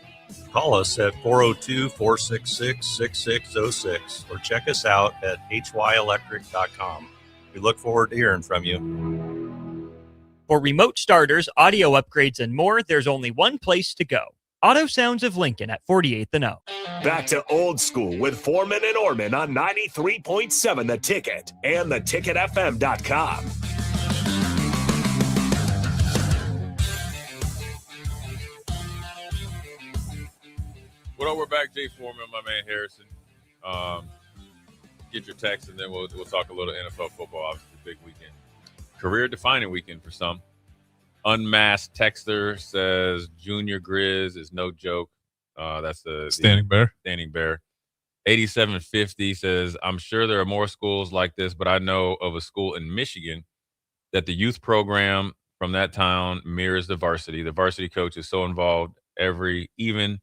Speaker 8: call us at 402-466-6606 or check us out at hyelectric.com. We look forward to hearing from you.
Speaker 1: For remote starters, audio upgrades, and more, there's only one place to go. Auto Sounds of Lincoln at 48th and O.
Speaker 2: Back to old school with Foreman and Orman on 93.7 The Ticket and theticketfm.com.
Speaker 10: Well, we're back. Jay Foreman, my man Harrison. Get your text, and then we'll talk a little NFL football. Obviously, big weekend. Career-defining weekend for some. Unmasked Texter says Junior Grizz is no joke. That's the
Speaker 11: Standing Bear.
Speaker 10: 8750 says, I'm sure there are more schools like this, but I know of a school in Michigan that the youth program from that town mirrors the varsity. The varsity coach is so involved. Even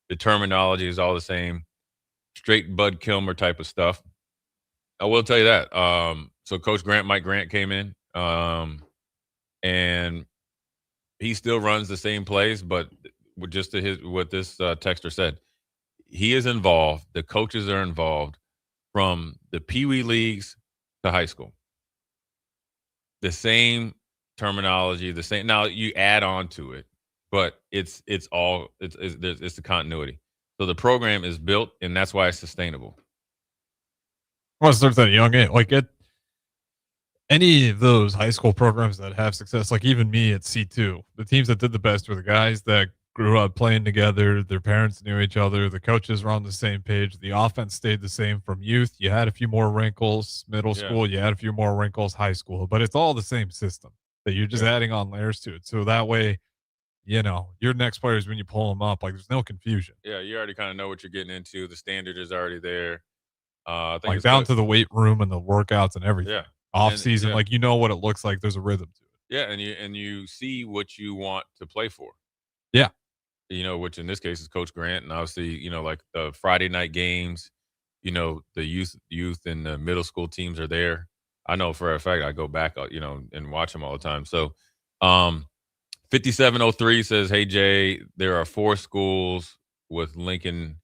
Speaker 10: the terminology is all the same. Straight Bud Kilmer type of stuff. I will tell you that. So Coach Mike Grant came in. And he still runs the same plays, but what this texter said, he is involved. The coaches are involved from the Pee Wee leagues to high school. The same terminology, the same. Now you add on to it, but it's the continuity. So the program is built, and that's why it's sustainable.
Speaker 11: Well, it starts at a young age. Like any of those high school programs that have success, like even me at C2, the teams that did the best were the guys that grew up playing together. Their parents knew each other. The coaches were on the same page. The offense stayed the same from youth. You had a few more wrinkles, middle school. You had a few more wrinkles, high school, but it's all the same system that you're just adding on layers to it. So that way, your next players, when you pull them up, like there's no confusion.
Speaker 10: Yeah, you already kind of know what you're getting into. The standard is already there. I think
Speaker 11: like
Speaker 10: it's
Speaker 11: down
Speaker 10: good.
Speaker 11: To the weight room and the workouts and everything.
Speaker 10: Yeah.
Speaker 11: Off season, like what it looks like. There's a rhythm to it.
Speaker 10: Yeah, and you see what you want to play for.
Speaker 11: Yeah.
Speaker 10: Which in this case is Coach Grant, and obviously, like the Friday night games, the youth and the middle school teams are there. I know for a fact I go back, and watch them all the time. So, 5703 says, "Hey Jay, there are 4 schools with Lincoln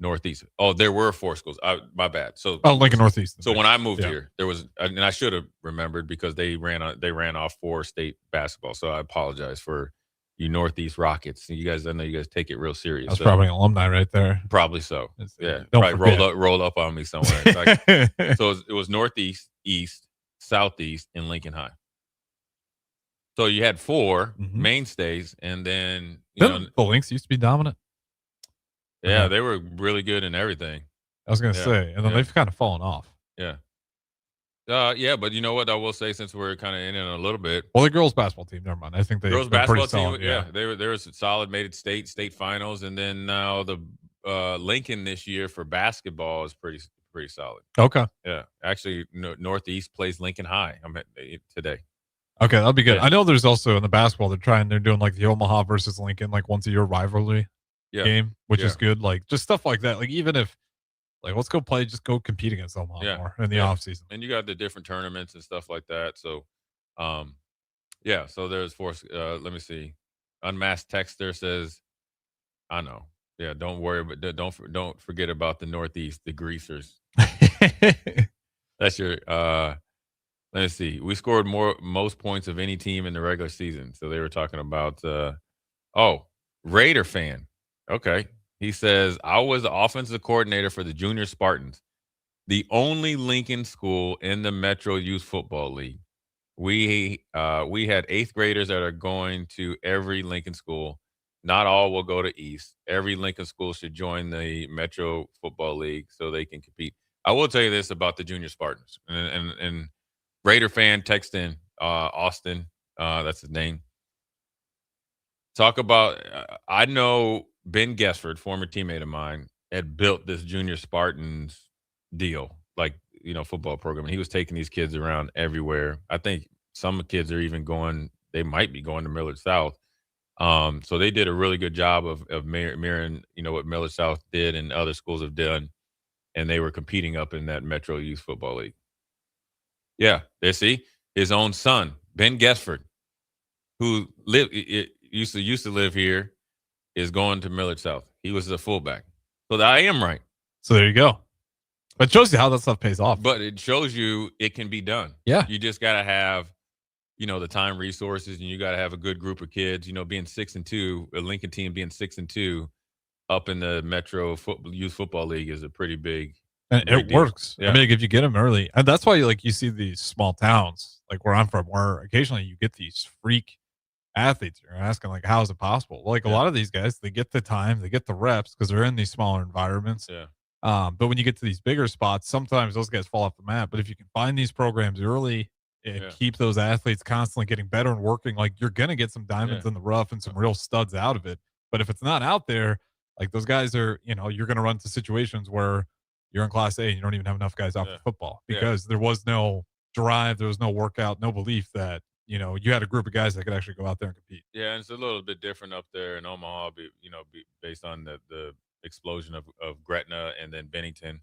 Speaker 10: Northeast." Oh, there were 4 schools. My bad. So
Speaker 11: Lincoln Northeast.
Speaker 10: So when I moved here, there was, and I should have remembered because they ran off 4 state basketball. So I apologize for you Northeast Rockets. I know you guys take it real serious.
Speaker 11: That's probably an alumni right there.
Speaker 10: Probably so.
Speaker 11: Don't
Speaker 10: probably
Speaker 11: forget.
Speaker 10: rolled up on me somewhere. So it was Northeast, East, Southeast, and Lincoln High. So you had 4 mainstays, and then
Speaker 11: the Lynx used to be dominant.
Speaker 10: Yeah, they were really good in everything.
Speaker 11: I was going to say, and then they've kind of fallen off.
Speaker 10: Yeah. But you know what? I will say, since we're kind of in it a little bit.
Speaker 11: Well, the girls basketball team, never mind. I think they're pretty solid.
Speaker 10: Yeah, they were solid, made it state finals, and then now the Lincoln this year for basketball is pretty solid.
Speaker 11: Okay.
Speaker 10: Yeah, actually, Northeast plays Lincoln High today.
Speaker 11: Okay, that'll be good.
Speaker 10: Yeah.
Speaker 11: I know there's also in the basketball they're doing like the Omaha versus Lincoln like once a year rivalry. Game, which is good. Like just stuff like that. Like even if let's go play, just go compete against Omaha more in the off season.
Speaker 10: And you got the different tournaments and stuff like that. So, so there's 4. Let me see. Unmasked Texter says, I know. Yeah, don't worry, but don't forget about the Northeast, the greasers. That's your. Let me see. We scored most points of any team in the regular season. So they were talking about. Raider fan. Okay. He says, I was the offensive coordinator for the Junior Spartans, the only Lincoln school in the Metro Youth Football League. We had 8th graders that are going to every Lincoln school. Not all will go to East. Every Lincoln school should join the Metro Football League so they can compete. I will tell you this about the Junior Spartans. And Raider fan, text in Austin. That's his name.
Speaker 5: Talk about, I know Ben Gesford, former teammate of mine, had built this Junior Spartans deal, like, football program. And he was taking these kids around everywhere. I think some kids are even they might be going to Millard South. So they did a really good job of mirroring, what Millard South did and other schools have done. And they were competing up in that Metro Youth Football League. Yeah, they see his own son, Ben Gesford, who used to live here, is going to Millard South. He was a fullback. So I am right.
Speaker 11: So there you go. But it shows you how that stuff pays off.
Speaker 5: But it shows you it can be done.
Speaker 11: Yeah.
Speaker 5: You just got to have, the time, resources, and you got to have a good group of kids. Being 6-2, a Lincoln team being 6-2 up in the Metro Youth Football League is a pretty big.
Speaker 11: And it
Speaker 5: deal.
Speaker 11: works.
Speaker 5: Yeah.
Speaker 11: I mean, if you get them early, and that's why you see these small towns, like where I'm from, where occasionally you get these freak athletes. You're asking, like, how is it possible? Like, a lot of these guys, they get the time, they get the reps because they're in these smaller environments.
Speaker 5: Yeah.
Speaker 11: But when you get to these bigger spots, sometimes those guys fall off the map. But if you can find these programs early and keep those athletes constantly getting better and working, like, you're going to get some diamonds in the rough and some real studs out of it. But if it's not out there, like, those guys are, you're going to run into situations where you're in Class A and you don't even have enough guys out for football because there was no drive, there was no workout, no belief that, you had a group of guys that could actually go out there and compete.
Speaker 5: Yeah, and it's a little bit different up there in Omaha, based on the explosion of Gretna and then Bennington.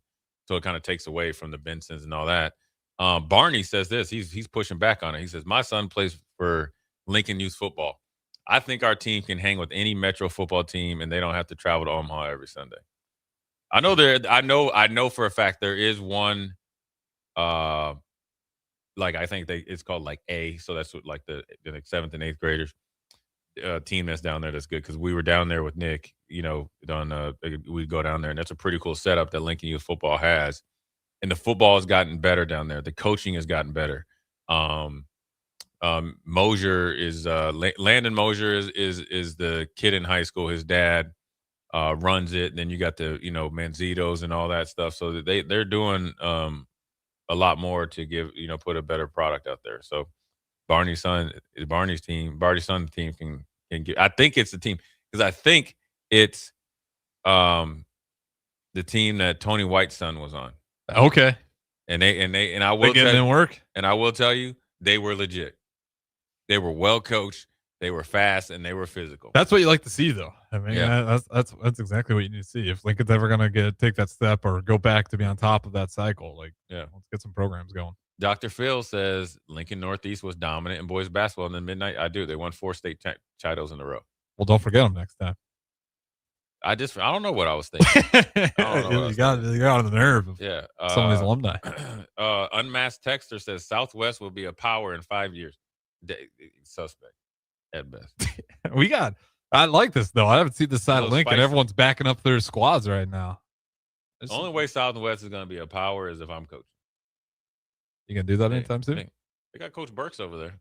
Speaker 5: So it kind of takes away from the Bensons and all that. Barney says this. He's pushing back on it. He says, my son plays for Lincoln Youth Football. I think our team can hang with any Metro football team, and they don't have to travel to Omaha every Sunday. I know for a fact there is one, like, I think it's called like A. So that's what, like the 7th and 8th graders team that's down there. That's good. Cause we were down there with Nick, we go down there, and that's a pretty cool setup that Lincoln Youth Football has. And the football has gotten better down there. The coaching has gotten better. Mosier is Landon Mosier is the kid in high school. His dad runs it. And then you got the, Manzitos and all that stuff. So that they're doing a lot more to give, put a better product out there. So Barney's son team can get, I think it's the team, because I think it's the team that Tony White's son was on.
Speaker 11: Okay.
Speaker 5: And I will tell you, they were legit. They were well coached, they were fast, and they were physical.
Speaker 11: That's what you like to see, though. I mean, that's exactly what you need to see. If Lincoln's ever going to take that step or go back to be on top of that cycle, let's get some programs going.
Speaker 5: Dr. Phil says Lincoln Northeast was dominant in boys basketball in the midnight. I do. They won 4 state titles in a row.
Speaker 11: Well, don't forget them next time.
Speaker 5: I don't know what I was thinking.
Speaker 11: You got on the nerve of some of these alumni.
Speaker 5: Unmasked Texter says Southwest will be a power in 5 years. Suspect at best.
Speaker 11: I like this, though. I haven't seen this side of Lincoln. Everyone's backing up their squads right now.
Speaker 5: The only way Southwest is going to be a power is if I'm coaching.
Speaker 11: You going to do that anytime soon?
Speaker 5: They got Coach Burks over there.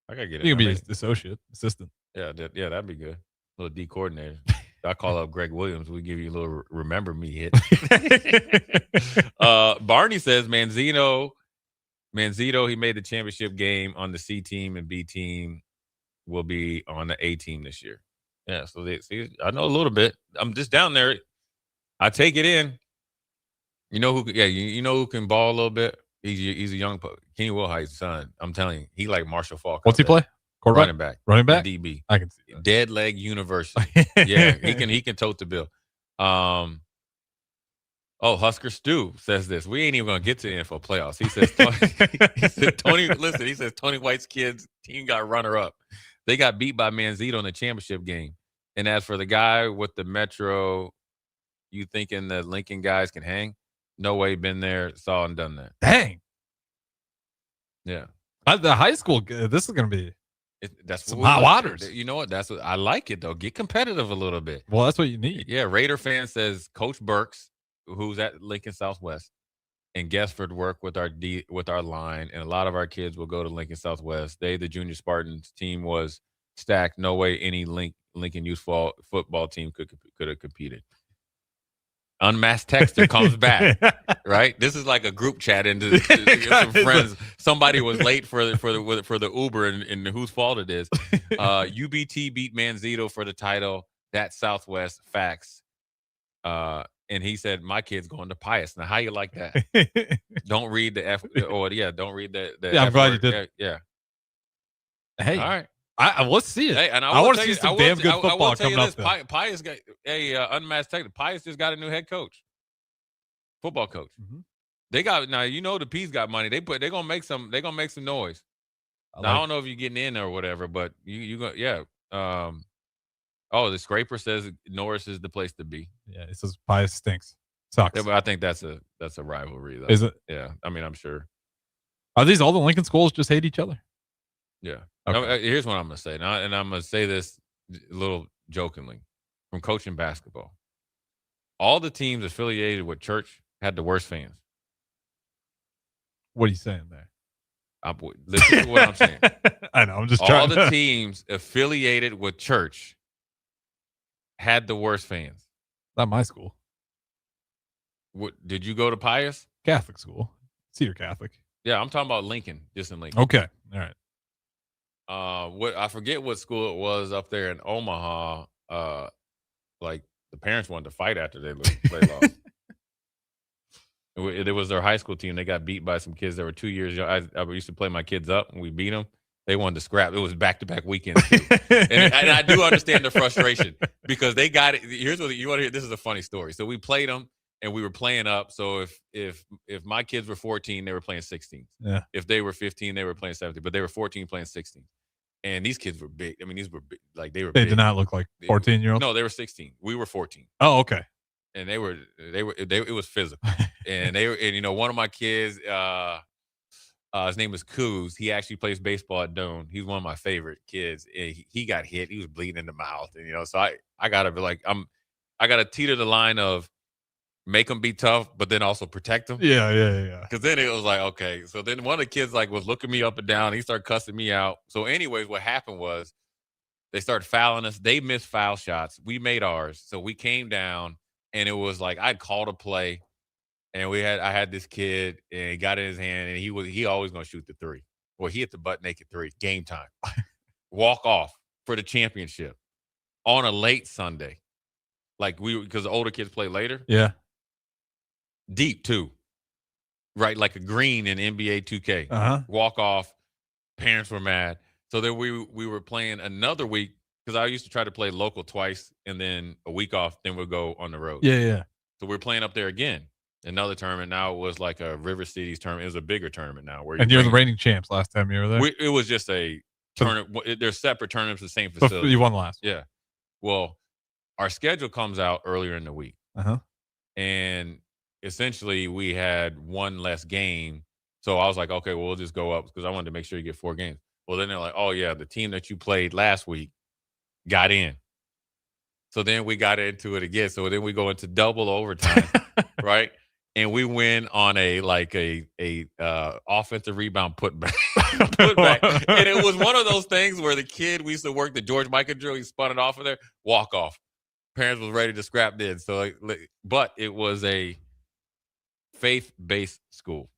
Speaker 5: I got to get it.
Speaker 11: You can be his assistant.
Speaker 5: Yeah, that'd be good. A little D coordinator. I call up Greg Williams. We give you a little remember me hit. Barney says Manzino, he made the championship game on the C team, and B team will be on the A team this year. Yeah, so I know a little bit. I'm just down there. I take it in. You know who? Yeah, you know who can ball a little bit. He's a young Kenny Wilhite's son. I'm telling you, he like Marshall Falk.
Speaker 11: What's he play?
Speaker 5: Running back.
Speaker 11: DB. I can see that.
Speaker 5: Dead leg university. Yeah, he can tote the bill. Husker Stu says this. We ain't even gonna get to the NFL playoffs. He says Tony White's kids team got runner up. They got beat by Manzito in the championship game. And as for the guy with the Metro, you thinking the Lincoln guys can hang? No way, been there, saw and done that.
Speaker 11: Dang.
Speaker 5: Yeah.
Speaker 11: The high school, this is gonna be
Speaker 5: that's
Speaker 11: some hot waters.
Speaker 5: You know what? That's what I like it though. Get competitive a little bit.
Speaker 11: Well, that's what you need.
Speaker 5: Yeah. Raider fan says Coach Burks, who's at Lincoln Southwest, and Gesford work with our line, and a lot of our kids will go to Lincoln Southwest. The Junior Spartans team was stacked. No way any Lincoln Youth football team could have competed. Unmasked texter comes back, right? This is like a group chat into some friends. Somebody was late for the Uber, and whose fault it is. UBT beat Manzito for the title. That's Southwest facts. And he said, "My kid's going to Pius." Now, how you like that? Don't read the F. Or don't read the.
Speaker 11: Yeah, I'm glad you did.
Speaker 5: Yeah.
Speaker 11: Hey,
Speaker 5: all right.
Speaker 11: Let's see it.
Speaker 5: Hey, and
Speaker 11: I want to see some damn good football coming up.
Speaker 5: Pius got unmasked technical. Pius just got a new head coach, football coach.
Speaker 11: Mm-hmm.
Speaker 5: They got now. The P's got money. They're gonna make some. They're gonna make some noise. I don't know if you're getting in or whatever, but you go. Yeah. The scraper says Norris is the place to be.
Speaker 11: Yeah, it says Pius stinks. Sucks.
Speaker 5: Yeah, but I think that's a rivalry, though.
Speaker 11: Is it?
Speaker 5: Yeah. I mean, I'm sure.
Speaker 11: Are these all the Lincoln schools just hate each other?
Speaker 5: Yeah.
Speaker 11: Okay.
Speaker 5: Here's what I'm going to say. Now, and I'm going to say this a little jokingly from coaching basketball. All the teams affiliated with church had the worst fans.
Speaker 11: What are you saying there?
Speaker 5: Listen to what I'm saying.
Speaker 11: I know. I'm just trying.
Speaker 5: All the teams affiliated with church had the worst fans.
Speaker 11: Not my school.
Speaker 5: What did you go to Pius?
Speaker 11: Catholic school. Cedar Catholic.
Speaker 5: Yeah, I'm talking about Lincoln, just in Lincoln.
Speaker 11: Okay. All right.
Speaker 5: I forget what school it was up there in Omaha. Like the parents wanted to fight after they lost. It was their high school team. They got beat by some kids that were 2 years young. I used to play my kids up, and we beat them. They wanted to scrap. It was back-to-back weekends, too. and I do understand the frustration because they got it. Here's what you want to hear. This is a funny story. So we played them, and we were playing up. So if my kids were 14, they were playing 16.
Speaker 11: Yeah.
Speaker 5: If they were 15, they were playing 17. But they were 14 playing 16. And these kids were big. I mean, these were big. Like they were.
Speaker 11: They
Speaker 5: big.
Speaker 11: did not look like 14-year-olds.
Speaker 5: No, they were 16. We were 14.
Speaker 11: Oh, okay.
Speaker 5: And it was physical. And one of my kids, his name was Coos. He actually plays baseball at Doane. He's one of my favorite kids. He got hit. He was bleeding in the mouth. And, so I got to be like, I got to teeter the line of make them be tough, but then also protect them.
Speaker 11: Yeah.
Speaker 5: Because then it was like, okay. So then one of the kids was looking me up and down. He started cussing me out. So anyways, what happened was they started fouling us. They missed foul shots. We made ours. So we came down, and it was like I'd called a play, and I had this kid, and he got in his hand, and he always going to shoot the three. Well, he hit the butt naked three. Game time. Walk off for the championship on a late Sunday. Because the older kids play later.
Speaker 11: Yeah.
Speaker 5: Deep too, right? Like a green in NBA 2K.
Speaker 11: Uh-huh.
Speaker 5: Walk off. Parents were mad. So then we were playing another week because I used to try to play local twice and then a week off. Then we'll go on the road.
Speaker 11: Yeah.
Speaker 5: So we're playing up there again. Another tournament. Now it was like a River Cities tournament. It was a bigger tournament now.
Speaker 11: And you're the reigning champs last time you were there.
Speaker 5: It was just a tournament. They're separate tournaments, the same facility.
Speaker 11: You won last.
Speaker 5: Yeah. Well, our schedule comes out earlier in the week.
Speaker 11: Uh-huh.
Speaker 5: And essentially, we had one less game. So I was like, okay, well, we'll just go up because I wanted to make sure you get 4 games. Well, then they're like, oh, yeah, the team that you played last week got in. So then we got into it again. So then we go into double overtime, right? And we win on a offensive rebound putback. And it was one of those things where the kid we used to work the George Michael drill, he spun it off of there, walk off. Parents was ready to scrap then. So, but it was a faith-based school.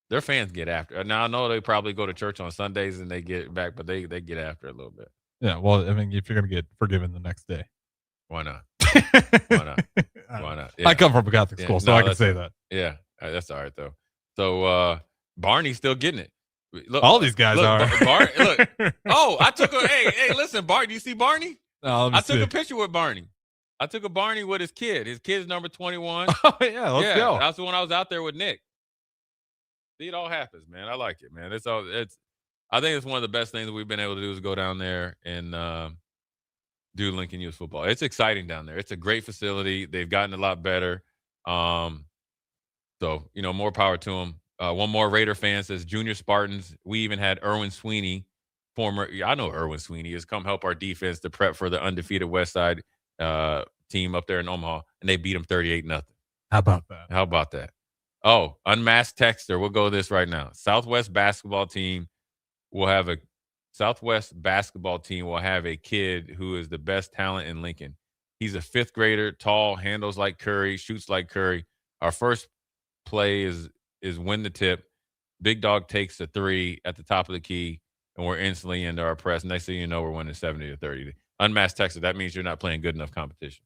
Speaker 5: Their fans get after it. Now I know they probably go to church on Sundays and they get back, but they get after it a little bit.
Speaker 11: Yeah, well, I mean, if you're gonna get forgiven the next day,
Speaker 5: why not? Why not? Yeah.
Speaker 11: I come from a Catholic school, so I can say that.
Speaker 5: Yeah, that's all right though. So Barney's still getting it. Look,
Speaker 11: all these guys are.
Speaker 5: Look. Oh, I took a hey, listen, Barney. Do you see Barney?
Speaker 11: No,
Speaker 5: I took a picture with Barney. I took a Barney with his kid. His kid's number 21.
Speaker 11: Oh yeah, let's go.
Speaker 5: That's the one I was out there with Nick. See, it all happens, man. I like it, man. I think it's one of the best things that we've been able to do is go down there and do Lincoln Youth football. It's exciting down there. It's a great facility. They've gotten a lot better. So, more power to them. One more Raider fan says, Junior Spartans. We even had Erwin Sweeney, I know Erwin Sweeney, has come help our defense to prep for the undefeated West Side team up there in Omaha, and they beat them 38-0.
Speaker 11: How about that?
Speaker 5: Oh, unmasked texter. We'll go this right now. Southwest basketball team will have a kid who is the best talent in Lincoln. He's a fifth grader, tall, handles like Curry, shoots like Curry. Our first play is win the tip. Big dog takes the three at the top of the key, and we're instantly into our press. Next thing you know, we're winning 70-30. Unmasked Texas. That means you're not playing good enough competition.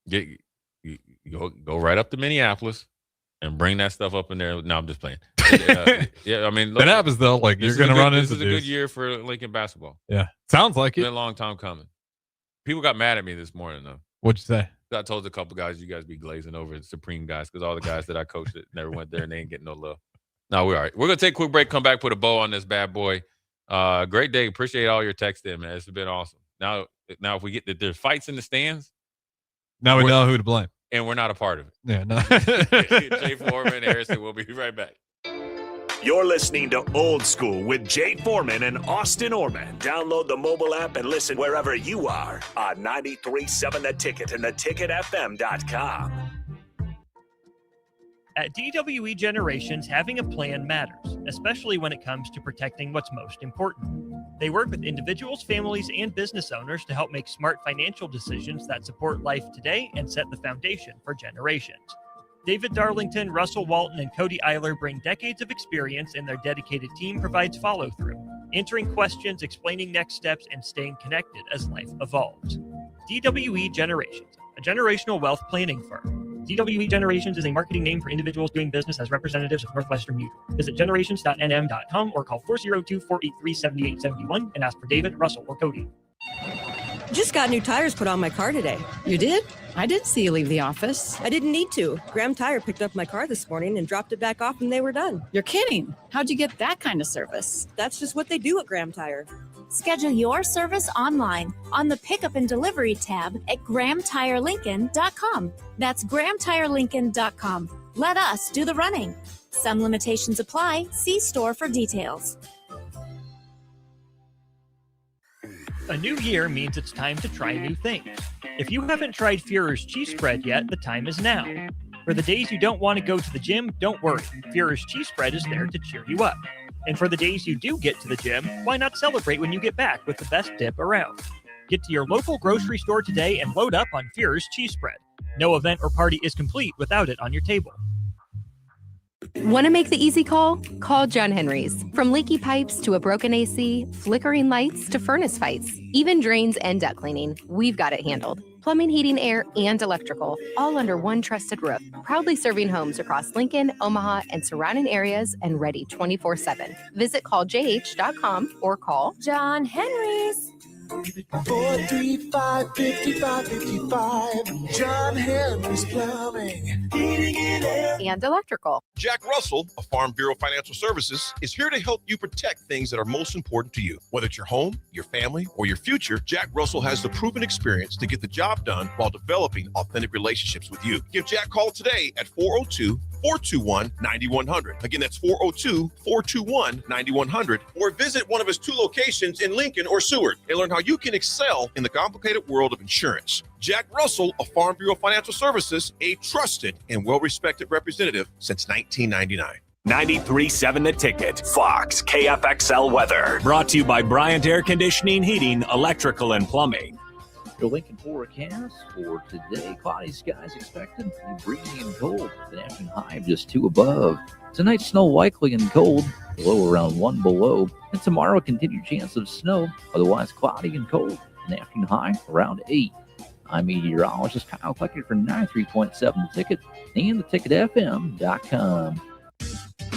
Speaker 5: Go right up to Minneapolis and bring that stuff up in there. No, I'm just playing. Yeah, I mean, look,
Speaker 11: that happens though. Like you're going to run into
Speaker 5: this. This is a good year for Lincoln basketball.
Speaker 11: Yeah, sounds like
Speaker 5: It's been a long time coming. People got mad at me this morning though.
Speaker 11: What'd you say?
Speaker 5: I told a couple guys, you guys be glazing over the Supreme guys because all the guys that I coached that never went there and they ain't getting no love. No, we're all right. We're gonna take a quick break. Come back, put a bow on this bad boy. Great day. Appreciate all your text in, man. It's been awesome. Now if we get there's fights in the stands,
Speaker 11: now we know who to blame,
Speaker 5: and we're not a part of it.
Speaker 11: Yeah, no.
Speaker 5: Jay Foreman, Harrison. We'll be right back.
Speaker 2: You're listening to Old School with Jay Foreman and Austin Orman. Download the mobile app and listen wherever you are on 93.7 The Ticket and theticketfm.com.
Speaker 1: At DWE Generations, having a plan matters, especially when it comes to protecting what's most important. They work with individuals, families, and business owners to help make smart financial decisions that support life today and set the foundation for generations. David Darlington, Russell Walton, and Cody Eiler bring decades of experience, and their dedicated team provides follow-through, answering questions, explaining next steps, and staying connected as life evolves. DWE Generations, a generational wealth planning firm. DWE Generations is a marketing name for individuals doing business as representatives of Northwestern Mutual. Visit generations.nm.com or call 402-483-7871 and ask for David, Russell, or Cody.
Speaker 9: Just got new tires put on my car today.
Speaker 23: You did? I didn't see you leave the office.
Speaker 9: I didn't need to. Graham Tire picked up my car this morning and dropped it back off and they were done.
Speaker 23: You're kidding. How'd you get that kind of service?
Speaker 9: That's just what they do at Graham Tire.
Speaker 7: Schedule your service online on the Pickup and Delivery tab at GrahamTireLincoln.com. That's GrahamTireLincoln.com. Let us do the running. Some limitations apply. See store for details.
Speaker 1: A new year means it's time to try new things. If you haven't tried Führer's cheese spread yet, the time is now. For the days you don't want to go to the gym, don't worry. Führer's cheese spread is there to cheer you up. And for the days you do get to the gym, why not celebrate when you get back with the best dip around? Get to your local grocery store today and load up on Führer's cheese spread. No event or party is complete without it on your table.
Speaker 18: Want to make the easy call? Call John Henry's. From leaky pipes to a broken AC, flickering lights to furnace fights, even drains and duct cleaning, we've got it handled. Plumbing, heating, air, and electrical, all under one trusted roof. Proudly serving homes across Lincoln, Omaha, and surrounding areas and ready 24/7. Visit calljh.com or call
Speaker 7: John Henry's.
Speaker 20: 435-5555. John Henry's Plumbing, Heating and Air,
Speaker 18: and Electrical.
Speaker 21: Jack Russell of Farm Bureau Financial Services is here to help you protect things that are most important to you. Whether it's your home, your family, or your future, Jack Russell has the proven experience to get the job done while developing authentic relationships with you. Give Jack a call today at 402-421-9100. Again, that's 402-421-9100. Or visit one of his 2 locations in Lincoln or Seward and learn how you can excel in the complicated world of insurance. Jack Russell of Farm Bureau Financial Services, a trusted and well-respected representative since 1999.
Speaker 2: 93.7 The Ticket, Fox, KFXL Weather. Brought to you by Bryant Air Conditioning, Heating, Electrical, and Plumbing.
Speaker 14: Your Lincoln forecast for today: cloudy skies expected, breezy and cold. The afternoon high of just 2 above. Tonight, snow likely and cold, low around 1 below. And tomorrow, a continued chance of snow, otherwise cloudy and cold. An afternoon high around 8. I'm meteorologist Kyle Kleckert for 93.7 The Ticket and theticketfm.com.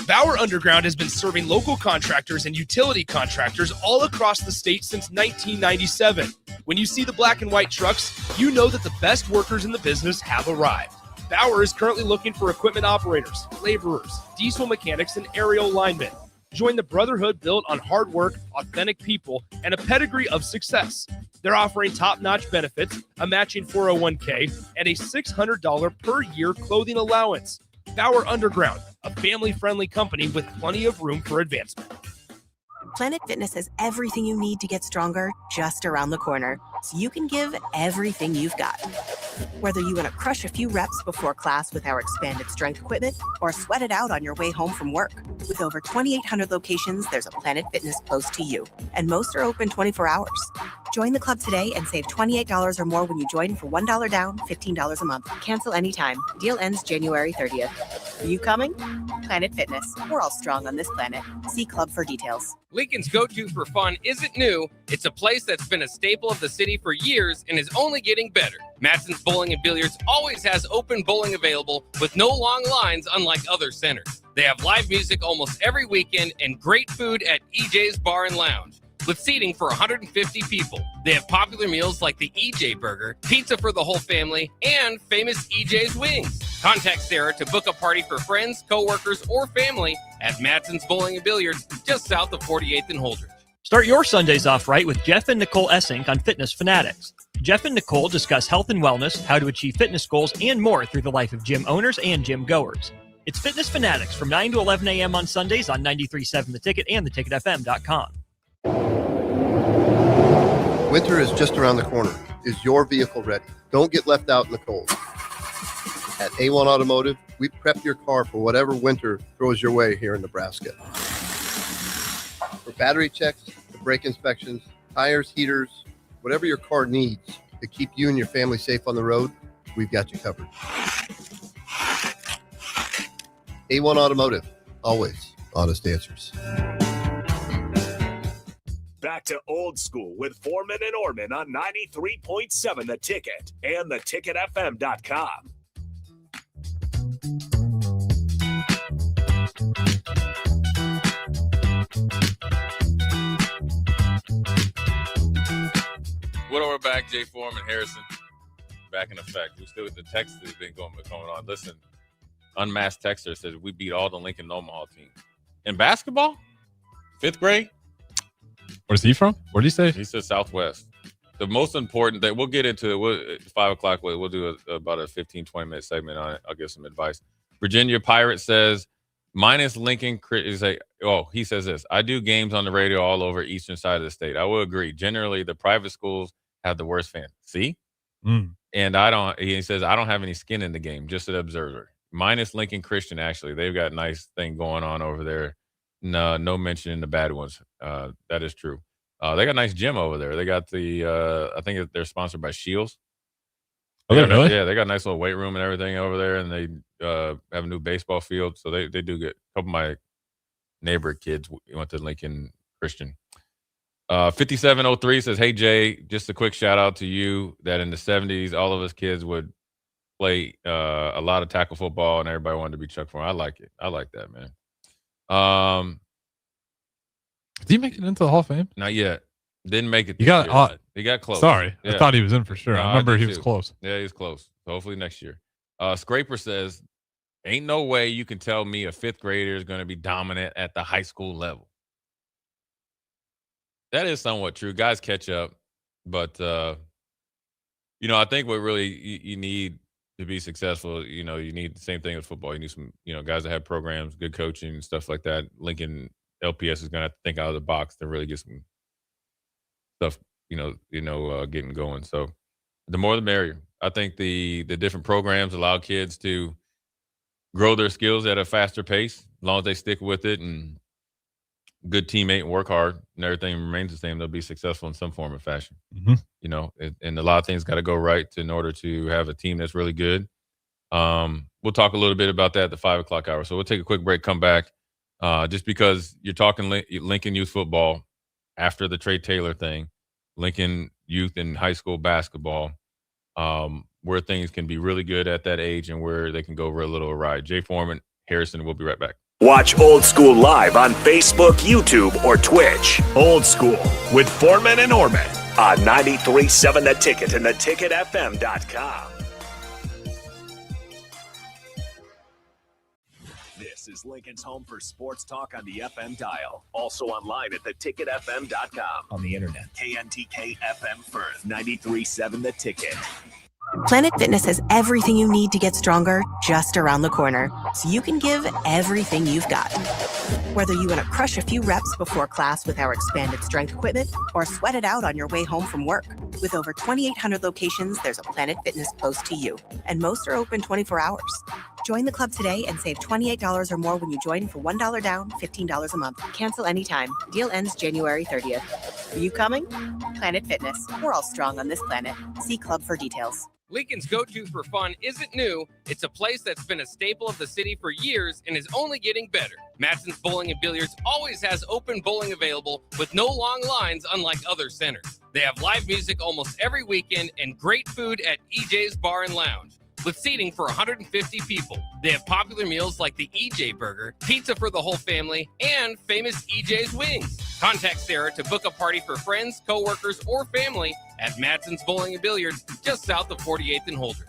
Speaker 24: Bauer Underground has been serving local contractors and utility contractors all across the state since 1997. When you see the black and white trucks, you know that the best workers in the business have arrived. Bauer is currently looking for equipment operators, laborers, diesel mechanics, and aerial linemen. Join the brotherhood built on hard work, authentic people, and a pedigree of success. They're offering top-notch benefits, a matching 401k, and a $600 per year clothing allowance. Bauer Underground, a family-friendly company with plenty of room for advancement.
Speaker 25: Planet Fitness has everything you need to get stronger just around the corner, so you can give everything you've got. Whether you want to crush a few reps before class with our expanded strength equipment or sweat it out on your way home from work. With over 2,800 locations, there's a Planet Fitness close to you, and most are open 24 hours. Join the club today and save $28 or more when you join for $1 down, $15 a month. Cancel anytime. Deal ends January 30th. Are you coming? Planet Fitness. We're all strong on this planet. See club for details.
Speaker 16: Lincoln's go-to for fun isn't new. It's a place that's been a staple of the city for years and is only getting better. Matson's Bowling and Billiards always has open bowling available with no long lines unlike other centers. They have live music almost every weekend and great food at EJ's Bar and Lounge with seating for 150 people. They have popular meals like the EJ Burger, pizza for the whole family, and famous EJ's Wings. Contact Sarah to book a party for friends, coworkers, or family at Matson's Bowling and Billiards just south of 48th and Holdridge.
Speaker 1: Start your Sundays off right with Jeff and Nicole Essink on Fitness Fanatics. Jeff and Nicole discuss health and wellness, how to achieve fitness goals, and more through the life of gym owners and gym goers. It's Fitness Fanatics from 9 to 11 a.m. on Sundays on 93.7 The Ticket and theticketfm.com.
Speaker 17: Winter is just around the corner. Is your vehicle ready? Don't get left out in the cold. At A1 Automotive, we prep your car for whatever winter throws your way here in Nebraska. For battery checks, to brake inspections, tires, heaters, whatever your car needs to keep you and your family safe on the road, we've got you covered. A1 Automotive, always honest answers.
Speaker 2: Back to old school with Foreman and Orman on 93.7 The Ticket and theticketfm.com.
Speaker 5: Well, we're back. Jay Foreman, Harrison, back in effect. We still with the text that's been going on. Listen, Unmasked Texter says we beat all the Lincoln Omaha teams. In basketball? 5th grade?
Speaker 11: Where's he from? Where did he say?
Speaker 5: He said Southwest. The most important that we'll get into it. At 5 o'clock, we'll do about a 15, 20-minute segment on it. I'll give some advice. Virginia Pirate says, minus Lincoln, he says this. I do games on the radio all over eastern side of the state. I will agree. Generally, the private schools have the worst fans. See? And he says, I don't have any skin in the game, just an observer. Minus Lincoln Christian, actually. They've got a nice thing going on over there. No mention in the bad ones. That is true. They got a nice gym over there. They got I think they're sponsored by Shields.
Speaker 11: Oh, really?
Speaker 5: Yeah, they got a nice little weight room and everything over there, and they have a new baseball field. So they do get a couple of my neighbor kids went to Lincoln Christian. 5703 says, hey, Jay, just a quick shout out to you that in the 70s, all of us kids would play a lot of tackle football and everybody wanted to be Chuck Foreman. I like it. I like that, man.
Speaker 11: Did he make it into the Hall of Fame?
Speaker 5: Not yet. Didn't make it.
Speaker 11: He got
Speaker 5: close.
Speaker 11: Sorry,
Speaker 5: Yeah.
Speaker 11: I thought he was in for sure.
Speaker 5: No,
Speaker 11: I remember
Speaker 5: did
Speaker 11: he was
Speaker 5: too.
Speaker 11: close.
Speaker 5: Yeah, he was close. So hopefully next year. Scraper says, ain't no way you can tell me a 5th grader is going to be dominant at the high school level. That is somewhat true. Guys catch up. But, I think what really you need to be successful, you need the same thing with football. You need some, guys that have programs, good coaching, and stuff like that. Lincoln LPS is going to have to think out of the box to really get some stuff, getting going. So the more the merrier. I think the different programs allow kids to grow their skills at a faster pace, as long as they stick with it and good teammate and work hard and everything remains the same, they'll be successful in some form or fashion. And a lot of things got to go right in order to have a team that's really good. We'll talk a little bit about that at the 5 o'clock hour. So we'll take a quick break, come back. Just because you're talking Lincoln youth football after the Trey Taylor thing, Lincoln youth and high school basketball, where things can be really good at that age and where they can go real little awry. Jay Foreman, Harrison, we'll be right back.
Speaker 2: Watch Old School live on Facebook, YouTube, or Twitch. Old School with Foreman and Orman on 93.7 The Ticket and theticketfm.com. This is Lincoln's home for sports talk on the FM dial. Also online at theticketfm.com. On the internet. KNTK FM Firth, 93.7 The Ticket.
Speaker 25: Planet Fitness has everything you need to get stronger just around the corner, so you can give everything you've got. Whether you want to crush a few reps before class with our expanded strength equipment or sweat it out on your way home from work. With over 2,800 locations, there's a Planet Fitness close to you, and most are open 24 hours. Join the club today and save $28 or more when you join for $1 down, $15 a month. Cancel anytime. Deal ends January 30th. Are you coming? Planet Fitness. We're all strong on this planet. See club for details.
Speaker 16: Lincoln's go-to for fun isn't new. It's a place that's been a staple of the city for years and is only getting better. Matson's Bowling and Billiards always has open bowling available with no long lines, unlike other centers. They have live music almost every weekend and great food at EJ's Bar and Lounge, with seating for 150 people. They have popular meals like the EJ Burger, pizza for the whole family, and famous EJ's Wings. Contact Sarah to book a party for friends, coworkers, or family at Matson's Bowling and Billiards, just south of 48th and Holdridge.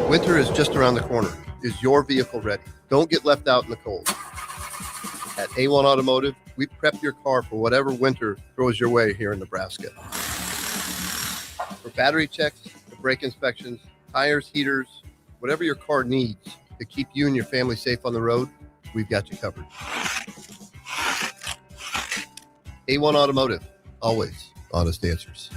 Speaker 17: Winter is just around the corner. Is your vehicle ready? Don't get left out in the cold. At A1 Automotive, we prep your car for whatever winter throws your way here in Nebraska. For battery checks, brake inspections, tires, heaters, whatever your car needs to keep you and your family safe on the road, we've got you covered. A1 Automotive, always honest answers.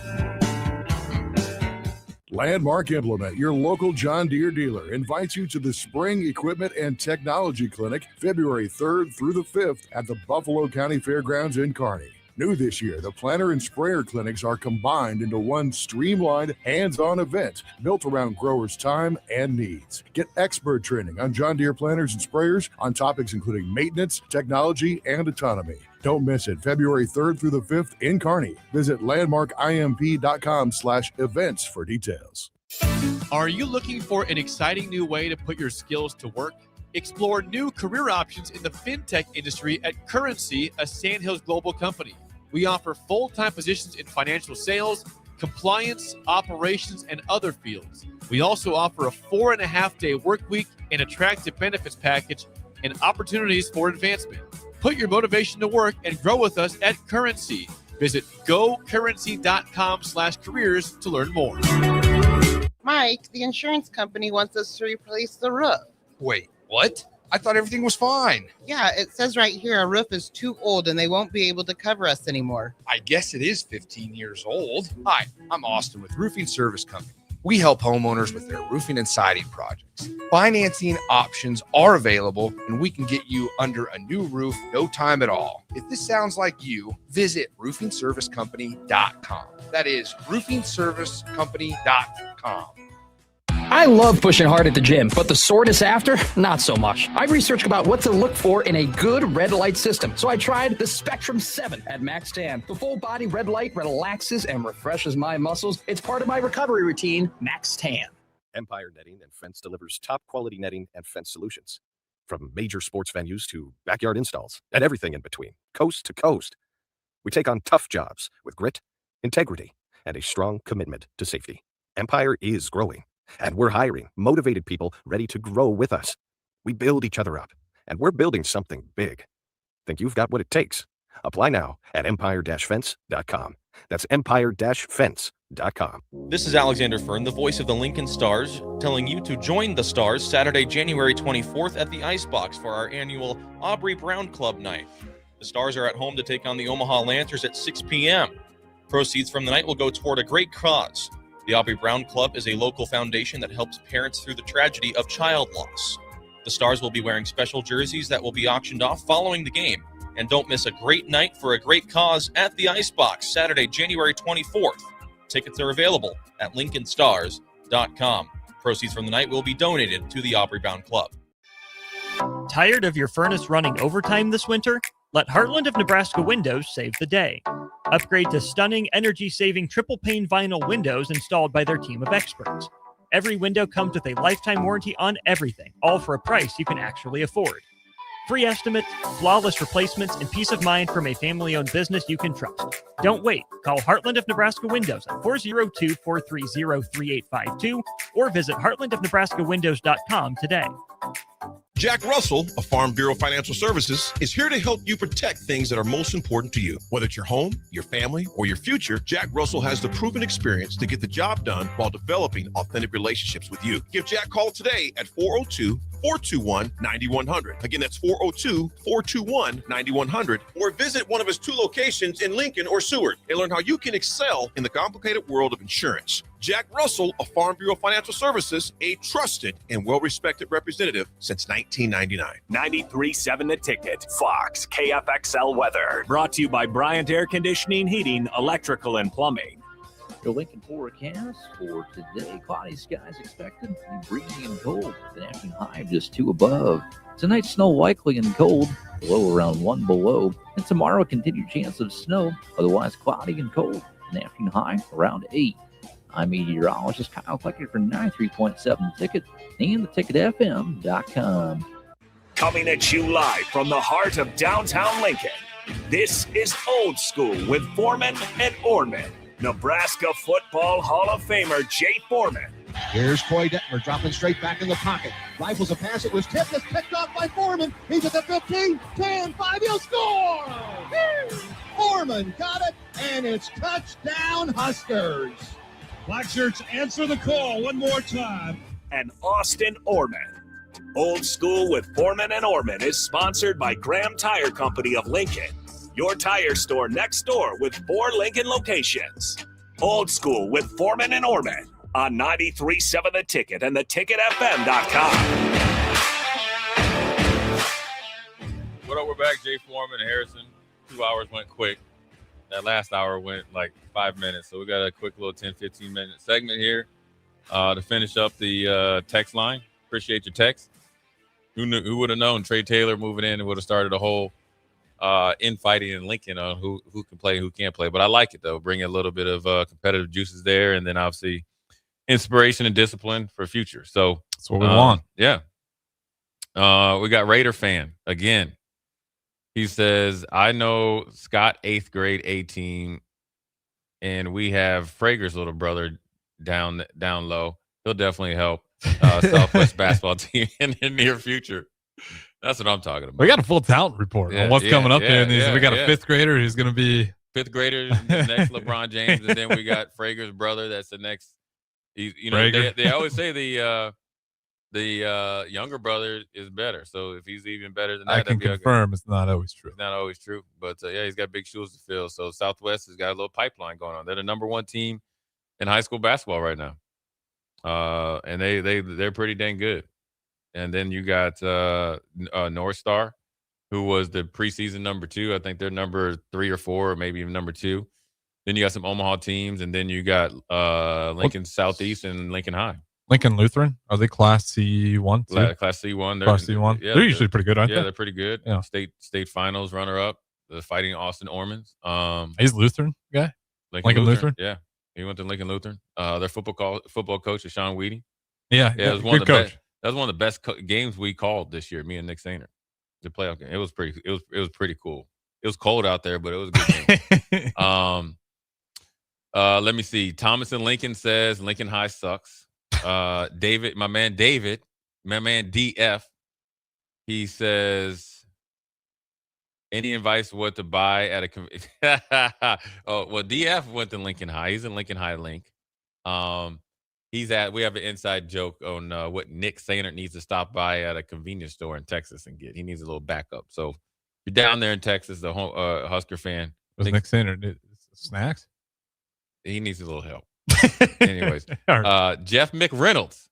Speaker 3: Landmark Implement, your local John Deere dealer, invites you to the Spring Equipment and Technology Clinic February 3rd through the 5th at the Buffalo County Fairgrounds in Kearney. New this year, the planter and sprayer clinics are combined into one streamlined, hands-on event built around growers' time and needs. Get expert training on John Deere planters and sprayers on topics including maintenance, technology, and autonomy. Don't miss it, February 3rd through the 5th in Kearney. Visit landmarkimp.com/events for details.
Speaker 24: Are you looking for an exciting new way to put your skills to work? Explore new career options in the fintech industry at Currency, a Sandhills Global company. We offer full-time positions in financial sales, compliance, operations, and other fields. We also offer a 4.5-day work week, an attractive benefits package, and opportunities for advancement. Put your motivation to work and grow with us at Currency. Visit gocurrency.com/careers to learn more.
Speaker 4: Mike, the insurance company wants us to replace the roof.
Speaker 12: Wait, what? I thought everything was fine.
Speaker 4: Yeah, it says right here our roof is too old and they won't be able to cover us anymore.
Speaker 12: I guess it is 15 years old. Hi, I'm Austin with Roofing Service Company. We help homeowners with their roofing and siding projects. Financing options are available, and we can get you under a new roof no time at all. If this sounds like you, visit roofingservicecompany.com. That is roofingservicecompany.com.
Speaker 13: I love pushing hard at the gym, but the soreness after, not so much. I researched about what to look for in a good red light system, so I tried the Spectrum 7 at Max Tan. The full body red light relaxes and refreshes my muscles. It's part of my recovery routine, Max Tan.
Speaker 22: Empire Netting and Fence delivers top quality netting and fence solutions. From major sports venues to backyard installs and everything in between, coast to coast. We take on tough jobs with grit, integrity, and a strong commitment to safety. Empire is growing. And we're hiring motivated people ready to grow with us. We build each other up, and we're building something big. Think you've got what it takes? Apply now at empire-fence.com. That's empire-fence.com.
Speaker 26: This is Alexander Fern, the voice of the Lincoln Stars, telling you to join the Stars Saturday, January 24th at the Icebox for our annual Aubrey Brown Club night. The Stars are at home to take on the Omaha Lancers at 6 p.m. Proceeds from the night will go toward a great cause. The Aubrey Brown Club is a local foundation that helps parents through the tragedy of child loss. The Stars will be wearing special jerseys that will be auctioned off following the game. And don't miss a great night for a great cause at the Icebox, Saturday, January 24th. Tickets are available at lincolnstars.com. Proceeds from the night will be donated to the Aubrey Brown Club.
Speaker 1: Tired of your furnace running overtime this winter? Let Heartland of Nebraska Windows save the day. Upgrade to stunning, energy-saving triple-pane vinyl windows installed by their team of experts. Every window comes with a lifetime warranty on everything, all for a price you can actually afford. Free estimates, flawless replacements, and peace of mind from a family-owned business you can trust. Don't wait. Call Heartland of Nebraska Windows at 402-430-3852 or visit heartlandofnebraskawindows.com today.
Speaker 21: Jack Russell of Farm Bureau Financial Services is here to help you protect things that are most important to you. Whether it's your home, your family, or your future, Jack Russell has the proven experience to get the job done while developing authentic relationships with you. Give Jack a call today at 402-421-9100. Again, that's 402-421-9100. Or visit one of his 2 locations in Lincoln or Seward and learn how you can excel in the complicated world of insurance. Jack Russell of Farm Bureau Financial Services, a trusted and well-respected representative since 1999.
Speaker 2: 93.7 The Ticket, Fox, KFXL weather. Brought to you by Bryant Air Conditioning, Heating, Electrical, and Plumbing.
Speaker 14: Your Lincoln forecast for today: cloudy skies expected, breezy and cold. The afternoon high just 2 above. Tonight, snow likely and cold, low around 1 below. And tomorrow, continued chance of snow, otherwise cloudy and cold. An afternoon high around 8. I'm meteorologist Kyle Klecker for 93.7 Ticket and theticketfm.com.
Speaker 2: Coming at you live from the heart of downtown Lincoln, this is Old School with Foreman and Orman. Nebraska Football Hall of Famer Jay Foreman.
Speaker 6: Here's Coy Detmer dropping straight back in the pocket. Rifles a pass. It was tipped. It's picked off by Foreman. He's at the 15, 10, 5. He'll score! Foreman got it, and it's touchdown Huskers.
Speaker 8: Black shirts answer the call one more time.
Speaker 2: And Austin Orman. Old School with Foreman and Orman is sponsored by Graham Tire Company of Lincoln, your tire store next door with 4 Lincoln locations. Old School with Foreman and Orman on 93.7 The Ticket and theticketfm.com.
Speaker 5: What up? We're back. Jay Foreman and Harrison. 2 hours went quick. That last hour went like 5 minutes. So we got a quick little 10, 15-minute segment here to finish up the text line. Appreciate your text. Who would have known Trey Taylor moving in and would have started a whole infighting in Lincoln on who can play and who can't play. But I like it, though. Bring a little bit of competitive juices there, and then obviously inspiration and discipline for future. So
Speaker 11: that's what we want.
Speaker 5: Yeah. We got Raider fan again. He says, I know Scott 8th grade A team, and we have Frager's little brother down low. He'll definitely help Southwest basketball team in the near future. That's what I'm talking about.
Speaker 11: We got a full talent report on what's coming up there. And we got a 5th grader who's going to be
Speaker 5: 5th grader, the next LeBron James, and then we got Frager's brother. That's the next. They always say the younger brother is better. So if he's even better than that,
Speaker 11: I can confirm it's not always true.
Speaker 5: It's not always true, but he's got big shoes to fill. So Southwest has got a little pipeline going on. They're the number 1 team in high school basketball right now, and they're pretty dang good. And then you got North Star, who was the preseason number 2. I think they're number 3 or 4, or maybe even number 2. Then you got some Omaha teams, and then you got Lincoln Southeast and Lincoln High.
Speaker 11: Lincoln Lutheran, are they Class C1 too?
Speaker 5: Class C1.
Speaker 11: Class C1.
Speaker 5: Yeah,
Speaker 11: they're usually pretty good, aren't they?
Speaker 5: Yeah, they're pretty good.
Speaker 11: Yeah.
Speaker 5: State finals runner up. They're fighting Austin Ormans.
Speaker 11: He's Lutheran guy. Lincoln Lutheran.
Speaker 5: Yeah, he went to Lincoln Lutheran. Their football coach is Sean Weedy.
Speaker 11: Yeah,
Speaker 5: it was one of the best. That was one of the best games we called this year. Me and Nick Sainer, the playoff game. It was pretty. It was pretty cool. It was cold out there, but it was a good game. Let me see. Thomas and Lincoln says Lincoln High sucks. David, my man DF, he says, any advice what to buy at a DF went to Lincoln High. He's in Lincoln High Link. We have an inside joke on what Nick Sainer needs to stop by at a convenience store in Texas and get. He needs a little backup. So if you're down there in Texas, the Husker fan.
Speaker 11: Was Nick Sainer snacks?
Speaker 5: He needs a little help. Anyways, Jeff McReynolds.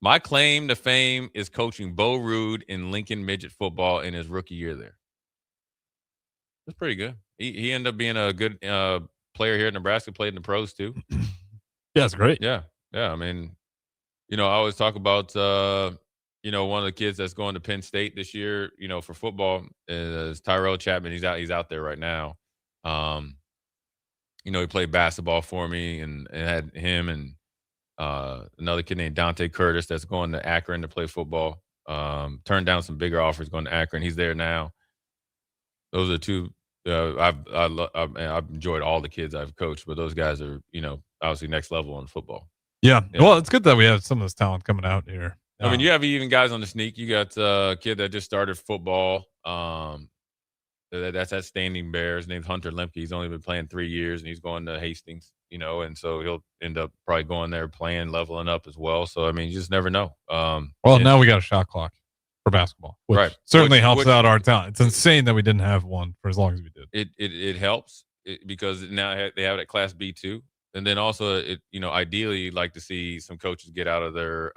Speaker 5: My claim to fame is coaching Bo Rude in Lincoln midget football in his rookie year there. That's pretty good. He ended up being a good player here in Nebraska, played in the pros too.
Speaker 11: Yeah, that's great.
Speaker 5: Yeah. I mean, I always talk about, one of the kids that's going to Penn State this year, for football is Tyrell Chapman. He's out there right now. He played basketball for me and had him and another kid named Dante Curtis that's going to Akron to play football. Turned down some bigger offers going to Akron. He's there now. Those are two. I've enjoyed all the kids I've coached, but those guys are, obviously next level in football.
Speaker 11: Yeah. Well, it's good that we have some of this talent coming out here.
Speaker 5: I mean, you have even guys on the sneak. You got a kid that just started football. That's at Standing Bear. His name's Hunter Lemke. He's only been playing 3 years, and he's going to Hastings, and so he'll end up probably going there playing, leveling up as well. So, I mean, you just never know.
Speaker 11: Now we got a shot clock for basketball, which certainly helps out our talent. It's insane that we didn't have one for as long as we did.
Speaker 5: It helps because now they have it at Class B too. And then also, ideally, you'd like to see some coaches get out of their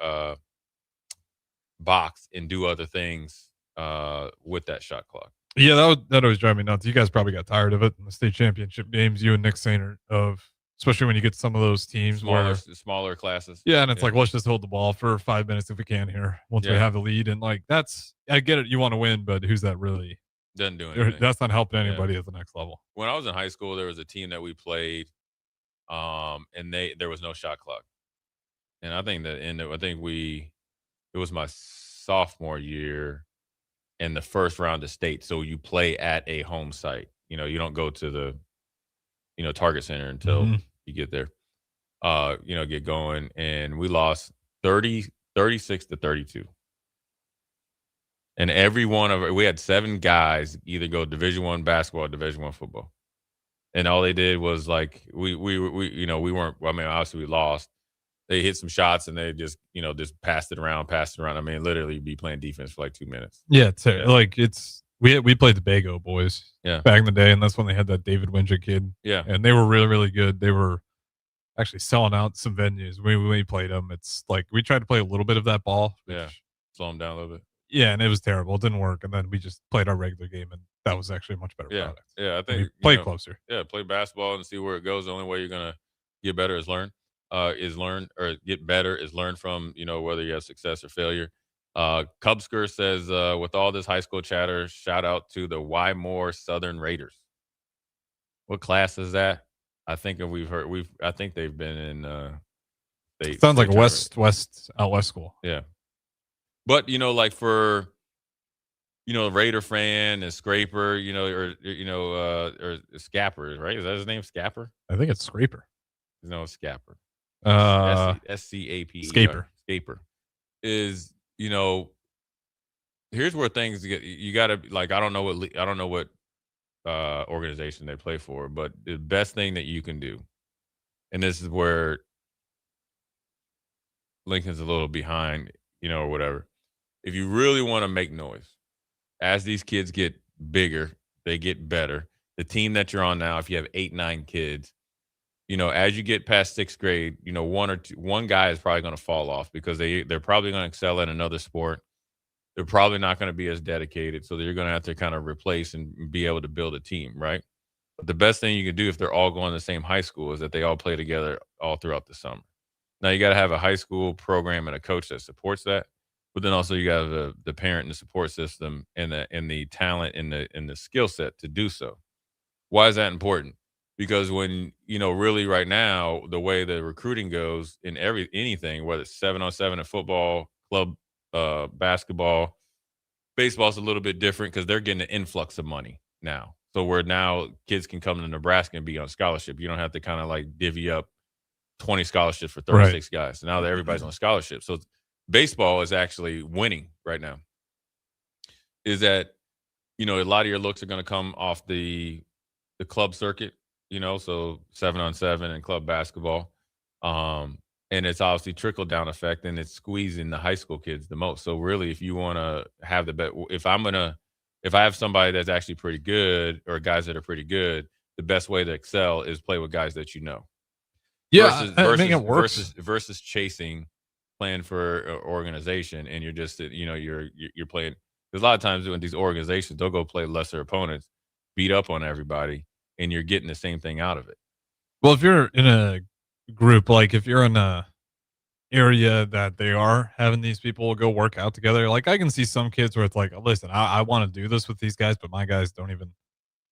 Speaker 5: box and do other things with that shot clock.
Speaker 11: Yeah, that always drive me nuts. You guys probably got tired of it in the state championship games. You and Nick Sainer especially when you get to some of those teams
Speaker 5: smaller classes.
Speaker 11: Yeah, and it's like, let's just hold the ball for 5 minutes if we can here once we have the lead. And like, I get it. You want to win, but who's that really?
Speaker 5: Doesn't do anything.
Speaker 11: That's not helping anybody at the next level.
Speaker 5: When I was in high school, there was a team that we played, and there was no shot clock. And I think it was my sophomore year in the first round of state. So you play at a home site. You don't go to the, Target Center until you get there, get going. And we lost 36 to 32. And we had 7 guys either go Division I basketball or Division I football. And all they did was like, we weren't, obviously we lost. They hit some shots and they just passed it around. I mean, literally be playing defense for like 2 minutes.
Speaker 11: Yeah. We played the Bago boys back in the day, and that's when they had that David Winchett kid.
Speaker 5: Yeah.
Speaker 11: And they were really, really good. They were actually selling out some venues. When we played them, it's like we tried to play a little bit of that ball.
Speaker 5: Slow them down a little bit.
Speaker 11: Yeah, and it was terrible. It didn't work. And then we just played our regular game, and that was actually a much better product.
Speaker 5: Yeah, I think
Speaker 11: play closer.
Speaker 5: Yeah, play basketball and see where it goes. The only way you're gonna get better is learn. Get better is learn from whether you have success or failure. Cubsker says, with all this high school chatter, shout out to the Y Moore Southern Raiders. What class is that? I think I think they've been in.
Speaker 11: Sounds like a West school.
Speaker 5: Yeah. But like for Raider fan and Scraper, or Scapper, right? Is that his name, Scapper?
Speaker 11: I think it's Scraper.
Speaker 5: No, Scapper. SCAPE.
Speaker 11: Scaper
Speaker 5: is here's where things get. You got to I don't know what organization they play for, but the best thing that you can do, and this is where Lincoln's a little behind, or whatever. If you really want to make noise, as these kids get bigger, they get better. The team that you're on now, if you have 8, 9 kids, as you get past 6th grade, one guy is probably going to fall off because they're probably going to excel in another sport. They're probably not going to be as dedicated, so you're going to have to kind of replace and be able to build a team, right? But the best thing you can do if they're all going to the same high school is that they all play together all throughout the summer. Now you got to have a high school program and a coach that supports that, but then also you got the parent and the support system and the talent and the skill set to do so. Why is that important? Because when really right now the way the recruiting goes in anything, whether it's 7-on-7 in football, club basketball, baseball's a little bit different because they're getting an influx of money now. So where now kids can come to Nebraska and be on scholarship. You don't have to kind of like divvy up 20 scholarships for 36 guys. So now that everybody's on scholarship. So baseball is actually winning right now. Is that a lot of your looks are going to come off the club circuit. So 7-on-7 and club basketball. And it's obviously trickle down effect, and it's squeezing the high school kids the most. So really, if you want to have the bet, if I have somebody that's actually pretty good or guys that are pretty good, the best way to excel is play with guys that
Speaker 11: Yeah, I think it works.
Speaker 5: Versus chasing, playing for an organization, and you're just you're playing. Because a lot of times when these organizations, they'll go play lesser opponents, beat up on everybody, and you're getting the same thing out of it.
Speaker 11: Well, if you're in a group, like if you're in a area that they are having these people go work out together, like I can see some kids where it's like, listen, I want to do this with these guys, but my guys don't even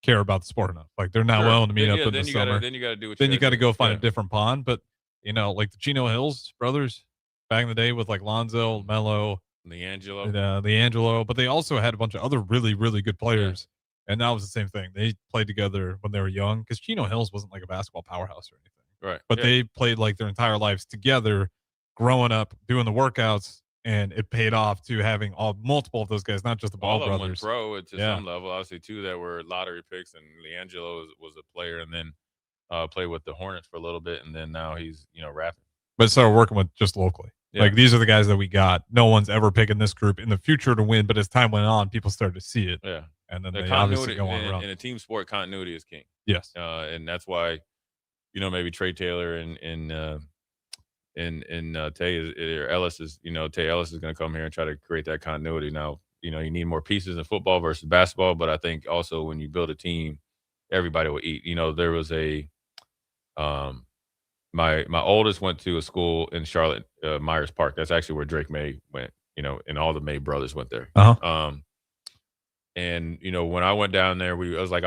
Speaker 11: care about the sport enough. Like they're not willing to meet up in the summer.
Speaker 5: Then you got to do.
Speaker 11: Then you got to go find a different pond. But like the Chino Hills brothers back in the day with like Lonzo, Mello, Leangelo, but they also had a bunch of other really, really good players. And that was the same thing. They played together when they were young because Chino Hills wasn't like a basketball powerhouse or anything.
Speaker 5: Right.
Speaker 11: But they played like their entire lives together, growing up, doing the workouts, and it paid off to having multiple of those guys, not just the Ball brothers.
Speaker 5: All of them went pro to some level. Obviously, 2 that were lottery picks, and Leangelo was a player, and then played with the Hornets for a little bit, and then now he's rapping.
Speaker 11: But started working with just locally.
Speaker 5: Yeah.
Speaker 11: Like these are the guys that we got. No one's ever picking this group in the future to win, but as time went on, people started to see it.
Speaker 5: Yeah.
Speaker 11: And then
Speaker 5: the
Speaker 11: they obviously go on
Speaker 5: in a team sport, continuity is king.
Speaker 11: Yes.
Speaker 5: And that's why, maybe Trey Taylor and Tay or Ellis is, Tay Ellis is going to come here and try to create that continuity. Now, you need more pieces in football versus basketball, but I think also when you build a team, everybody will eat. There was my oldest went to a school in Charlotte, Myers Park. That's actually where Drake May went, and all the May brothers went there. And when I went down there, I was like,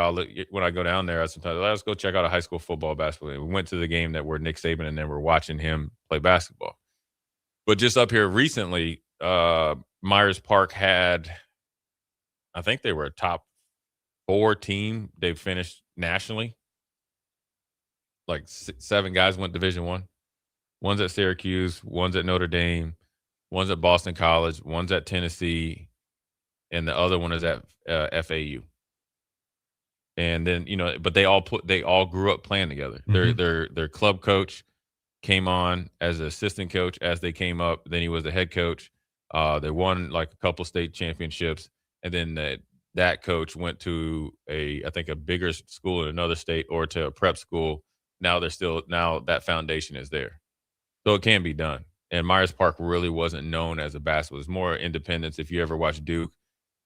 Speaker 5: when I go down there, sometimes let's go check out a high school football, basketball. And we went to the game that where Nick Saban and then we're watching him play basketball. But just up here recently, Myers Park had, I think they were a top 4 team. They finished nationally. Like 7 guys went Division I. One's at Syracuse, one's at Notre Dame, one's at Boston College, one's at Tennessee, and the other one is at FAU. And then but they all grew up playing together. Their club coach came on as an assistant coach as they came up. Then he was the head coach. They won like a couple state championships, and then that coach went to I think a bigger school in another state or to a prep school. Now that foundation is there, so it can be done. And Myers Park really wasn't known as a basketball. It's more independence. If you ever watch Duke.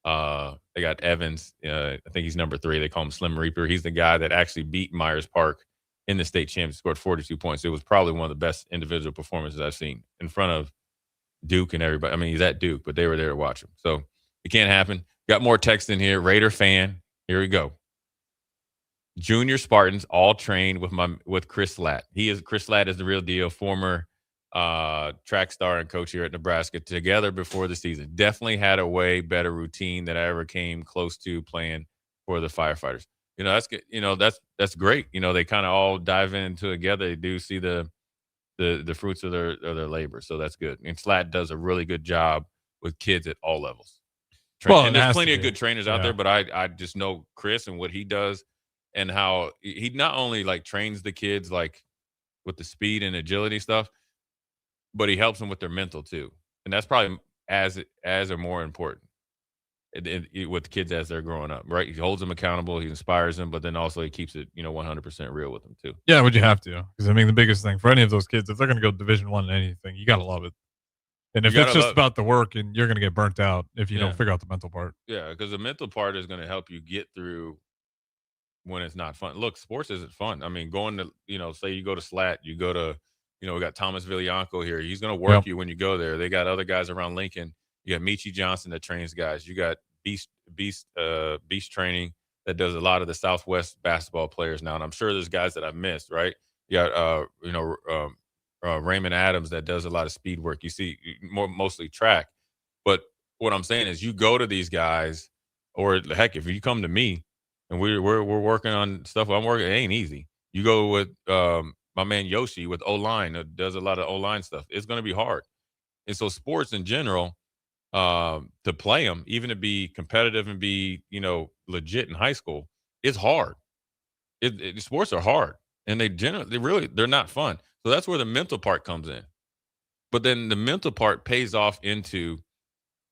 Speaker 5: They got Evans. I think he's number 3. They call him Slim Reaper. He's the guy that actually beat Myers Park in the state championship, scored 42 points. It was probably one of the best individual performances I've seen in front of Duke and everybody. I mean, he's at Duke, but they were there to watch him. So it can't happen. Got more text in here. Raider fan. Here we go. Junior Spartans all trained with Chris Latt. Chris Latt is the real deal. Former track star and coach here at Nebraska, together before the season. Definitely had a way better routine than I ever came close to playing for the Firefighters. That's good. That's great. They kind of all dive into together. They do see the fruits of their labor, so that's good. And Slatt does a really good job with kids at all levels. And there's plenty of good trainers out there, but I just know Chris and what he does and how he not only like trains the kids like with the speed and agility stuff, but he helps them with their mental too. And that's probably as or more important with kids as they're growing up, right? He holds them accountable. He inspires them, but then also he keeps it, 100% real with them too.
Speaker 11: Yeah, would you have to? Because I mean, the biggest thing for any of those kids, if they're going to go Division I in anything, you got to love it. And if it's just about the work, and you're going to get burnt out if you don't figure out the mental part.
Speaker 5: Yeah, because the mental part is going to help you get through when it's not fun. Look, sports isn't fun. I mean, going to, say you go to Slat, you go to, we got Thomas Villianco here. He's going to work you when you go there. They got other guys around Lincoln. You got Michi Johnson that trains guys. You got Beast Training that does a lot of the Southwest basketball players now. And I'm sure there's guys that I've missed, right? You got, Raymond Adams that does a lot of speed work. You see mostly track. But what I'm saying is you go to these guys, or heck, if you come to me and we're working on stuff I'm working, it ain't easy. You go with my man Yoshi with O-line that does a lot of O-line stuff. It's going to be hard. And so sports in general, to play them, even to be competitive and be, legit in high school, it's hard. Sports are hard, and they're not fun. So that's where the mental part comes in. But then the mental part pays off into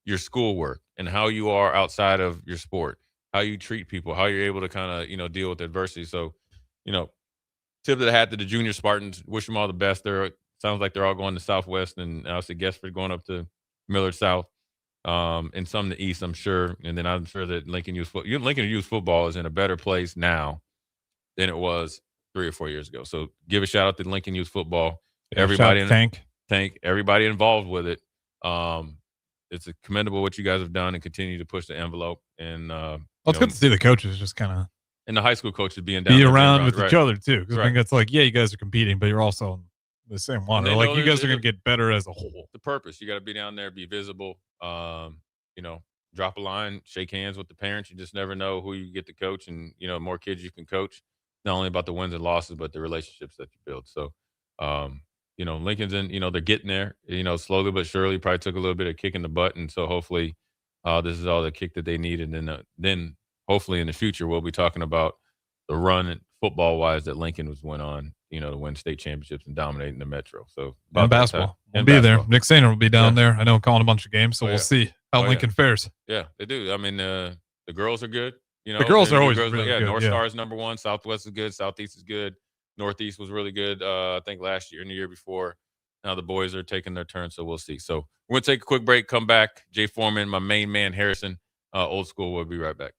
Speaker 5: your schoolwork and how you are outside of your sport, how you treat people, how you're able to kind of, deal with adversity. So, tip of the hat to the Junior Spartans. Wish them all the best. Sounds like they're all going to Southwest, and obviously Guestford going up to Millard South, and some to the East, I'm sure. And then I'm sure that Lincoln Youth Football is in a better place now than it was 3 or 4 years ago. So give a shout out to Lincoln Youth Football. Everybody thank everybody involved with it. It's commendable what you guys have done and continue to push the envelope. And
Speaker 11: it's good to see the coaches just kind of.
Speaker 5: And the high school coaches being down
Speaker 11: be
Speaker 5: there
Speaker 11: around with each other too, because I think it's like, you guys are competing, but you're also in the same one. Like you guys are going to get better as a whole.
Speaker 5: The purpose, you got to be down there, be visible. Drop a line, shake hands with the parents. You just never know who you get to coach, and more kids you can coach. Not only about the wins and losses, but the relationships that you build. So, Lincoln's in. They're getting there. Slowly but surely. Probably took a little bit of kick in the butt, and so hopefully, this is all the kick that they needed, and then. Hopefully in the future, we'll be talking about the run football-wise that Lincoln went on, to win state championships and dominating the Metro. So
Speaker 11: and basketball. We'll be there. Nick Sainer will be down there. I know, calling a bunch of games, so we'll see how Lincoln fares.
Speaker 5: Yeah, they do. I mean, the girls are good.
Speaker 11: The girls are always really good.
Speaker 5: North Star is number 1. Southwest is good. Southeast is good. Northeast was really good, I think last year and the year before. Now the boys are taking their turn, so we'll see. So we're going to take a quick break, come back. Jay Foreman, my main man, Harrison, Old School. We'll be right back.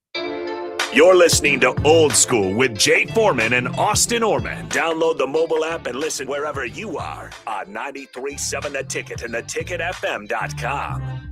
Speaker 2: You're listening to Old School with Jay Foreman and Austin Orman. Download the mobile app and listen wherever you are on 93.7 The Ticket and theticketfm.com.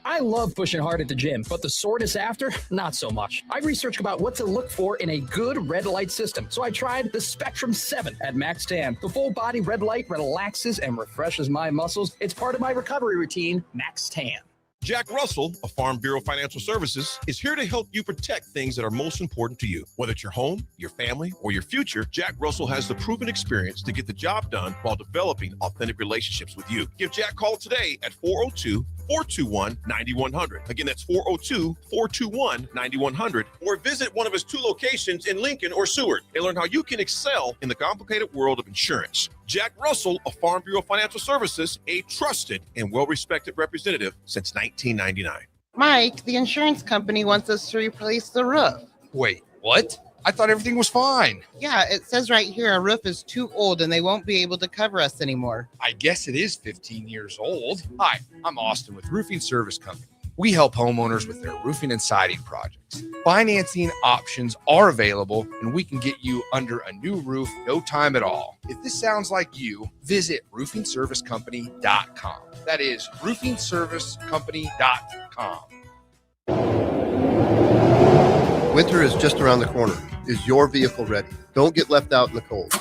Speaker 13: I love pushing hard at the gym, but the soreness after, not so much. I researched about what to look for in a good red light system, so I tried the Spectrum 7 at Max Tan. The full body red light relaxes and refreshes my muscles. It's part of my recovery routine, Max Tan.
Speaker 21: Jack Russell of Farm Bureau Financial Services is here to help you protect things that are most important to you. Whether it's your home, your family, or your future, Jack Russell has the proven experience to get the job done while developing authentic relationships with you. Give Jack a call today at 402-421-9100. Again, that's 402-421-9100. Or visit one of his 2 locations in Lincoln or Seward and learn how you can excel in the complicated world of insurance. Jack Russell of Farm Bureau Financial Services, a trusted and well-respected representative since 1999.
Speaker 4: Mike, the insurance company wants us to replace the roof.
Speaker 12: Wait, what? I thought everything was fine.
Speaker 4: Yeah, it says right here our roof is too old and they won't be able to cover us anymore.
Speaker 12: I guess it is 15 years old. Hi, I'm Austin with Roofing Service Company. We help homeowners with their roofing and siding projects. Financing options are available, and we can get you under a new roof no time at all. If this sounds like you, visit roofingservicecompany.com. That is roofingservicecompany.com.
Speaker 17: Winter is just around the corner. Is your vehicle ready? Don't get left out in the cold.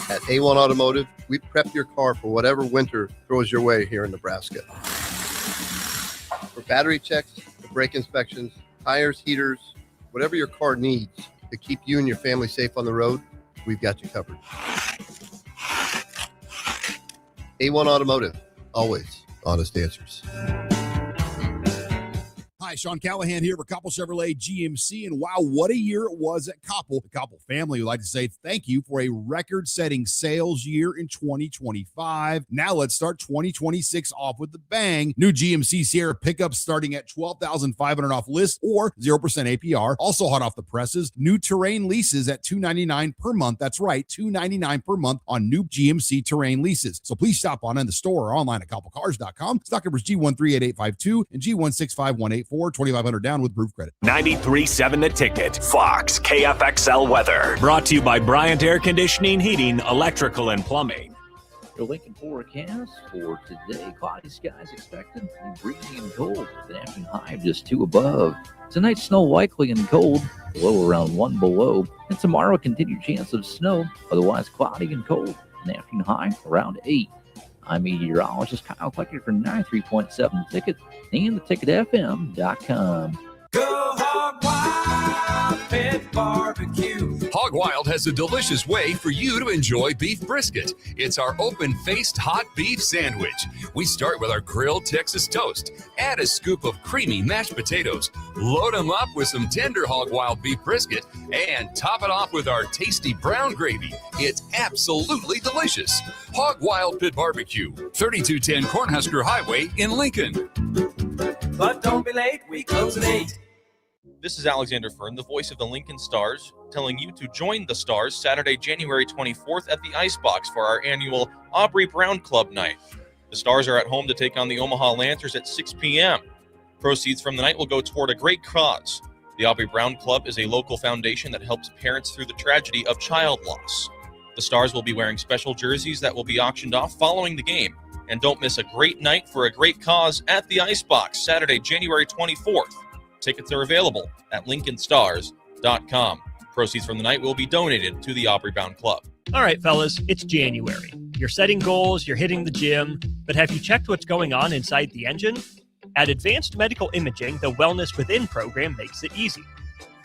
Speaker 17: At A1 Automotive, we prep your car for whatever winter throws your way here in Nebraska. For battery checks, for brake inspections, tires, heaters, whatever your car needs to keep you and your family safe on the road, we've got you covered. A1 Automotive, always honest answers.
Speaker 7: Hi, Sean Callahan here for Koppel Chevrolet GMC, and wow, what a year it was at Koppel. The Koppel family would like to say thank you for a record-setting sales year in 2025. Now let's start 2026 off with a bang. New GMC Sierra pickups starting at $12,500 off list or 0% APR. Also hot off the presses, new Terrain leases at $299 per month. That's right, $299 per month on new GMC Terrain leases. So please stop on in the store or online at koppelcars.com. Stock numbers G138852 and G16518. 2,500 down with proof credit.
Speaker 2: 93.7 The Ticket. Fox KFXL weather. Brought to you by Bryant Air Conditioning, Heating, Electrical, and Plumbing.
Speaker 14: The Lincoln forecast for today: cloudy skies expected, breezy and cold. The afternoon high of just 2 above. Tonight, snow likely and cold, low around 1 below. And tomorrow, continued chance of snow, otherwise cloudy and cold. The afternoon high around 8. I'm meteorologist Kyle Klecker for 93.7 Ticket and theticketfm.com.
Speaker 20: Go Hog Wild Pit Barbecue.
Speaker 9: Hog Wild has a delicious way for you to enjoy beef brisket. It's our open-faced hot beef sandwich. We start with our grilled Texas toast. Add a scoop of creamy mashed potatoes. Load them up with some tender Hog Wild beef brisket and top it off with our tasty brown gravy. It's absolutely delicious. Hog Wild Pit Barbecue, 3210 Cornhusker Highway in Lincoln.
Speaker 20: But don't be late, we close at 8.
Speaker 26: This is Alexander Fern, the voice of the Lincoln Stars, telling you to join the Stars Saturday, January 24th at the Icebox for our annual Aubrey Brown Club night. The Stars are at home to take on the Omaha Lancers at 6 p.m. Proceeds from the night will go toward a great cause. The Aubrey Brown Club is a local foundation that helps parents through the tragedy of child loss. The Stars will be wearing special jerseys that will be auctioned off following the game. And don't miss a great night for a great cause at the Icebox, Saturday, January 24th. Tickets are available at lincolnstars.com. Proceeds from the night will be donated to the Aubrey Brown Club.
Speaker 1: All right, fellas, it's January. You're setting goals, you're hitting the gym, but have you checked what's going on inside the engine? At Advanced Medical Imaging, the Wellness Within program makes it easy.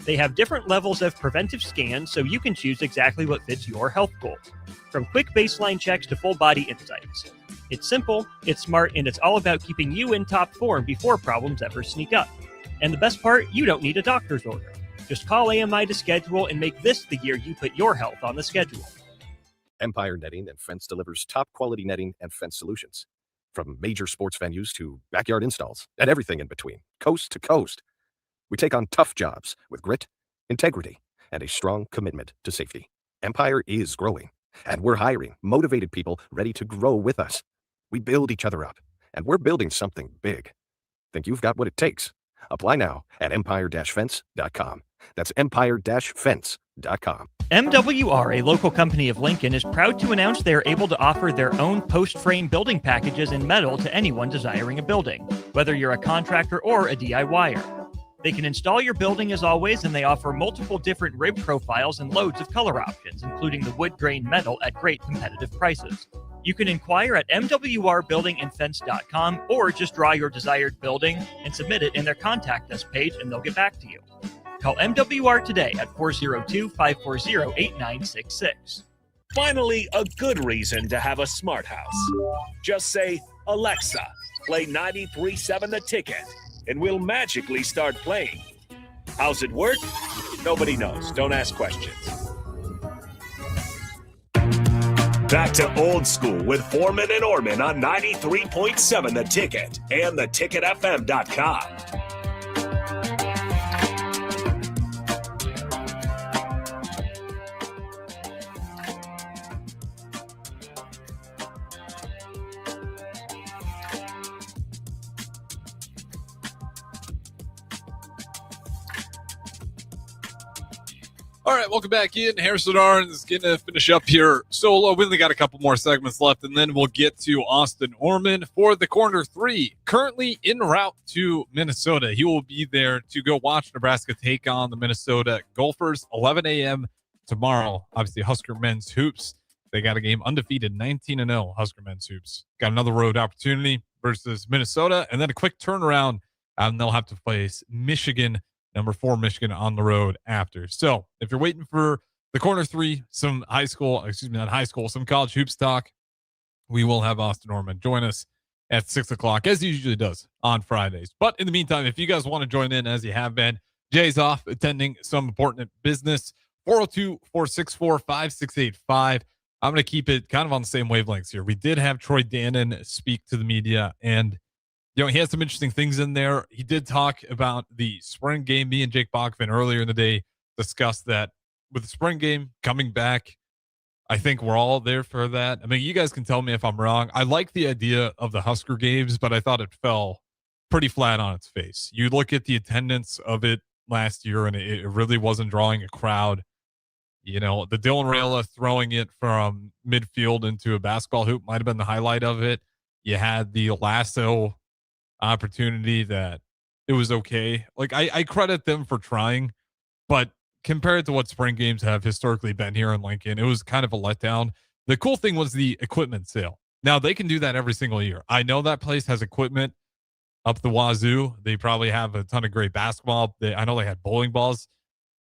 Speaker 1: They have different levels of preventive scans so you can choose exactly what fits your health goals. From quick baseline checks to full body insights. It's simple, it's smart, and it's all about keeping you in top form before problems ever sneak up. And the best part, you don't need a doctor's order. Just call AMI to schedule and make this the year you put your health on the schedule.
Speaker 22: Empire Netting and Fence delivers top quality netting and fence solutions. From major sports venues to backyard installs and everything in between, coast to coast. We take on tough jobs with grit, integrity, and a strong commitment to safety. Empire is growing, and we're hiring motivated people ready to grow with us. We build each other up, and we're building something big. Think you've got what it takes? Apply now at empire-fence.com. That's empire-fence.com.
Speaker 1: MWR, a local company of Lincoln, is proud to announce they are able to offer their own post-frame building packages in metal to anyone desiring a building, whether you're a contractor or a DIYer. They can install your building as always, and they offer multiple different rib profiles and loads of color options, including the wood grain metal at great competitive prices. You can inquire at mwrbuildingandfence.com or just draw your desired building and submit it in their contact us page, and they'll get back to you. Call MWR today at 402-540-8966.
Speaker 2: Finally, a good reason to have a smart house. Just say, Alexa, play 93.7 The Ticket, and we'll magically start playing. How's it work? Nobody knows. Don't ask questions. Back to old school with Foreman and Orman on 93.7 The Ticket and theticketfm.com.
Speaker 11: All right, welcome back in. Harrison Arns is going to finish up here solo. We only got a couple more segments left, and then we'll get to Austin Orman for the Corner 3. Currently en route to Minnesota. He will be there to go watch Nebraska take on the Minnesota Gophers, 11 a.m. tomorrow. Obviously, Husker men's hoops. They got a game undefeated, 19-0, Husker men's hoops. Got another road opportunity versus Minnesota, and then a quick turnaround, and they'll have to face Michigan, number 4 Michigan on the road after. So if you're waiting for the Corner 3, some some college hoops talk, we will have Austin Orman join us at 6 o'clock, as he usually does on Fridays. But in the meantime, if you guys want to join in, as you have been, Jay's off attending some important business. 402-464-5685. I'm going to keep it kind of on the same wavelengths here. We did have Troy Dannon speak to the media, and he had some interesting things in there. He did talk about the spring game. Me and Jake Bachman earlier in the day discussed that with the spring game coming back. I think we're all there for that. I mean, you guys can tell me if I'm wrong. I like the idea of the Husker games, but I thought it fell pretty flat on its face. You look at the attendance of it last year, and it really wasn't drawing a crowd. The Dylan Rayla throwing it from midfield into a basketball hoop might have been the highlight of it. You had the lasso opportunity that it was okay. Like I credit them for trying, but compared to what spring games have historically been here in Lincoln, it was kind of a letdown. The cool thing was the equipment sale. Now they can do that every single year. I know that place has equipment up the wazoo. They probably have a ton of great basketball. I know they had bowling balls.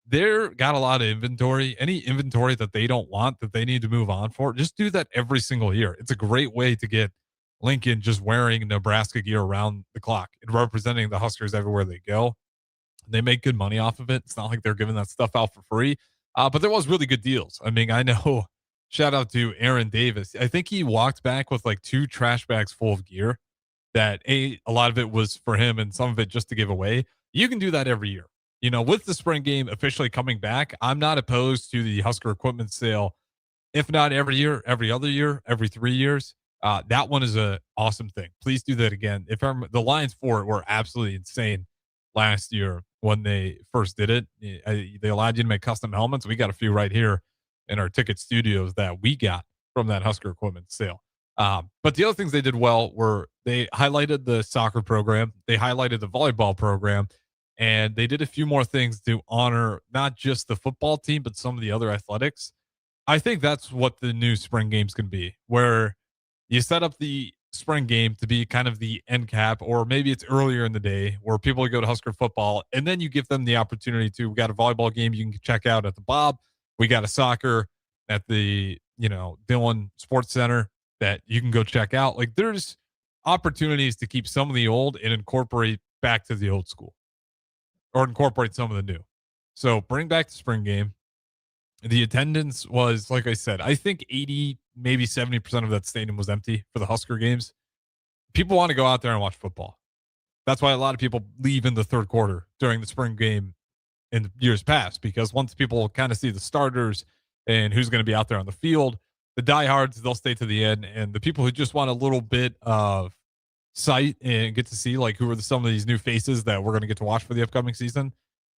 Speaker 11: They're got a lot of inventory. Any inventory that they don't want, that they need to move on for, just do that every single year. It's a great way to get Lincoln just wearing Nebraska gear around the clock and representing the Huskers everywhere they go. They make good money off of it. It's not like they're giving that stuff out for free, but there was really good deals. I mean, I know, shout out to Aaron Davis. I think he walked back with like 2 trash bags full of gear that a lot of it was for him and some of it just to give away. You can do that every year. With the spring game officially coming back, I'm not opposed to the Husker equipment sale. If not every year, every other year, every 3 years. That one is an awesome thing. Please do that again. The lines for it were absolutely insane last year when they first did it. They allowed you to make custom helmets. We got a few right here in our ticket studios that we got from that Husker equipment sale. But the other things they did well were they highlighted the soccer program. They highlighted the volleyball program. And they did a few more things to honor not just the football team, but some of the other athletics. I think that's what the new spring games can be, where you set up the spring game to be kind of the end cap, or maybe it's earlier in the day where people go to Husker football, and then you give them the opportunity to, we got a volleyball game you can check out at the Bob. We got a soccer at the, Dillon Sports Center that you can go check out. Like, there's opportunities to keep some of the old and incorporate back to the old school, or incorporate some of the new. So bring back the spring game. The attendance was, like I said, I think 80, maybe 70% of that stadium was empty for the Husker games. People want to go out there and watch football. That's why a lot of people leave in the third quarter during the spring game in years past, because once people kind of see the starters, and who's going to be out there on the field. The diehards, they'll stay to the end, and the people who just want a little bit of sight and get to see like who are some of these new faces that we're going to get to watch for the upcoming season.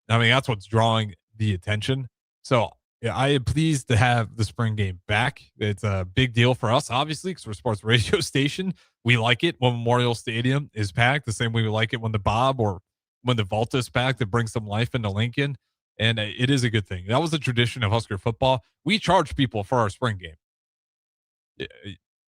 Speaker 11: I mean, that's what's drawing the attention. So yeah, I am pleased to have the spring game back. It's a big deal for us, obviously, because we're a sports radio station. We like it when Memorial Stadium is packed, the same way we like it when the Bob or when the Volta is packed. It brings some life into Lincoln, and it is a good thing. That was a tradition of Husker football. We charge people for our spring game.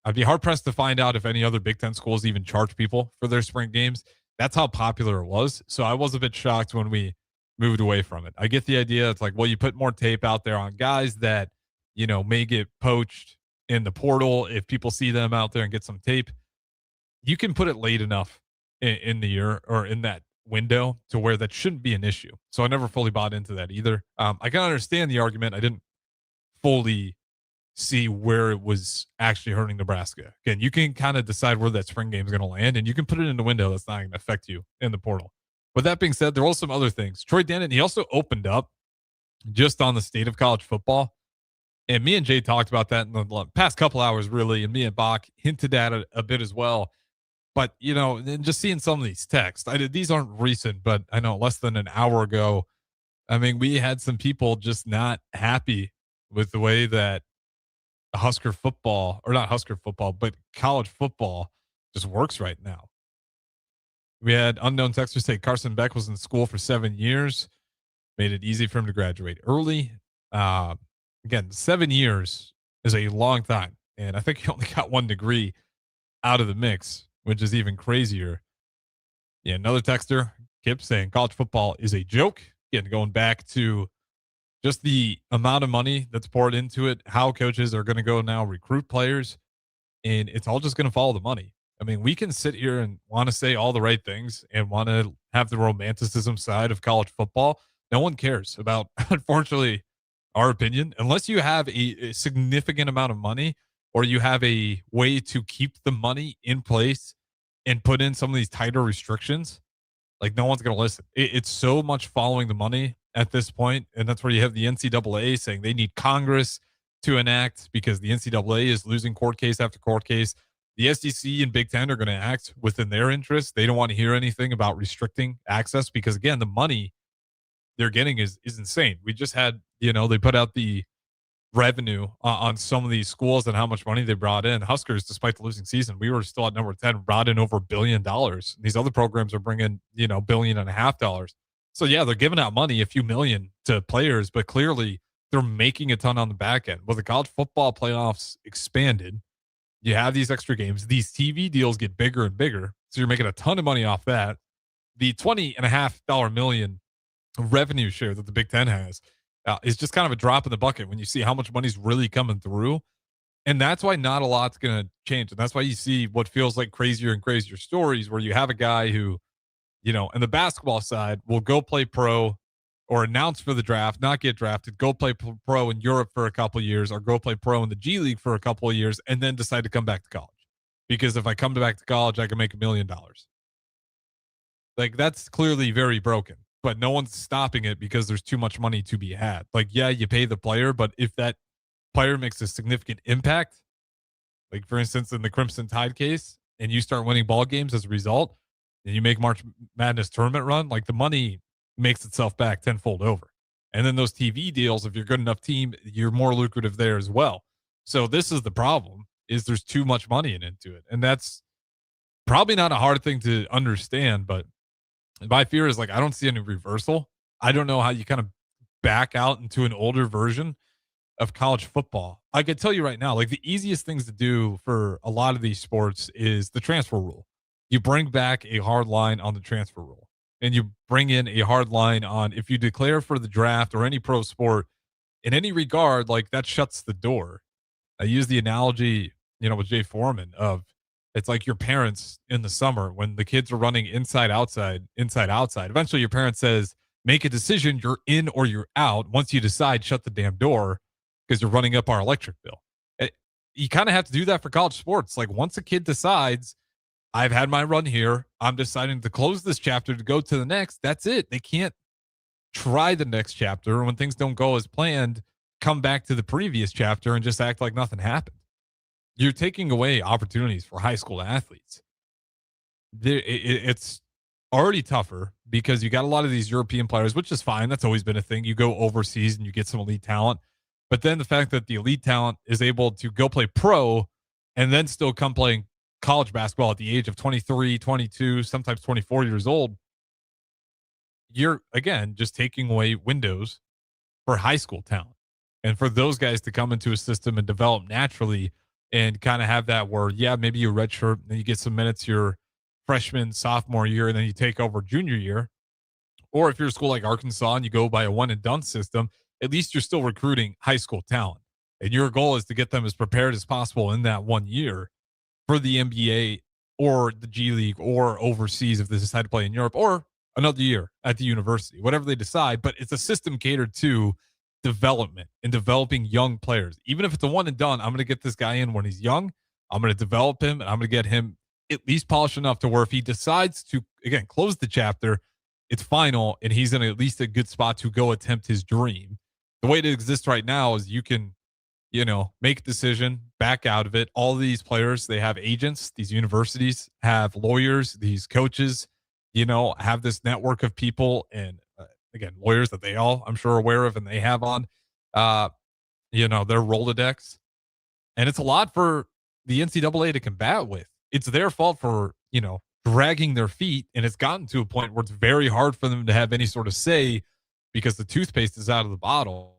Speaker 11: I'd be hard-pressed to find out if any other Big Ten schools even charge people for their spring games. That's how popular it was. So I was a bit shocked when we moved away from it. I get the idea. It's like, well, you put more tape out there on guys that, may get poached in the portal. If people see them out there and get some tape, you can put it late enough in the year or in that window to where that shouldn't be an issue. So I never fully bought into that either. I can understand the argument. I didn't fully see where it was actually hurting Nebraska. Again, you can kind of decide where that spring game is going to land, and you can put it in the window that's not going to affect you in the portal. But that being said, there were some other things. Troy Denton, he also opened up just on the state of college football. And me and Jay talked about that in the past couple hours, really. And me and Bach hinted at it a bit as well. But, and just seeing some of these texts, these aren't recent, but I know less than an hour ago, I mean, we had some people just not happy with the way that Husker football, or not Husker football, but college football just works right now. We had unknown texters say Carson Beck was in school for 7 years, made it easy for him to graduate early. Again, 7 years is a long time, and I think he only got 1 degree out of the mix, which is even crazier. Yeah, another texter, Kip, saying college football is a joke. Again, going back to just the amount of money that's poured into it, how coaches are going to go now recruit players, and it's all just going to follow the money. I mean, we can sit here and want to say all the right things and want to have the romanticism side of college football. No one cares about, unfortunately, our opinion, unless you have a significant amount of money or you have a way to keep the money in place and put in some of these tighter restrictions. Like, no one's going to listen. It's so much following the money at this point, and that's where you have the NCAA saying they need Congress to enact because the NCAA is losing court case after court case. The SEC and Big Ten are going to act within their interests. They don't want to hear anything about restricting access because, again, the money they're getting is insane. We just had, they put out the revenue on some of these schools and how much money they brought in. Huskers, despite the losing season, we were still at number 10, brought in over $1 billion. These other programs are bringing, $1.5 billion. So, yeah, they're giving out money, a few million to players, but clearly they're making a ton on the back end. Well, the college football playoffs expanded. You have these extra games. These TV deals get bigger and bigger. So you're making a ton of money off that. The $20.5 million revenue share that the Big Ten has is just kind of a drop in the bucket when you see how much money's really coming through. And that's why not a lot's going to change. And that's why you see what feels like crazier and crazier stories where you have a guy who, in the basketball side will go play pro or announce for the draft, not get drafted, go play pro in Europe for a couple of years or go play pro in the G League for a couple of years and then decide to come back to college. Because if I come back to college, I can make $1 million. Like, that's clearly very broken, but no one's stopping it because there's too much money to be had. Like, yeah, you pay the player, but if that player makes a significant impact, like for instance, in the Crimson Tide case, and you start winning ball games as a result, and you make March Madness tournament run, like the money makes itself back tenfold over. And then those TV deals, if you're a good enough team, you're more lucrative there as well. So this is the problem, is there's too much money into it. And that's probably not a hard thing to understand, but my fear is like, I don't see any reversal. I don't know how you kind of back out into an older version of college football. I can tell you right now, like the easiest things to do for a lot of these sports is the transfer rule. You bring back a hard line on the transfer rule. And you bring in a hard line on if you declare for the draft or any pro sport in any regard, like that shuts the door. I use the analogy, with Jay Foreman of it's like your parents in the summer when the kids are running inside, outside. Eventually your parent says, make a decision. You're in or you're out. Once you decide, shut the damn door because you're running up our electric bill. You kind of have to do that for college sports. Like once a kid decides, I've had my run here, I'm deciding to close this chapter to go to the next. That's it. They can't try the next chapter when things don't go as planned. come back to the previous chapter and just act like nothing happened. You're taking away opportunities for high school athletes. It's already tougher because you got a lot of these European players, which is fine. That's always been a thing. You go overseas and you get some elite talent. But then the fact that the elite talent is able to go play pro and then still come playing college basketball at the age of 23, 22, sometimes 24 years old, you're, again, just taking away windows for high school talent. And for those guys to come into a system and develop naturally and kind of have that where, yeah, maybe you redshirt and then you get some minutes your freshman, sophomore year, and then you take over junior year. Or if you're a school like Arkansas and you go by a one and done system, at least you're still recruiting high school talent. And your goal is to get them as prepared as possible in that 1 year for the NBA or the G League or overseas if they decide to play in Europe, or another year at the university, whatever they decide. But it's a system catered to development and developing young players. Even if it's a one and done, I'm going to get this guy in when he's young. I'm going to develop him, and I'm going to get him at least polished enough to where if he decides to, again, close the chapter, it's final, and he's in at least a good spot to go attempt his dream. The way it exists right now is you can, make a decision, back out of it. All of these players, they have agents. These universities have lawyers. These coaches, have this network of people and, again, lawyers that they all, I'm sure, are aware of and they have on, their Rolodex. And it's a lot for the NCAA to combat with. It's their fault for, dragging their feet. And it's gotten to a point where it's very hard for them to have any sort of say because the toothpaste is out of the bottle.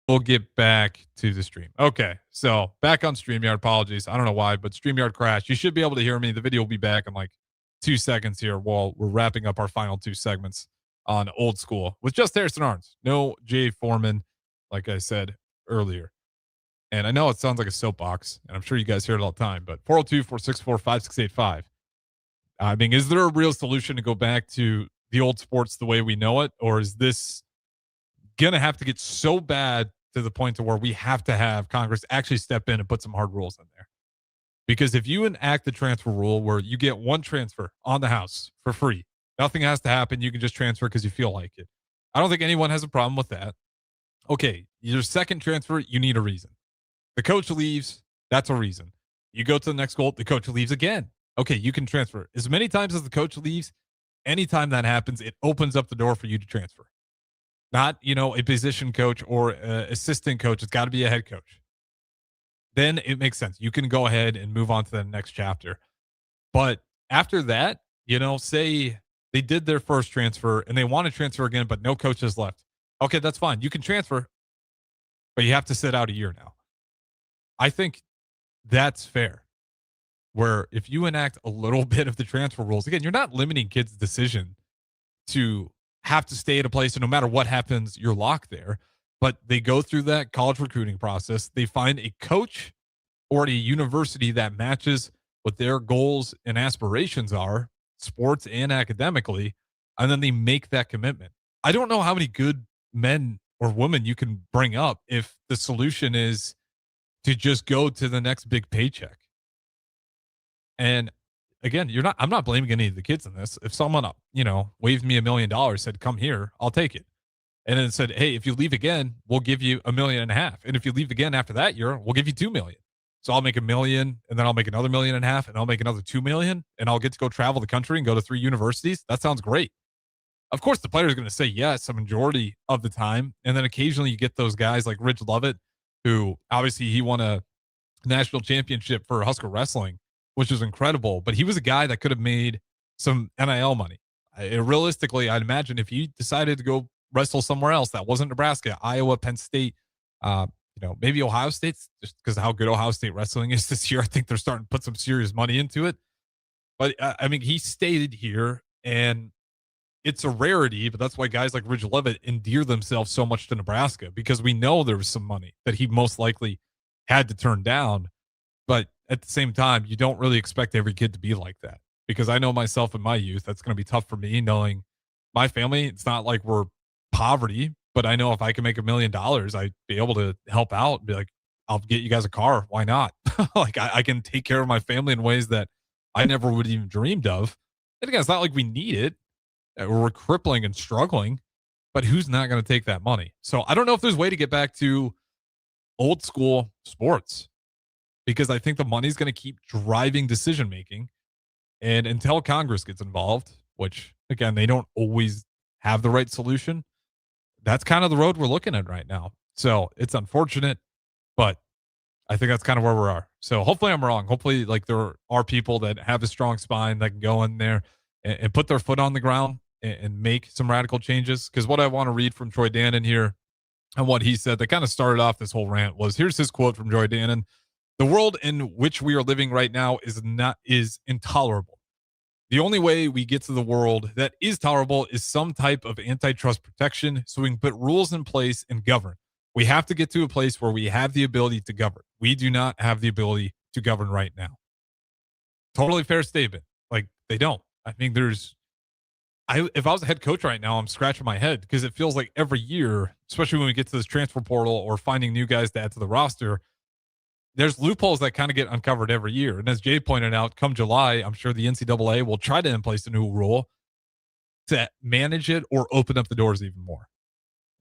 Speaker 11: We'll get back to the stream. Okay, so back on StreamYard. Apologies. I don't know why, but StreamYard crashed. You should be able to hear me. The video will be back in like 2 seconds here while we're wrapping up our final 2 segments on Old School with just Harrison Arns. No Jay Foreman, like I said earlier. And I know it sounds like a soapbox, and I'm sure you guys hear it all the time, but 402-464-5685. I mean, is there a real solution to go back to the old sports the way we know it, or is this gonna have to get so bad to the point to where we have to have Congress actually step in and put some hard rules in there? Because if you enact the transfer rule where you get one transfer on the house for free, nothing has to happen, you can just transfer because you feel like it. I don't think anyone has a problem with that. Okay, your second transfer, you need a reason. The coach leaves, that's a reason. You go to the next school, the coach leaves again. Okay, you can transfer. As many times as the coach leaves, anytime that happens, it opens up the door for you to transfer. Not, a position coach or assistant coach. It's got to be a head coach. Then it makes sense. You can go ahead and move on to the next chapter. But after that, say they did their first transfer and they want to transfer again, but no coach has left. Okay, that's fine. You can transfer, but you have to sit out a year now. I think that's fair. Where if you enact a little bit of the transfer rules, again, you're not limiting kids' decision to have to stay at a place, and no matter what happens, you're locked there. But they go through that college recruiting process. They find a coach or a university that matches what their goals and aspirations are, sports and academically, and then they make that commitment. I don't know how many good men or women you can bring up if the solution is to just go to the next big paycheck. And again, I'm not blaming any of the kids in this. If someone, waved me $1 million, said, come here, I'll take it. And then said, hey, if you leave again, we'll give you $1.5 million. And if you leave again after that year, we'll give you $2 million. So I'll make $1 million, and then I'll make another $1.5 million, and I'll make another $2 million, and I'll get to go travel the country and go to 3 universities. That sounds great. Of course, the player is going to say yes a majority of the time. And then occasionally you get those guys like Rich Lovett, who obviously he won a national championship for Husker wrestling, which was incredible. But he was a guy that could have made some NIL money. Realistically, I'd imagine if he decided to go wrestle somewhere else that wasn't Nebraska, Iowa, Penn State, maybe Ohio State, just because of how good Ohio State wrestling is this year. I think they're starting to put some serious money into it. But he stayed here, and it's a rarity, but that's why guys like Rich Levitt endear themselves so much to Nebraska, because we know there was some money that he most likely had to turn down. But at the same time, you don't really expect every kid to be like that, because I know myself in my youth, that's going to be tough for me knowing my family. It's not like we're poverty, but I know if I can make $1 million, I'd be able to help out and be like, I'll get you guys a car. Why not? Like I can take care of my family in ways that I never would even dreamed of. And again, it's not like we need it. We're crippling and struggling, but who's not going to take that money? So I don't know if there's a way to get back to old school sports, because I think the money's going to keep driving decision-making. And until Congress gets involved, which again, they don't always have the right solution, that's kind of the road we're looking at right now. So it's unfortunate, but I think that's kind of where we are. So hopefully I'm wrong. Hopefully there are people that have a strong spine that can go in there and put their foot on the ground and make some radical changes. Because what I want to read from Troy Dannon here and what he said that kind of started off this whole rant was, here's his quote from Troy Dannon: "The world in which we are living right now is intolerable. The only way we get to the world that is tolerable is some type of antitrust protection, so we can put rules in place and govern. We have to get to a place where we have the ability to govern. We do not have the ability to govern right now." Totally fair statement. Like, they don't. I think if I was a head coach right now, I'm scratching my head, because it feels like every year, especially when we get to this transfer portal or finding new guys to add to the roster, there's loopholes that kind of get uncovered every year. And as Jay pointed out, come July, I'm sure the NCAA will try to place a new rule to manage it or open up the doors even more.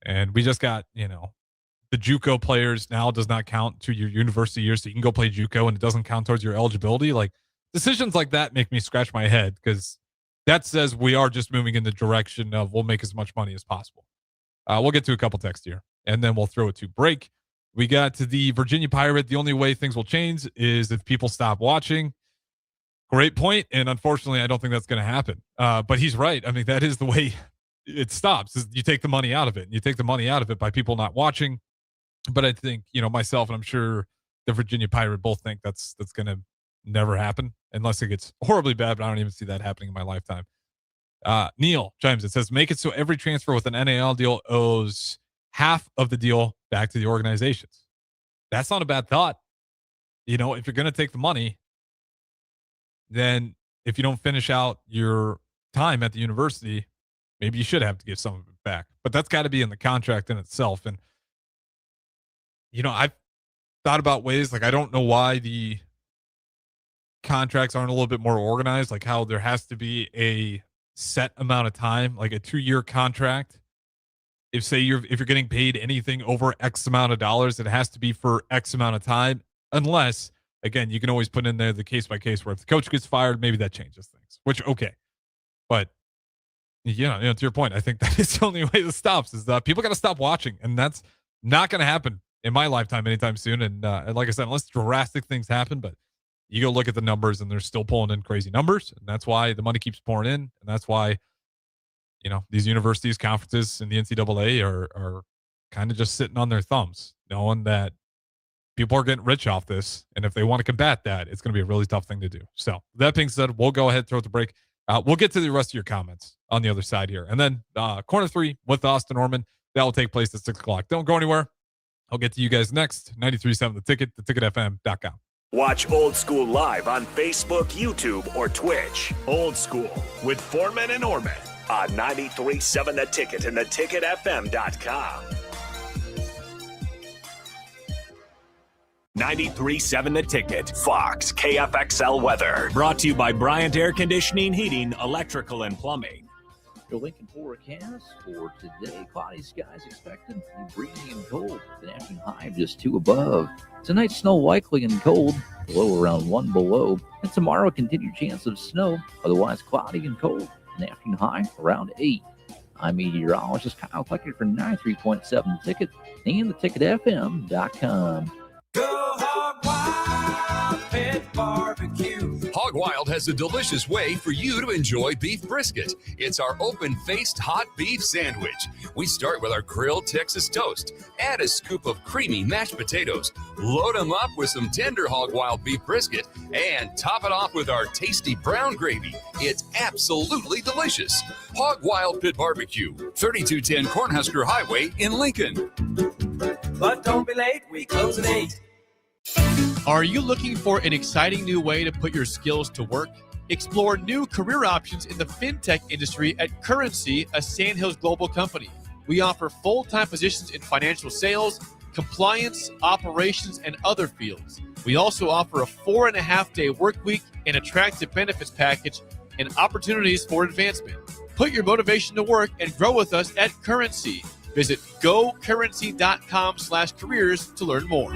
Speaker 11: And we just got, the JUCO players now does not count to your university years, so you can go play JUCO and it doesn't count towards your eligibility. Like, decisions like that make me scratch my head, because that says we are just moving in the direction of we'll make as much money as possible. We'll get to a couple texts here, and then we'll throw it to break. We got to the Virginia Pirate. The only way things will change is if people stop watching. Great point, and unfortunately, I don't think that's going to happen. But he's right. I mean, that is the way it stops. Is you take the money out of it. And you take the money out of it by people not watching. But I think, myself, and I'm sure the Virginia Pirate both think that's going to never happen unless it gets horribly bad, but I don't even see that happening in my lifetime. Neil chimes, it says, make it so every transfer with an NIL deal owes half of the deal back to the organizations. That's not a bad thought. If you're going to take the money, then if you don't finish out your time at the university, maybe you should have to give some of it back. But that's got to be in the contract in itself. And, I've thought about ways, like, I don't know why the contracts aren't a little bit more organized, like how there has to be a set amount of time, like a 2-year contract. If you're getting paid anything over X amount of dollars, it has to be for X amount of time, unless, again, you can always put in there the case by case where if the coach gets fired, maybe that changes things, which, okay. But to your point, I think that is the only way this stops, is that people got to stop watching, and that's not going to happen in my lifetime anytime soon. And like I said, unless drastic things happen, but you go look at the numbers and they're still pulling in crazy numbers. And that's why the money keeps pouring in. And that's why, these universities, conferences, and the NCAA are kind of just sitting on their thumbs, knowing that people are getting rich off this. And if they want to combat that, it's going to be a really tough thing to do. So that being said, we'll go ahead and throw it to break. We'll get to the rest of your comments on the other side here. And then corner 3 with Austin Orman, that will take place at 6 o'clock. Don't go anywhere. I'll get to you guys next. 93.7 The Ticket, theticketfm.com.
Speaker 2: Watch Old School live on Facebook, YouTube, or Twitch. Old School with Foreman and Orman on 93.7 The Ticket and theticketfm.com. 93.7 The Ticket, Fox, KFXL weather. Brought to you by Bryant Air Conditioning, Heating, Electrical, and Plumbing.
Speaker 14: Your Lincoln forecast for today: cloudy skies expected, breezy and cold. The afternoon high just 2 above. Tonight, snow likely and cold, low around 1 below. And tomorrow, continued chance of snow, otherwise cloudy and cold. An afternoon high around 8. I'm meteorologist Kyle Tucker for 93.7 The Ticket and theticketfm.com.
Speaker 20: Go Hog Wild Pit Barbecue.
Speaker 9: Hog Wild has a delicious way for you to enjoy beef brisket. It's our open-faced hot beef sandwich. We start with our grilled Texas toast. Add a scoop of creamy mashed potatoes. Load them up with some tender Hog Wild beef brisket and top it off with our tasty brown gravy. It's absolutely delicious. Hog Wild Pit Barbecue, 3210 Cornhusker Highway in Lincoln.
Speaker 20: But don't be late, we close at 8.
Speaker 24: Are you looking for an exciting new way to put your skills to work? Explore new career options in the fintech industry at Currency, a Sandhills global company. We offer full-time positions in financial sales, compliance, operations, and other fields. We also offer a 4.5-day work week, an attractive benefits package, and opportunities for advancement. Put your motivation to work and grow with us at Currency. Visit gocurrency.com/careers to learn more.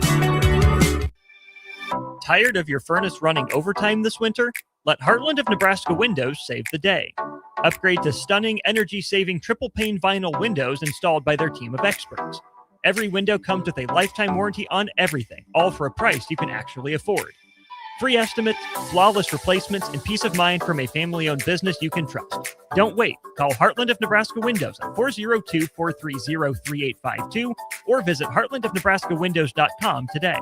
Speaker 1: Tired of your furnace running overtime this winter? Let Heartland of Nebraska Windows save the day. Upgrade to stunning, energy-saving triple-pane vinyl windows installed by their team of experts. Every window comes with a lifetime warranty on everything, all for a price you can actually afford. Free estimates, flawless replacements, and peace of mind from a family-owned business you can trust. Don't wait. Call Heartland of Nebraska Windows at 402-430-3852 or visit heartlandofnebraskawindows.com today.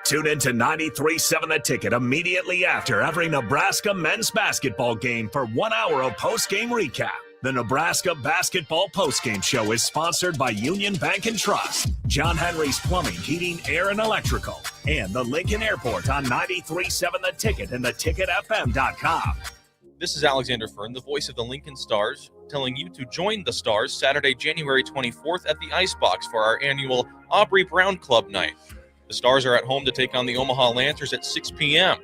Speaker 2: Tune in to 93.7 The Ticket immediately after every Nebraska men's basketball game for 1 hour of post-game recap. The Nebraska Basketball Postgame Show is sponsored by Union Bank and Trust, John Henry's Plumbing, Heating, Air, and Electrical, and the Lincoln Airport on 93.7 The Ticket and theticketfm.com.
Speaker 26: This is Alexander Fern, the voice of the Lincoln Stars, telling you to join the Stars Saturday, January 24th at the Icebox for our annual Aubrey Brown Club night. The Stars are at home to take on the Omaha Lancers at 6 p.m.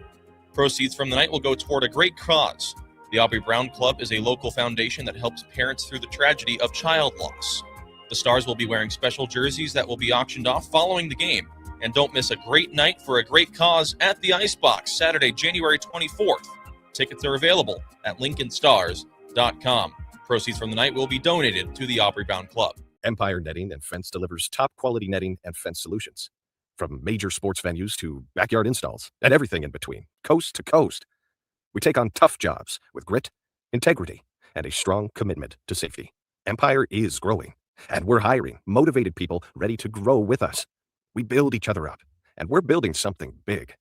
Speaker 26: Proceeds from the night will go toward a great cause. The Aubrey Brown Club is a local foundation that helps parents through the tragedy of child loss. The Stars will be wearing special jerseys that will be auctioned off following the game. And don't miss a great night for a great cause at the Icebox, Saturday, January 24th. Tickets are available at lincolnstars.com. Proceeds from the night will be donated to the Aubrey Brown Club.
Speaker 22: Empire Netting and Fence delivers top quality netting and fence solutions. From major sports venues to backyard installs and everything in between, coast to coast. We take on tough jobs with grit, integrity, and a strong commitment to safety. Empire is growing, and we're hiring motivated people ready to grow with us. We build each other up, and we're building something big.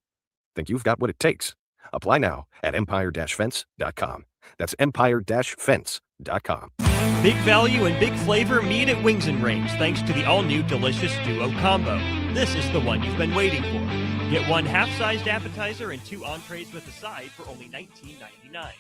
Speaker 22: Think you've got what it takes? Apply now at empire-fence.com. That's empire-fence.com.
Speaker 1: Big value and big flavor meet at Wings and Rings thanks to the all-new Delicious Duo Combo. This is the one you've been waiting for. Get one half-sized appetizer and 2 entrees with a side for only $19.99.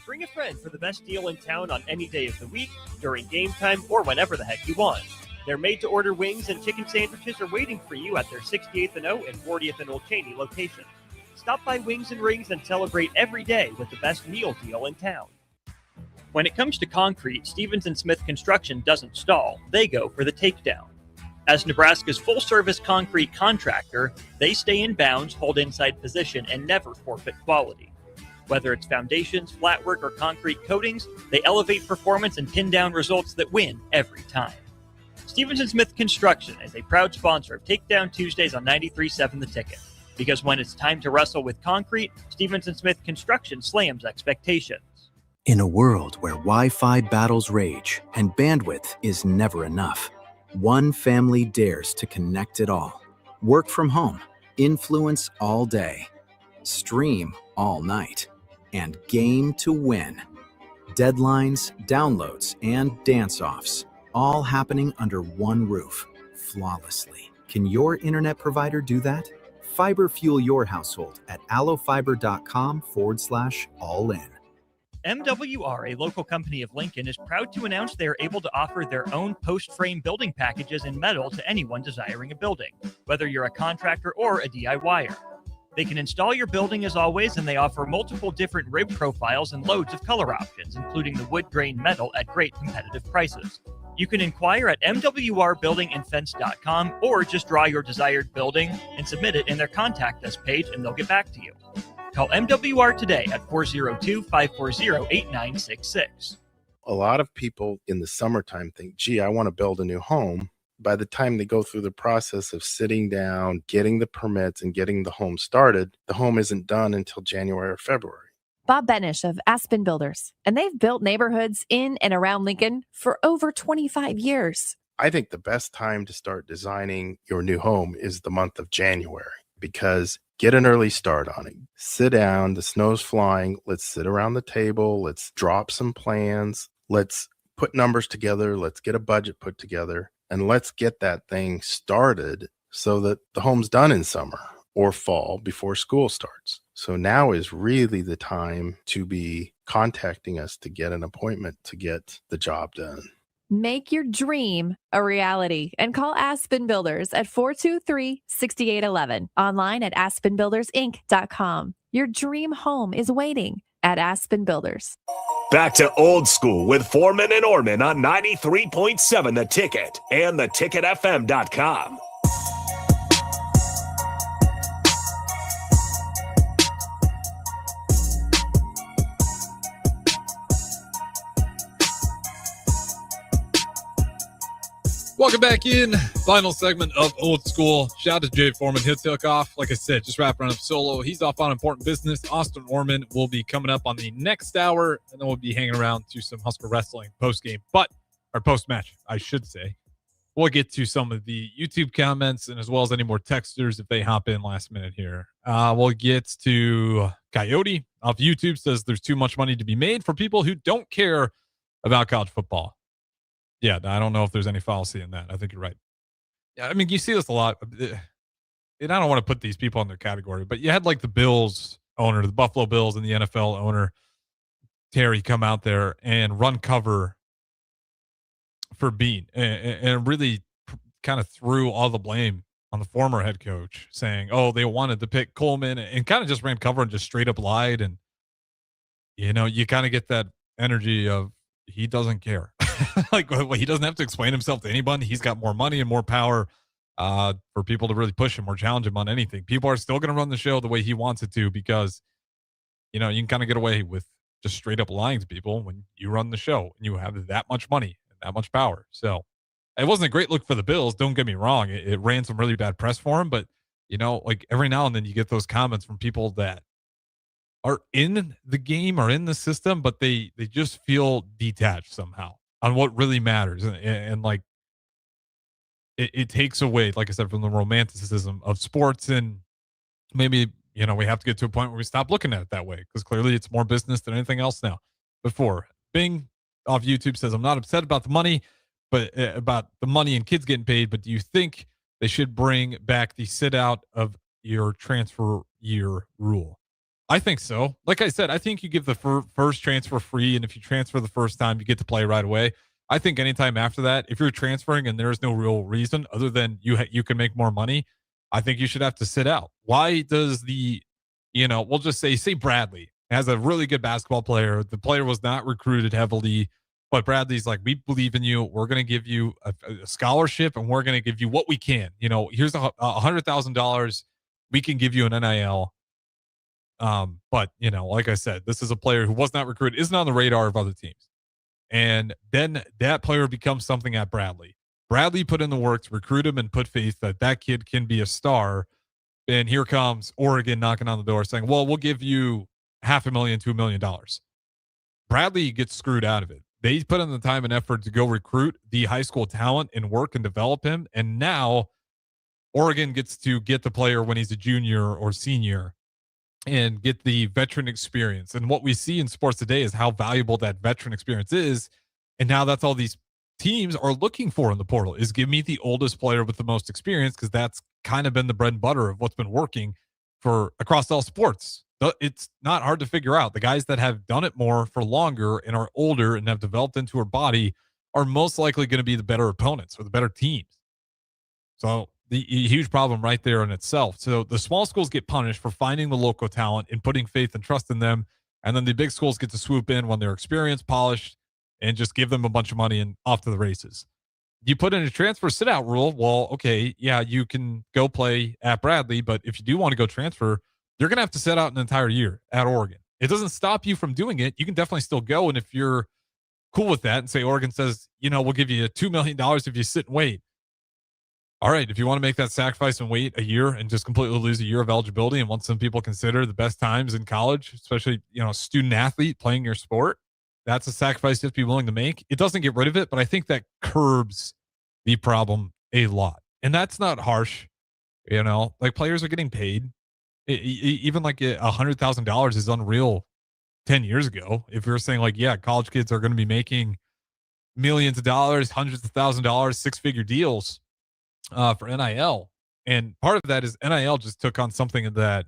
Speaker 1: Bring a friend for the best deal in town on any day of the week, during game time, or whenever the heck you want. Their made-to-order wings and chicken sandwiches are waiting for you at their 68th and O and 40th and Old Cheney locations. Stop by Wings and Rings and celebrate every day with the best meal deal in town. When it comes to concrete, Stevens & Smith Construction doesn't stall. They go for the takedown. As Nebraska's full-service concrete contractor, they stay in bounds, hold inside position, and never forfeit quality. Whether it's foundations, flatwork, or concrete coatings, they elevate performance and pin down results that win every time. Stevens & Smith Construction is a proud sponsor of Takedown Tuesdays on 93.7 The Ticket. Because when it's time to wrestle with concrete, Stevens & Smith Construction slams expectations.
Speaker 10: In a world where Wi-Fi battles rage and bandwidth is never enough, one family dares to connect it all. Work from home, influence all day, stream all night, and game to win. Deadlines, downloads, and dance-offs, all happening under one roof, flawlessly. Can your internet provider do that? Fiber fuel your household at allofiber.com/all-in.
Speaker 1: MWR, a local company of Lincoln, is proud to announce they are able to offer their own post-frame building packages in metal to anyone desiring a building, whether you're a contractor or a DIYer. They can install your building as always, and they offer multiple different rib profiles and loads of color options, including the wood grain metal at great competitive prices. You can inquire at mwrbuildingandfence.com or just draw your desired building and submit it in their contact us page, and they'll get back to you. Call MWR today at 402-540-8966.
Speaker 15: A lot of people in the summertime think, gee, I want to build a new home. By the time they go through the process of sitting down, getting the permits, and getting the home started, the home isn't done until January or February.
Speaker 16: Bob Benish of Aspen Builders, and they've built neighborhoods in and around Lincoln for over 25 years.
Speaker 15: I think the best time to start designing your new home is the month of January, because get an early start on it. Sit down, the snow's flying, let's sit around the table, let's drop some plans, let's put numbers together, let's get a budget put together, and let's get that thing started so that the home's done in summer or fall before school starts. So now is really the time to be contacting us to get an appointment to get the job done.
Speaker 16: Make your dream a reality and call Aspen Builders at 423-6811. Online at aspenbuildersinc.com. Your dream home is waiting at Aspen Builders.
Speaker 2: Back to old school with Foreman and Orman on 93.7 The Ticket and theticketfm.com.
Speaker 11: Welcome back in. Final segment of Old School. Shout out to Jay Foreman. He'll take off, like I said, just wrapping up solo. He's off on important business. Austin Orman will be coming up on the next hour, and then we'll be hanging around to some Husker Wrestling post-game, or post-match, I should say. We'll get to some of the YouTube comments and as well as any more texters if they hop in last minute here. We'll get to Coyote off YouTube, says there's too much money to be made for people who don't care about college football. Yeah, I don't know if there's any fallacy in that. I think you're right. Yeah, I mean, you see this a lot. And I don't want to put these people in their category, but you had like the Bills owner, the Buffalo Bills and the NFL owner, Terry, come out there and run cover for Bean and really kind of threw all the blame on the former head coach, saying, oh, they wanted to pick Coleman, and kind of just ran cover and just straight up lied. And, you know, you kind of get that energy of he doesn't care. Like, he doesn't have to explain himself to anybody. He's got more money and more power for people to really push him or challenge him on anything. People are still going to run the show the way he wants it to, because, you know, you can kind of get away with just straight up lying to people when you run the show and you have that much money and that much power. So it wasn't a great look for the Bills. Don't get me wrong. It ran some really bad press for him, but, you know, like every now and then you get those comments from people that are in the game or in the system, but they just feel detached somehow on what really matters. And like, it takes away, like I said, from the romanticism of sports. And maybe, you know, we have to get to a point where we stop looking at it that way, because clearly it's more business than anything else now. Before Bing off YouTube says, I'm not upset about the money, but about the money and kids getting paid. But do you think they should bring back the sit out of your transfer year rule? I think so. Like I said, I think you give the first transfer free, and if you transfer the first time, you get to play right away. I think anytime after that, if you're transferring and there's no real reason other than you can make more money, I think you should have to sit out. Why does we'll just say Bradley has a really good basketball player. The player was not recruited heavily, but Bradley's like, we believe in you. We're going to give you a scholarship, and we're going to give you what we can. You know, here's $100,000. We can give you an NIL. But, you know, like I said, this is a player who was not recruited, isn't on the radar of other teams. And then that player becomes something at Bradley. Bradley put in the work to recruit him and put faith that kid can be a star. And here comes Oregon knocking on the door saying, well, we'll give you $500,000 to $1 million. Bradley gets screwed out of it. They put in the time and effort to go recruit the high school talent and work and develop him. And now Oregon gets to get the player when he's a junior or senior and get the veteran experience. And what we see in sports today is how valuable that veteran experience is. And now that's all these teams are looking for in the portal is give me the oldest player with the most experience, because that's kind of been the bread and butter of what's been working for across all sports. It's not hard to figure out. The guys that have done it more for longer and are older and have developed into her body are most likely going to be the better opponents or the better teams. So the huge problem right there in itself. So the small schools get punished for finding the local talent and putting faith and trust in them. And then the big schools get to swoop in when they're experienced, polished, and just give them a bunch of money and off to the races. You put in a transfer sit out rule. Well, okay, yeah, you can go play at Bradley, but if you do want to go transfer, you're going to have to sit out an entire year at Oregon. It doesn't stop you from doing it. You can definitely still go. And if you're cool with that and say Oregon says, we'll give you $2 million if you sit and wait. All right, if you want to make that sacrifice and wait a year and just completely lose a year of eligibility and what some people consider the best times in college, especially, a student athlete playing your sport, that's a sacrifice you have to be willing to make. It doesn't get rid of it, but I think that curbs the problem a lot. And that's not harsh. Like players are getting paid. Even like $100,000 is unreal 10 years ago. If you're saying like, yeah, college kids are going to be making millions of dollars, hundreds of $1,000s, six-figure deals for NIL. And part of that is NIL just took on something that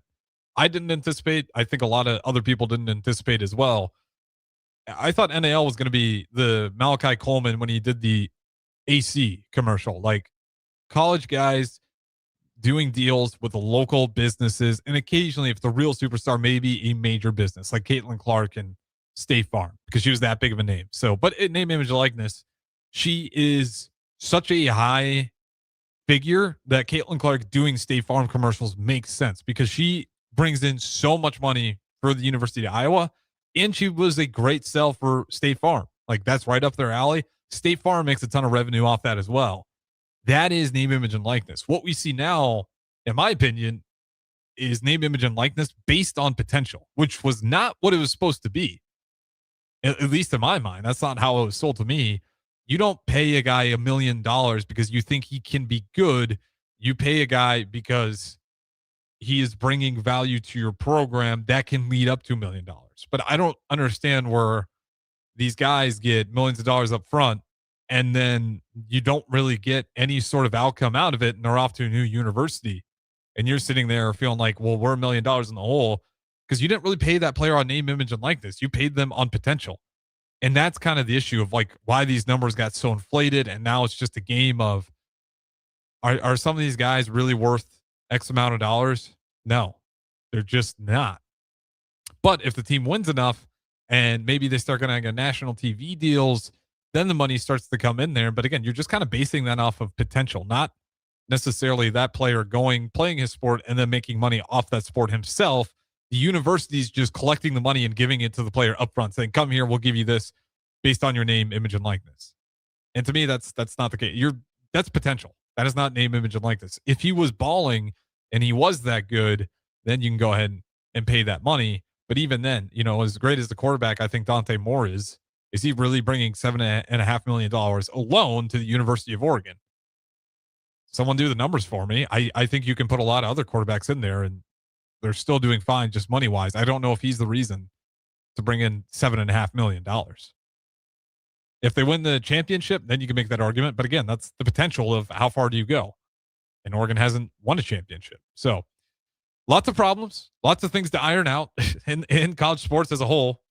Speaker 11: I didn't anticipate. I think a lot of other people didn't anticipate as well. I thought NIL was going to be the Malachi Coleman when he did the AC commercial, like college guys doing deals with the local businesses, and occasionally, if the real superstar, maybe a major business like Caitlin Clark and State Farm, because she was that big of a name. So, but name, image, likeness, she is such a high figure that Caitlin Clark doing State Farm commercials makes sense because she brings in so much money for the University of Iowa, and she was a great sell for State Farm. Like that's right up their alley. State Farm makes a ton of revenue off that as well. That is name, image, and likeness. What we see now, in my opinion, is name, image, and likeness based on potential, which was not what it was supposed to be. At least in my mind, that's not how it was sold to me. You don't pay a guy $1 million because you think he can be good. You pay a guy because he is bringing value to your program that can lead up to $1 million. But I don't understand where these guys get millions of dollars up front and then you don't really get any sort of outcome out of it, and they're off to a new university. And you're sitting there feeling like, well, we're $1 million in the hole because you didn't really pay that player on name, image, and likeness. You paid them on potential. And that's kind of the issue of like why these numbers got so inflated. And now it's just a game of, are some of these guys really worth X amount of dollars? No, they're just not. But if the team wins enough and maybe they start going to get national TV deals, then the money starts to come in there. But again, you're just kind of basing that off of potential, not necessarily that player playing his sport and then making money off that sport himself. The university's just collecting the money and giving it to the player up front, saying, come here, we'll give you this based on your name, image, and likeness. And to me, that's not the case. That's potential. That is not name, image, and likeness. If he was balling and he was that good, then you can go ahead and pay that money. But even then, as great as the quarterback I think Dante Moore is he really bringing $7.5 million alone to the University of Oregon? Someone do the numbers for me. I think you can put a lot of other quarterbacks in there and they're still doing fine just money wise. I don't know if he's the reason to bring in $7.5 million. If they win the championship, then you can make that argument. But again, that's the potential of how far do you go? And Oregon hasn't won a championship. So lots of problems, lots of things to iron out in college sports as a whole.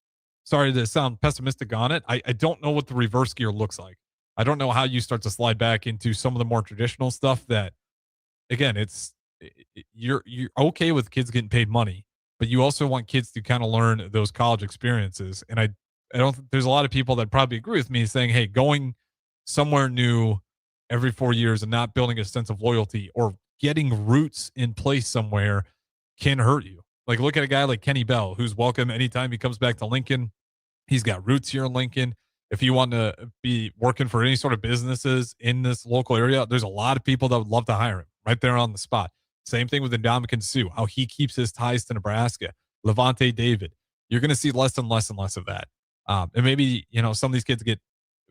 Speaker 11: Sorry to sound pessimistic on it. I don't know what the reverse gear looks like. I don't know how you start to slide back into some of the more traditional stuff that, again, you're okay with kids getting paid money, but you also want kids to kind of learn those college experiences. And I don't think there's a lot of people that probably agree with me saying, hey, going somewhere new every 4 years and not building a sense of loyalty or getting roots in place somewhere can hurt you. Like look at a guy like Kenny Bell, who's welcome anytime he comes back to Lincoln. He's got roots here in Lincoln. If you want to be working for any sort of businesses in this local area, there's a lot of people that would love to hire him right there on the spot. Same thing with Ndamukong Suh, how he keeps his ties to Nebraska. Levante David. You're going to see less and less and less of that. And maybe, some of these kids get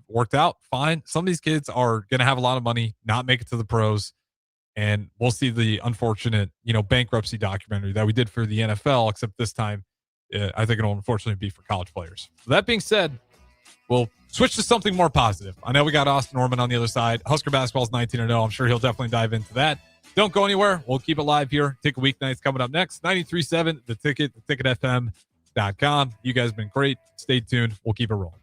Speaker 11: worked out. Fine. Some of these kids are going to have a lot of money, not make it to the pros. And we'll see the unfortunate, bankruptcy documentary that we did for the NFL, except this time, I think it'll unfortunately be for college players. So that being said, we'll switch to something more positive. I know we got Austin Norman on the other side. Husker basketball's 19-0. I'm sure he'll definitely dive into that. Don't go anywhere. We'll keep it live here. Ticket Weeknights coming up next. 93.7 The Ticket, theticketfm.com. You guys have been great. Stay tuned. We'll keep it rolling.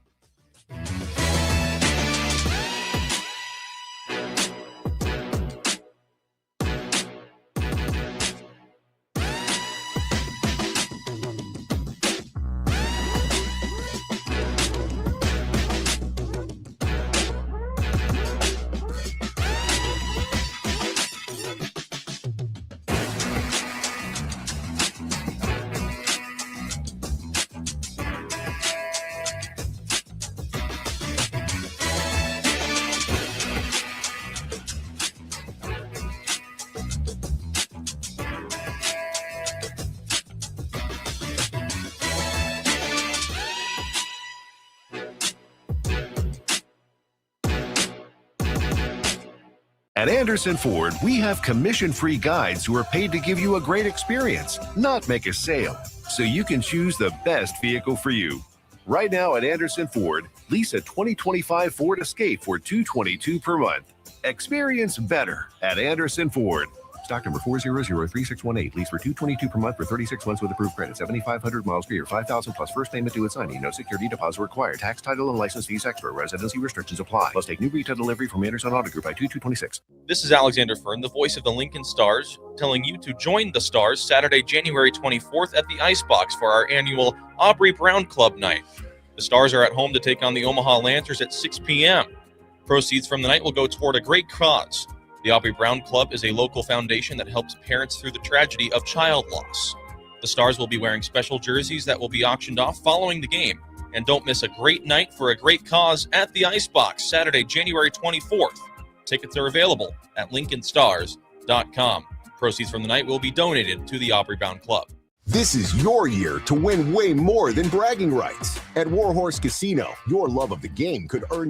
Speaker 3: At Anderson Ford, we have commission-free guides who are paid to give you a great experience, not make a sale, so you can choose the best vehicle for you. Right now at Anderson Ford, lease a 2025 Ford Escape for $222 per month. Experience better at Anderson Ford. Stock number 4003618. Lease for $222 per month for 36 months with approved credit. 7,500 miles per year. 5,000 plus first payment due at signing. No security deposit required. Tax, title, and license fees extra. Residency restrictions apply. Plus take new retail delivery from Anderson Auto Group by 2226.
Speaker 26: This is Alexander Fern, the voice of the Lincoln Stars, telling you to join the Stars Saturday, January 24th at the Icebox for our annual Aubrey Brown Club night. The Stars are at home to take on the Omaha Lancers at 6 p.m. Proceeds from the night will go toward a great cause. The Aubrey Brown Club is a local foundation that helps parents through the tragedy of child loss. The Stars will be wearing special jerseys that will be auctioned off following the game. And don't miss a great night for a great cause at the Icebox, Saturday, January 24th. Tickets are available at lincolnstars.com. Proceeds from the night will be donated to the Aubrey Brown Club.
Speaker 6: This is your year to win way more than bragging rights. At Warhorse Casino, your love of the game could earn you